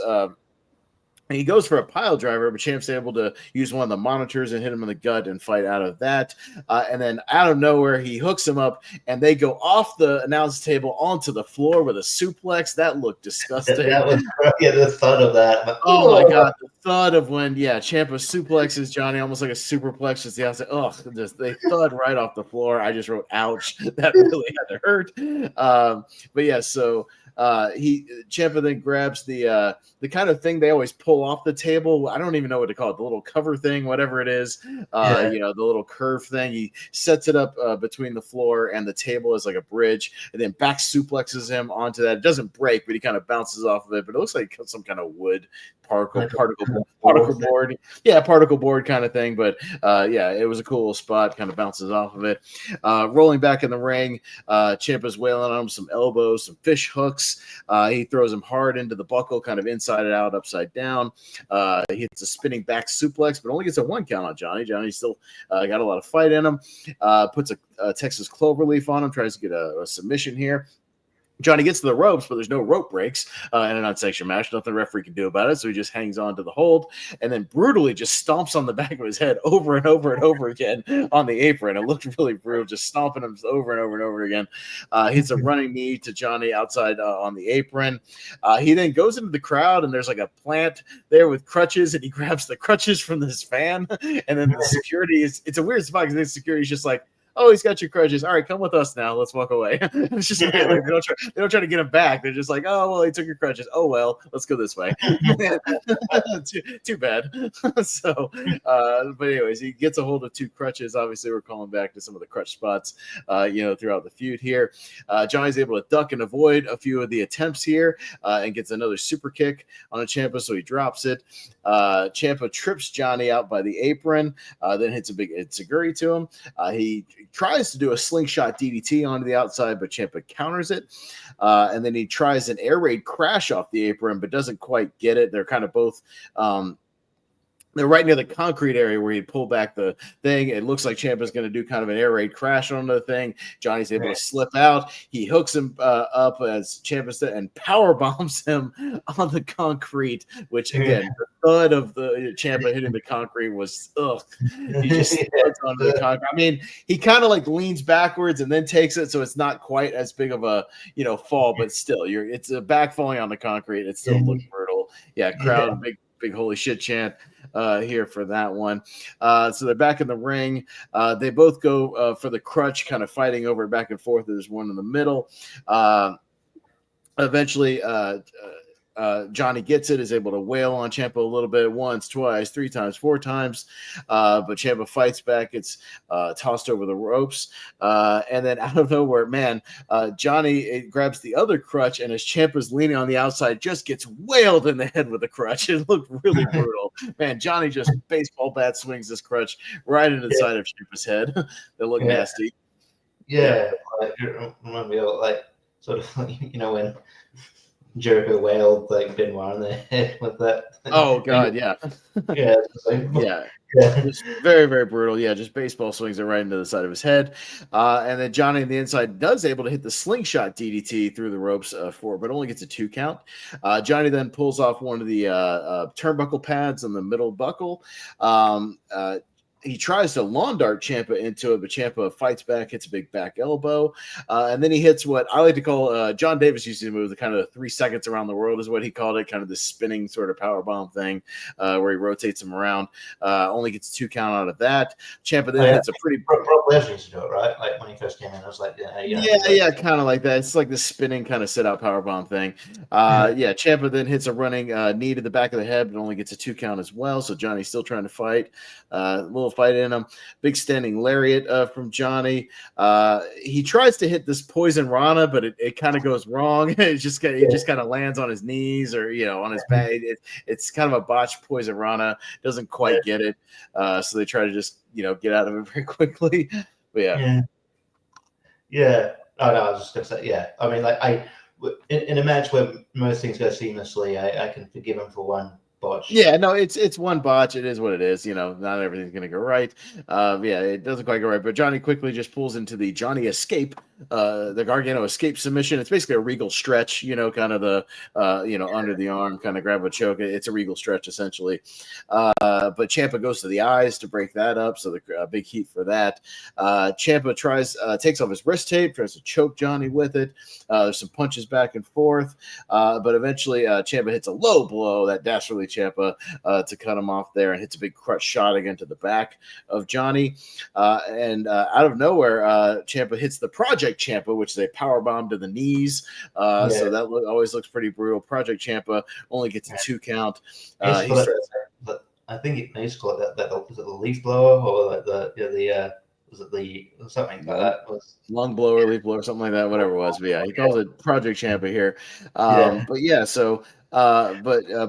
S2: he goes for a pile driver, but Champ's able to use one of the monitors and hit him in the gut and fight out of that. And then out of nowhere, he hooks him up, and they go off the announce table onto the floor with a suplex. That looked disgusting.
S3: The thud of that.
S2: Oh, my God. The thud of when, Ciampa suplexes Johnny almost like a superplex. Just the outside. They thud right off the floor. I just wrote, ouch. That really had to hurt. But yeah, so Ciampa then grabs the kind of thing they always pull off the table. I don't even know what to call it, the little cover thing, whatever it is. The little curve thing. He sets it up between the floor and the table as like a bridge, and then back suplexes him onto that. It doesn't break, but he kind of bounces off of it. But it looks like some kind of wood particle board. Yeah, particle board kind of thing. But it was a cool spot. Kind of bounces off of it. Rolling back in the ring, Ciampa's wailing on him, some elbows, some fish hooks. He throws him hard into the buckle, kind of inside and out, upside down. He hits a spinning back suplex, but only gets a 1 count on Johnny. Johnny still got a lot of fight in him. Puts a Texas Cloverleaf on him, tries to get a submission here. Johnny gets to the ropes, but there's no rope breaks in an unsanctioned match. Nothing the referee can do about it, so he just hangs on to the hold and then brutally just stomps on the back of his head over and over and over again on the apron. It looked really brutal, just stomping him over and over and over again. Hits a running knee to Johnny outside on the apron. He then goes into the crowd, and there's like a plant there with crutches, and he grabs the crutches from this fan, and then the security it's a weird spot because the security is just like, oh, he's got your crutches. All right, come with us now. Let's walk away. It's just weird. Like, they don't try to get him back. They're just like, oh, well, he took your crutches. Oh, well, let's go this way. too bad. So, but anyways, he gets a hold of 2 crutches. Obviously, we're calling back to some of the crutch spots, throughout the feud here. Johnny's able to duck and avoid a few of the attempts here and gets another super kick on a Ciampa, so he drops it. Ciampa trips Johnny out by the apron, then hits a big enziguri to him. He tries to do a slingshot DDT onto the outside, but Ciampa counters it. And then he tries an air raid crash off the apron, but doesn't quite get it. They're kind of both they're right near the concrete area where he pulled back the thing. It looks like Ciampa's going to do kind of an air raid crash onto the thing. Johnny's able to slip out. He hooks him up as Ciampa and power bombs him on the concrete, which again, the thud of the Ciampa hitting the concrete was He just slugs onto the concrete. I mean, he kind of like leans backwards and then takes it, so it's not quite as big of a fall, but still, it's a back falling on the concrete. It still looks brutal. Yeah, crowd, big holy shit chant here for that one. So they're back in the ring. They both go for the crutch, kind of fighting over it back and forth. There's one in the middle. Eventually, Johnny gets it, is able to wail on Ciampa a little bit, once, twice, 3 times, 4 times. But Ciampa fights back. It's tossed over the ropes. And then out of nowhere, Johnny grabs the other crutch, and as Ciampa's leaning on the outside, just gets wailed in the head with the crutch. It looked really brutal. Man, Johnny just baseball bat swings this crutch right into the side of Ciampa's head. They look nasty.
S3: Yeah. Like, it reminded me of sort of when Jericho wailed Benoit in the head with that.
S2: Oh God, yeah. Just very, very brutal. Yeah, just baseball swings it right into the side of his head. And then Johnny on the inside does able to hit the slingshot DDT through the ropes but only gets a 2 count. Johnny then pulls off one of the turnbuckle pads on the middle buckle. He tries to lawn dart Ciampa into it, but Ciampa fights back, hits a big back elbow. And then he hits what I like to call John Davis used to move, the kind of 3 seconds around the world is what he called it, kind of the spinning sort of power bomb thing where he rotates him around. Only gets 2 count out of that. Ciampa then hits a pretty...
S3: Brock Lesnar used to do it, right? Like when he first came in, I was like,
S2: kind of like that. It's like the spinning kind of sit-out power bomb thing. Ciampa then hits a running knee to the back of the head, but only gets a 2 count as well. So Johnny's still trying to fight. Little fight in him. Big standing lariat from Johnny. He tries to hit this poison Rana, but it kind of goes wrong. It just kind of lands on his knees or on his back. It's kind of a botched poison Rana. Doesn't quite get it. So they try to just get out of it very quickly. But
S3: yeah. Oh no, I was just gonna say I mean, in a match where most things go seamlessly, I can forgive him for one botch.
S2: Yeah, no, it's one botch. It is what it is. Not everything's going to go right. It doesn't quite go right. But Johnny quickly just pulls into the Johnny Escape, the Gargano Escape submission. It's basically a regal stretch, kind of the, under the arm, kind of grab a choke. It's a regal stretch, essentially. But Ciampa goes to the eyes to break that up. So the big heat for that. Ciampa takes off his wrist tape, tries to choke Johnny with it. There's some punches back and forth. But eventually Ciampa hits a low blow that desperately Ciampa to cut him off there and hits a big crutch shot again to the back of Johnny. And out of nowhere, Ciampa hits the Project Project Ciampa, which is a power bomb to the knees. So that always looks pretty brutal. Project Ciampa only gets a 2 count.
S3: I think they used to call it that was it the leaf blower or like the was it the something like that? Was
S2: lung blower, leaf blower, something like that, whatever it was. But yeah, he calls it Project Ciampa here. But yeah, so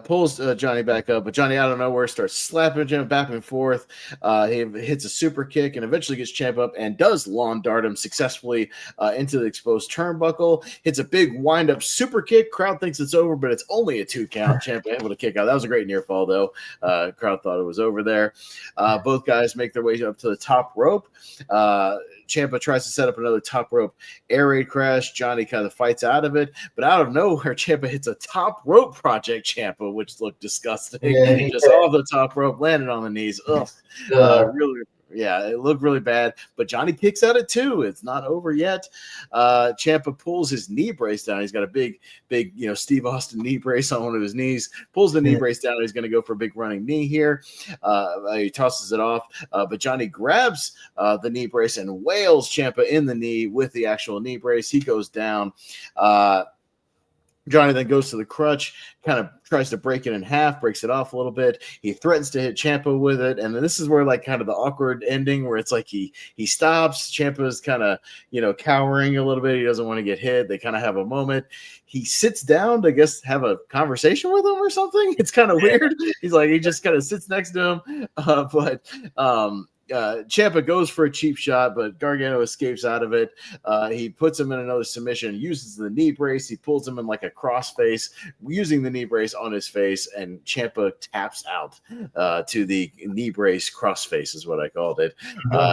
S2: pulls Johnny back up, but Johnny out of nowhere starts slapping Ciampa back and forth. He hits a super kick and eventually gets Ciampa up and does lawn dart him successfully into the exposed turnbuckle. Hits a big wind up super kick. Crowd thinks it's over, but it's only a 2 count. Ciampa able to kick out. That was a great near fall though. Crowd thought it was over there. Both guys make their way up to the top rope. Ciampa tries to set up another top rope air raid crash. Johnny kind of fights out of it, but out of nowhere, Ciampa hits a top rope Project Ciampa, which looked disgusting. Just off the top rope, landed on the knees. Ugh. Really. Yeah, it looked really bad, but Johnny kicks at it too. It's not over yet. Ciampa pulls his knee brace down. He's got a big, Steve Austin knee brace on one of his knees. Pulls the knee brace down. He's going to go for a big running knee here. He tosses it off, but Johnny grabs the knee brace and wails Ciampa in the knee with the actual knee brace. He goes down. Johnny then goes to the crutch, kind of tries to break it in half, breaks it off a little bit. He threatens to hit Ciampa with it, and then this is where kind of the awkward ending where it's like he stops. Ciampa's kind of cowering a little bit. He doesn't want to get hit. They kind of have a moment. He sits down to, I guess, have a conversation with him or something. It's kind of weird. He just kind of sits next to him, Ciampa goes for a cheap shot, but Gargano escapes out of it. He puts him in another submission, uses the knee brace. He pulls him in like a crossface, using the knee brace on his face, and Ciampa taps out to the knee brace crossface is what I called it.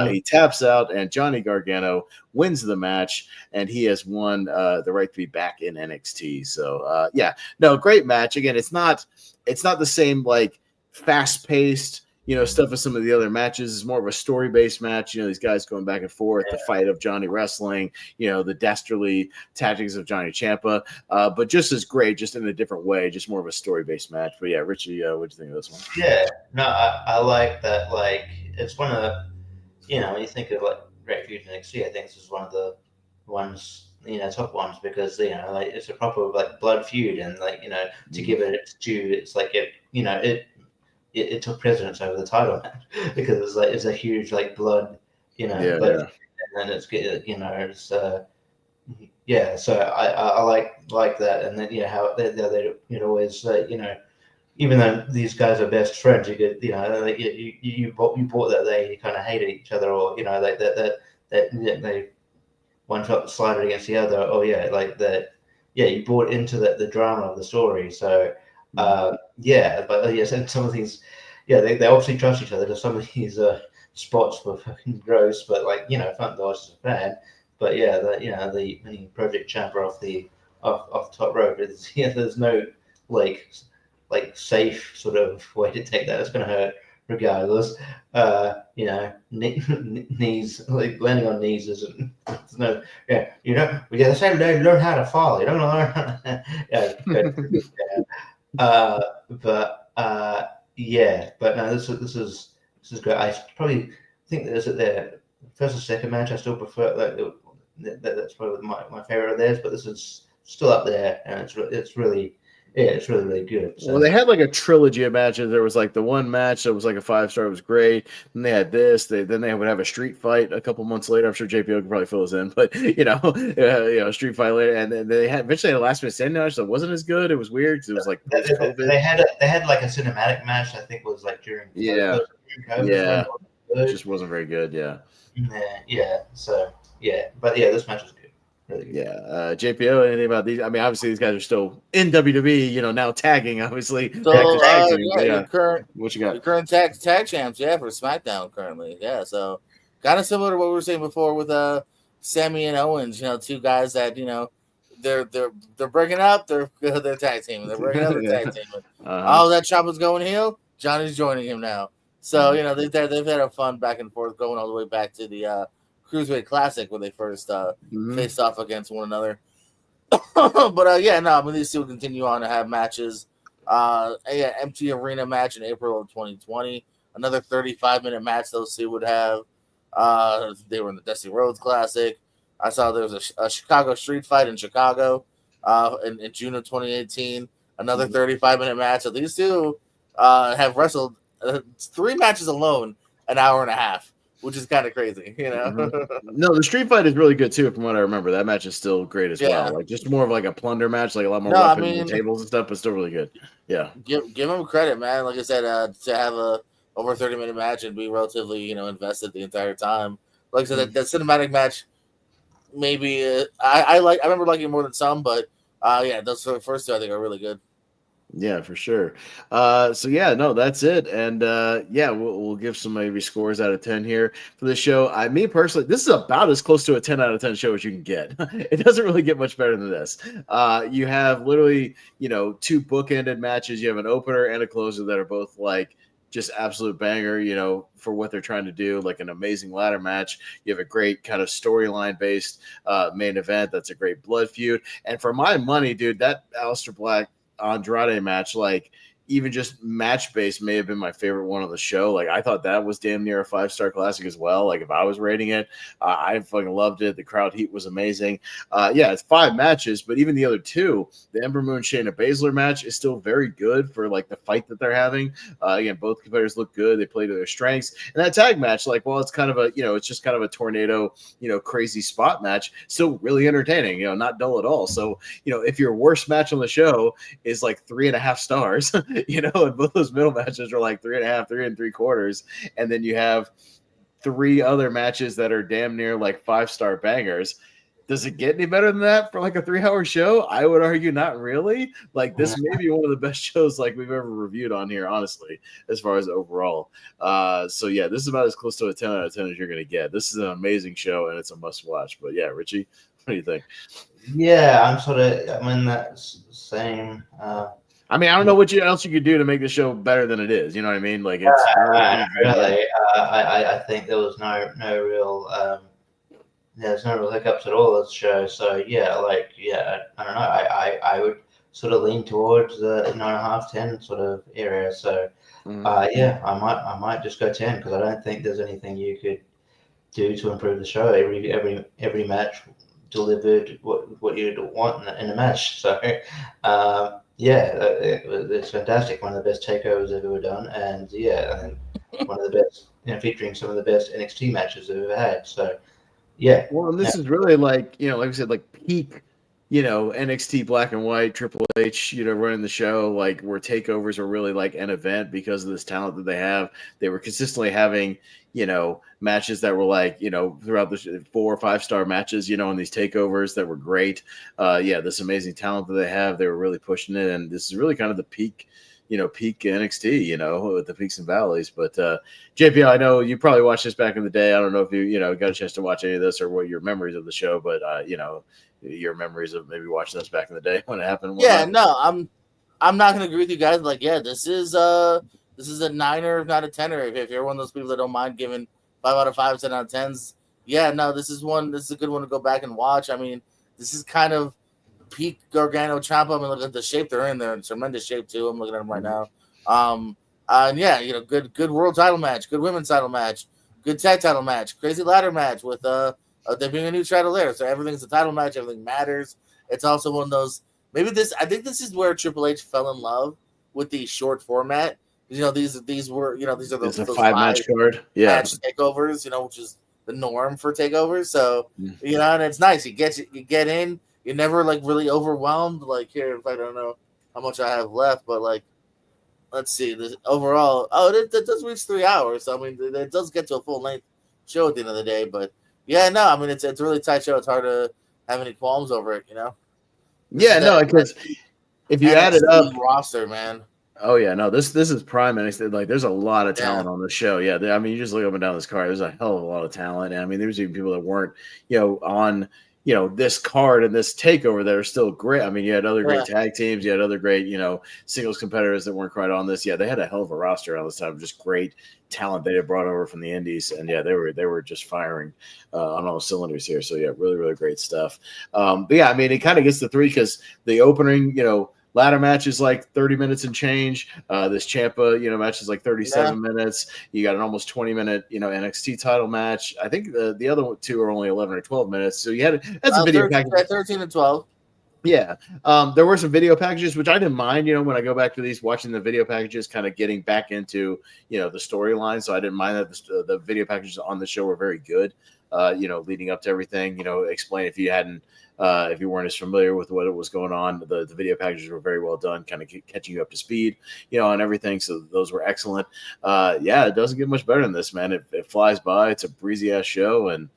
S2: He taps out, and Johnny Gargano wins the match, and he has won the right to be back in NXT. So, great match. Again, it's not the same fast-paced stuff as some of the other matches. Is more of a story-based match. These guys going back and forth, the fight of Johnny wrestling, the dastardly tactics of Johnny Ciampa, but just as great, just in a different way, just more of a story-based match. But yeah, Richie, what do you think of this one?
S3: Yeah, no, I like that. It's one of the, when you think of Great Feud and NXT, I think this is one of the ones, top ones, because it's a proper blood feud, and to give it its due, it's it took precedence over the title match because it's a huge blood, and then it's So I like that, and then how they always even though these guys are best friends, you get you bought that they kind of hated each other, or that they one felt the slider against the other, you bought into the drama of the story. So. And some of these, they obviously trust each other. Because some of these spots were fucking gross, but fun to watch as a fan. But the winning Project Ciampa off the top rope is there's no safe sort of way to take that. It's going to hurt regardless. Knees landing on knees isn't. There's no we got to say learn how to fall. You don't learn. But no, this is great. I probably think that is it there. First and second match, I still prefer that's probably my favorite of theirs. But this is still up there, and it's really good. So.
S2: Well, they had a trilogy of matches. There was the one match that was a 5-star. It was great. Then they had this. Then they would have a street fight a couple months later. I'm sure JPO could probably fill us in, but a street fight later. And then they had eventually a last minute standing match that wasn't as good. It was weird because it was COVID.
S3: They had a cinematic match. I think was during COVID.
S2: It just wasn't very good.
S3: So but this match was good. Really good.
S2: JPO, anything about these? I mean, obviously these guys are still in WWE, now tagging, obviously.
S1: So,
S2: what you got?
S1: The current tag champs, for SmackDown currently. Yeah, so kind of similar to what we were saying before with Sammy and Owens, two guys that, they're breaking up, they're tag teaming. They're breaking up, they're tag teaming. That Ciampa's going heel, Johnny's joining him now. So, they've had a fun back and forth going all the way back to the Cruiserweight Classic when they first faced off against one another. But these two will continue on to have matches. Empty arena match in April of 2020. Another 35-minute match those two would have. They were in the Dusty Rhodes Classic. I saw there was a Chicago street fight in Chicago in June of 2018. Another 35-minute match. So these two have wrestled 3 matches alone, an hour and a half, which is kind of crazy, you know.
S2: No, the street fight is really good too, from what I remember. That match is still great as well. Like just more of like a plunder match, like a lot more weapons and tables and stuff, but still really good. Yeah,
S1: give them credit, man. Like I said, to have a over 30-minute match and be relatively, invested the entire time. Like I said, that cinematic match, maybe I remember liking it more than some, but yeah, those first two I think are really good.
S2: Yeah, for sure. So yeah, no, that's it. And yeah, we'll give some maybe scores out of 10 here for the show. Me personally, this is about as close to a 10 out of 10 show as you can get. It doesn't really get much better than this. You have literally, 2 bookended matches. You have an opener and a closer that are both like just absolute banger, for what they're trying to do, like an amazing ladder match. You have a great kind of storyline based main event. That's a great blood feud. And for my money, dude, that Aleister Black Andrade match, like even just match based, may have been my favorite one on the show. Like I thought that was damn near a 5-star classic as well. Like if I was rating it, I fucking loved it. The crowd heat was amazing. Yeah, it's 5 matches, but even the other 2, the Ember Moon Shayna Baszler match is still very good for like the fight that they're having. Again, both competitors look good. They play to their strengths. And that tag match, like, well, it's kind of a, it's just kind of a tornado, crazy spot match. Still really entertaining, not dull at all. So, if your worst match on the show is like 3.5 stars, and both those middle matches are like 3.5, 3 3/4, and then you have 3 other matches that are damn near like 5-star bangers. Does it get any better than that for like a 3-hour show? I would argue not really. Like this may be one of the best shows like we've ever reviewed on here, honestly, as far as overall. So yeah, this is about as close to a 10 out of 10 as you're gonna get. This is an amazing show and it's a must watch. But yeah, Richie, what do you think?
S3: Yeah, I'm in that same.
S2: I mean, I don't know what else you could do to make the show better than it is. You know what I mean? Like, it's
S3: really. I think there was no real. There's no real hiccups at all this show. So yeah, I don't know. I would sort of lean towards the 9.5, 10 sort of area. So yeah, I might just go 10 because I don't think there's anything you could do to improve the show. Every match delivered what you'd want in a match. So. Yeah, it's fantastic. One of the best takeovers I've ever done, and yeah, and one of the best, featuring some of the best NXT matches I've ever had. So, yeah.
S2: Well, and this is really like, like I said, like peak, NXT Black and White, Triple H, running the show, like where takeovers are really like an event because of this talent that they have. They were consistently having, matches that were like, throughout the 4 or 5-star matches, in these takeovers that were great. Yeah, this amazing talent that they have, they were really pushing it. And this is really kind of the peak, peak NXT, with the peaks and valleys. But JPL, I know you probably watched this back in the day. I don't know if you, got a chance to watch any of this or what your memories of the show, but, your memories of maybe watching this back in the day when it happened.
S1: Yeah, no, I'm not going to agree with you guys. Like, yeah, this is a 9er, not a 10er. If you're one of those people that don't mind giving 5 out of 5, 10 out of 10s, yeah, no, this is a good one to go back and watch. I mean, this is kind of peak Gargano Ciampa. I mean, look at the shape they're in. They're in tremendous shape too. I'm looking at them right now. And yeah, good world title match, good women's title match, good tag title match, crazy ladder match with there being a new title there. So everything's a title match. Everything matters. It's also one of those. I think this is where Triple H fell in love with the short format. These are these are those
S2: 5-match card,
S1: match takeovers, which is the norm for takeovers. So and it's nice. You get in. You're never like really overwhelmed. Like here, if I don't know how much I have left, but like, let's see. The overall, it does reach 3 hours. So, I mean, it does get to a full length show at the end of the day. But yeah, no, I mean, it's a really tight show. It's hard to have any qualms over it,
S2: Yeah, no, because if you add it up,
S1: roster, man.
S2: Oh yeah, no, this is prime NXT. Like, there's a lot of talent on the show. Yeah, I mean, you just look up and down this card. There's a hell of a lot of talent. And I mean, there's even people that weren't, on, this card and this takeover that are still great. I mean, you had other great tag teams. You had other great, singles competitors that weren't quite on this. Yeah, they had a hell of a roster on this time. Just great talent they had brought over from the indies. And yeah, they were just firing on all cylinders here. So yeah, really, really great stuff. But yeah, I mean, it kind of gets the 3 because the opening, Ladder match is like 30 minutes and change. This Ciampa, match is like 37 minutes. You got an almost 20-minute, NXT title match. I think the other two are only 11 or 12 minutes. So that's a video package.
S1: 13 and 12.
S2: Yeah. There were some video packages, which I didn't mind, when I go back to these, watching the video packages, kind of getting back into, the storyline. So I didn't mind that the video packages on the show were very good, leading up to everything, explain if you weren't as familiar with what was going on. The video packages were very well done, kind of catching you up to speed, and everything. So those were excellent. It doesn't get much better than this, man. It flies by. It's a breezy ass show and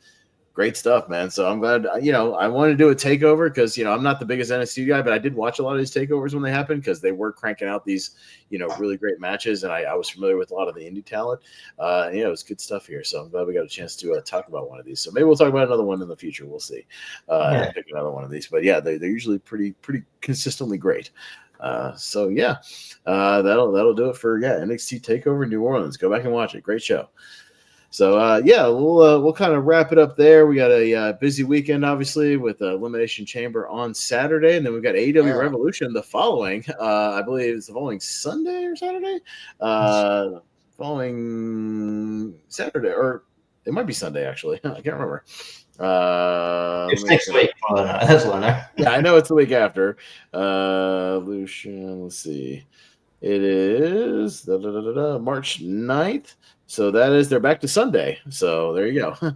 S2: great stuff, man. So I'm glad, I wanted to do a takeover because, I'm not the biggest NXT guy, but I did watch a lot of these takeovers when they happened because they were cranking out these, really great matches. And I was familiar with a lot of the indie talent. It was good stuff here. So I'm glad we got a chance to talk about one of these. So maybe we'll talk about another one in the future. We'll see. Pick another one of these. But yeah, they're usually pretty consistently great. That'll do it for NXT Takeover New Orleans. Go back and watch it. Great show. So we'll kind of wrap it up there. We got a busy weekend, obviously, with Elimination Chamber on Saturday, and then we've got AEW Revolution the following. I believe it's the following Sunday or Saturday. Following Saturday, or it might be Sunday actually. I can't remember.
S3: It's next week. That's what I know.
S2: Yeah, I know it's the week after. Evolution. Let's see. It is March 9th. So they're back to Sunday. So there you go.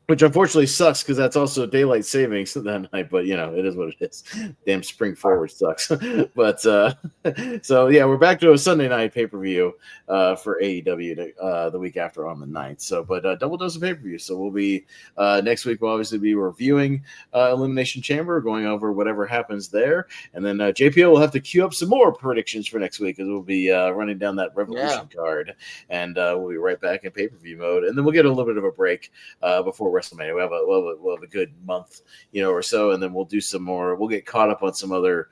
S2: Which unfortunately sucks because that's also daylight savings that night. But, it is what it is. Damn spring forward sucks. But we're back to a Sunday night pay-per-view for AEW the week after on the 9th. So, but double dose of pay-per-view. So we'll be next week. We'll obviously be reviewing Elimination Chamber, going over whatever happens there. And then JPO will have to queue up some more predictions for next week because we'll be running down that Revolution card. And we'll be right back in pay-per-view mode. And then we'll get a little bit of a break before WrestleMania. We'll have a good month, or so, and then we'll do some more. We'll get caught up on some other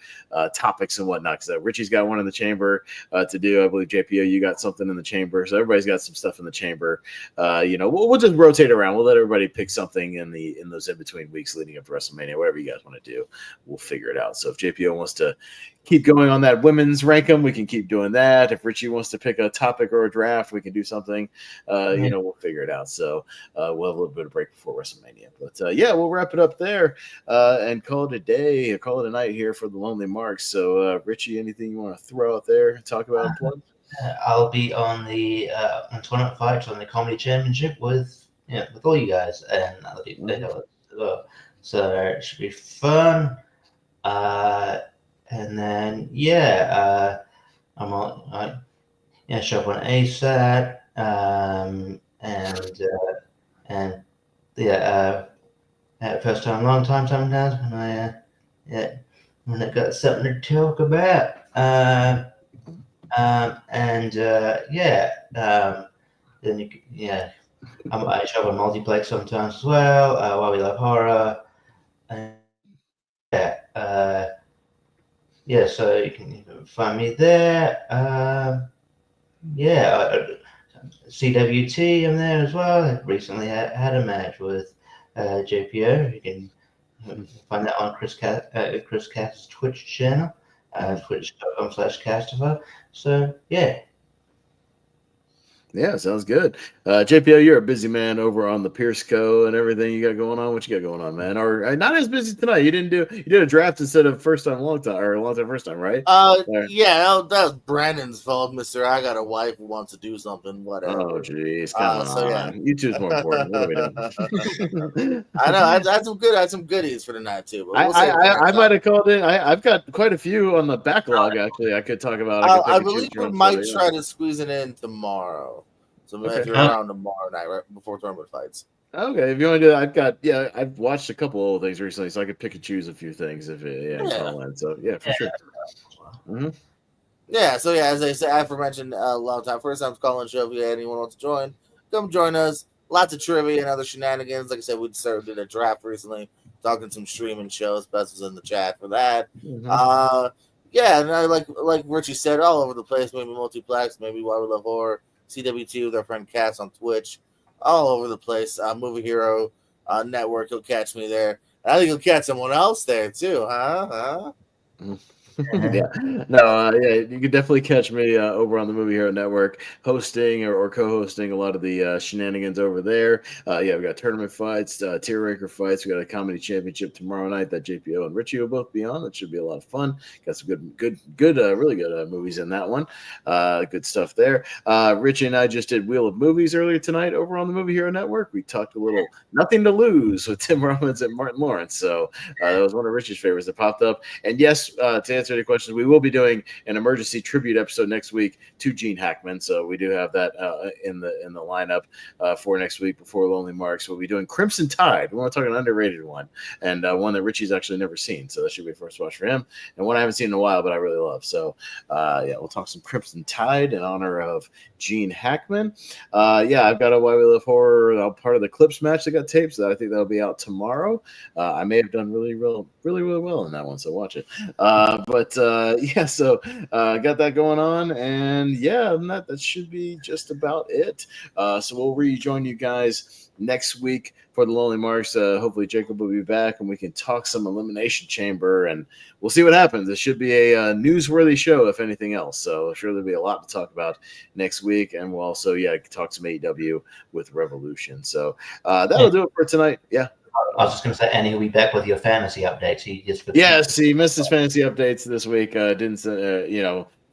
S2: topics and whatnot. Because Richie's got one in the chamber to do. I believe JPO, you got something in the chamber, so everybody's got some stuff in the chamber. We'll just rotate around. We'll let everybody pick something in those in between weeks leading up to WrestleMania. Whatever you guys want to do, we'll figure it out. So if JPO wants to keep going on that women's rank 'em, we can keep doing that. If Richie wants to pick a topic or a draft, we can do something. We'll figure it out. So we'll have a little bit of break before WrestleMania. But we'll wrap it up there and call it a day, call it a night here for the Lonely Marks. So Richie, anything you want to throw out there and talk about?
S3: I'll be on the on Tournament Fights on the Comedy Championship with all you guys, and other people there as well. So it should be fun. And then I'm on show up on ASAT, first time, long time, sometimes when I got something to talk about. Then I show up on multiplex sometimes as well. While we love horror, so you can find me there. CWT, I'm there as well. I recently had a match with JPO. You can find that on Chris Cast's Twitch channel, twitch.com/Castifer. So,
S2: Yeah, sounds good. JPO, you're a busy man over on the Pierce Co. and everything you got going on. What you got going on, man? Or not as busy tonight. You did a draft instead of long time first time, right?
S1: That was Brandon's fault, Mister. I got a wife who wants to do something, whatever.
S2: Oh, jeez, come on. You two's more important. What are we doing?
S1: I know. I had some goodies for tonight too. But
S2: I might have called in. I've got quite a few on the backlog. Actually, I could talk about.
S1: I believe we might try to squeeze it in tomorrow. So if you're around tomorrow night, right before tournament fights.
S2: Okay, if you want to do that, I've watched a couple old things recently, so I could pick and choose a few things if So for sure. Mm-hmm.
S1: Yeah, so as I said, aforementioned a long time. First time calling show. If anyone wants to join, come join us. Lots of trivia and other shenanigans. Like I said, we did a draft recently, talking some streaming shows. Best was in the chat for that.
S2: Mm-hmm.
S1: And I like Richie said, all over the place. Maybe multiplex, maybe Why We Love Horror. CWT with our friend Cass on Twitch, all over the place. Movie Hero Network, you'll catch me there. And I think you'll catch someone else there too, huh?
S2: Yeah, no, yeah, you can definitely catch me over on the Movie Hero Network, hosting or co-hosting a lot of the shenanigans over there. Yeah, we got tournament fights, tier ranker fights. We got a comedy championship tomorrow night that JPO and Richie will both be on. That should be a lot of fun. Got some really good movies in that one. Good stuff there. Richie and I just did Wheel of Movies earlier tonight over on the Movie Hero Network. We talked a little Nothing to Lose with Tim Robbins and Martin Lawrence. So that was one of Richie's favorites that popped up. And yes, to answer any questions, we will be doing an emergency tribute episode next week to Gene Hackman. So we do have that in the lineup for next week before Lonely Marks. We'll be doing Crimson Tide. We want to talk an underrated one, and one that Richie's actually never seen. So that should be a first watch for him, and one I haven't seen in a while, but I really love. So yeah, we'll talk some Crimson Tide in honor of Gene Hackman. Yeah, I've got a Why We Love Horror part of the Clips match that got taped, so I think that'll be out tomorrow. I may have done really well in that one, so watch it. Yeah, so got that going on, and yeah, that should be just about it. So we'll rejoin you guys next week for the Lonely Marks. Hopefully Jacob will be back and we can talk some Elimination Chamber, and we'll see what happens. It should be a newsworthy show, if anything else. So sure there'll be a lot to talk about next week, and we'll also talk some AEW with Revolution. So that'll do it for tonight. Yeah.
S3: I was just going to say, Annie will be back with your fantasy updates.
S2: He missed his fantasy updates this week.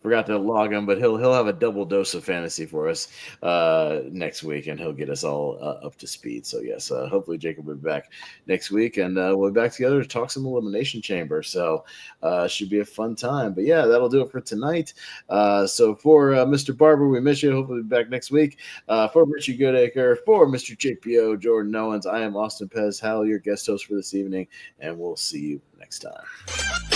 S2: Forgot to log him, but he'll have a double dose of fantasy for us next week, and he'll get us all up to speed. So yes, hopefully Jacob will be back next week, and we'll be back together to talk some Elimination Chamber. So should be a fun time. But yeah, that'll do it for tonight. So for Mr. Barber, we miss you. Hopefully be back next week. For Richie Goodacre, for Mr. JPO, Jordan Owens, I am Austin Pez Howell, your guest host for this evening, and we'll see you next time.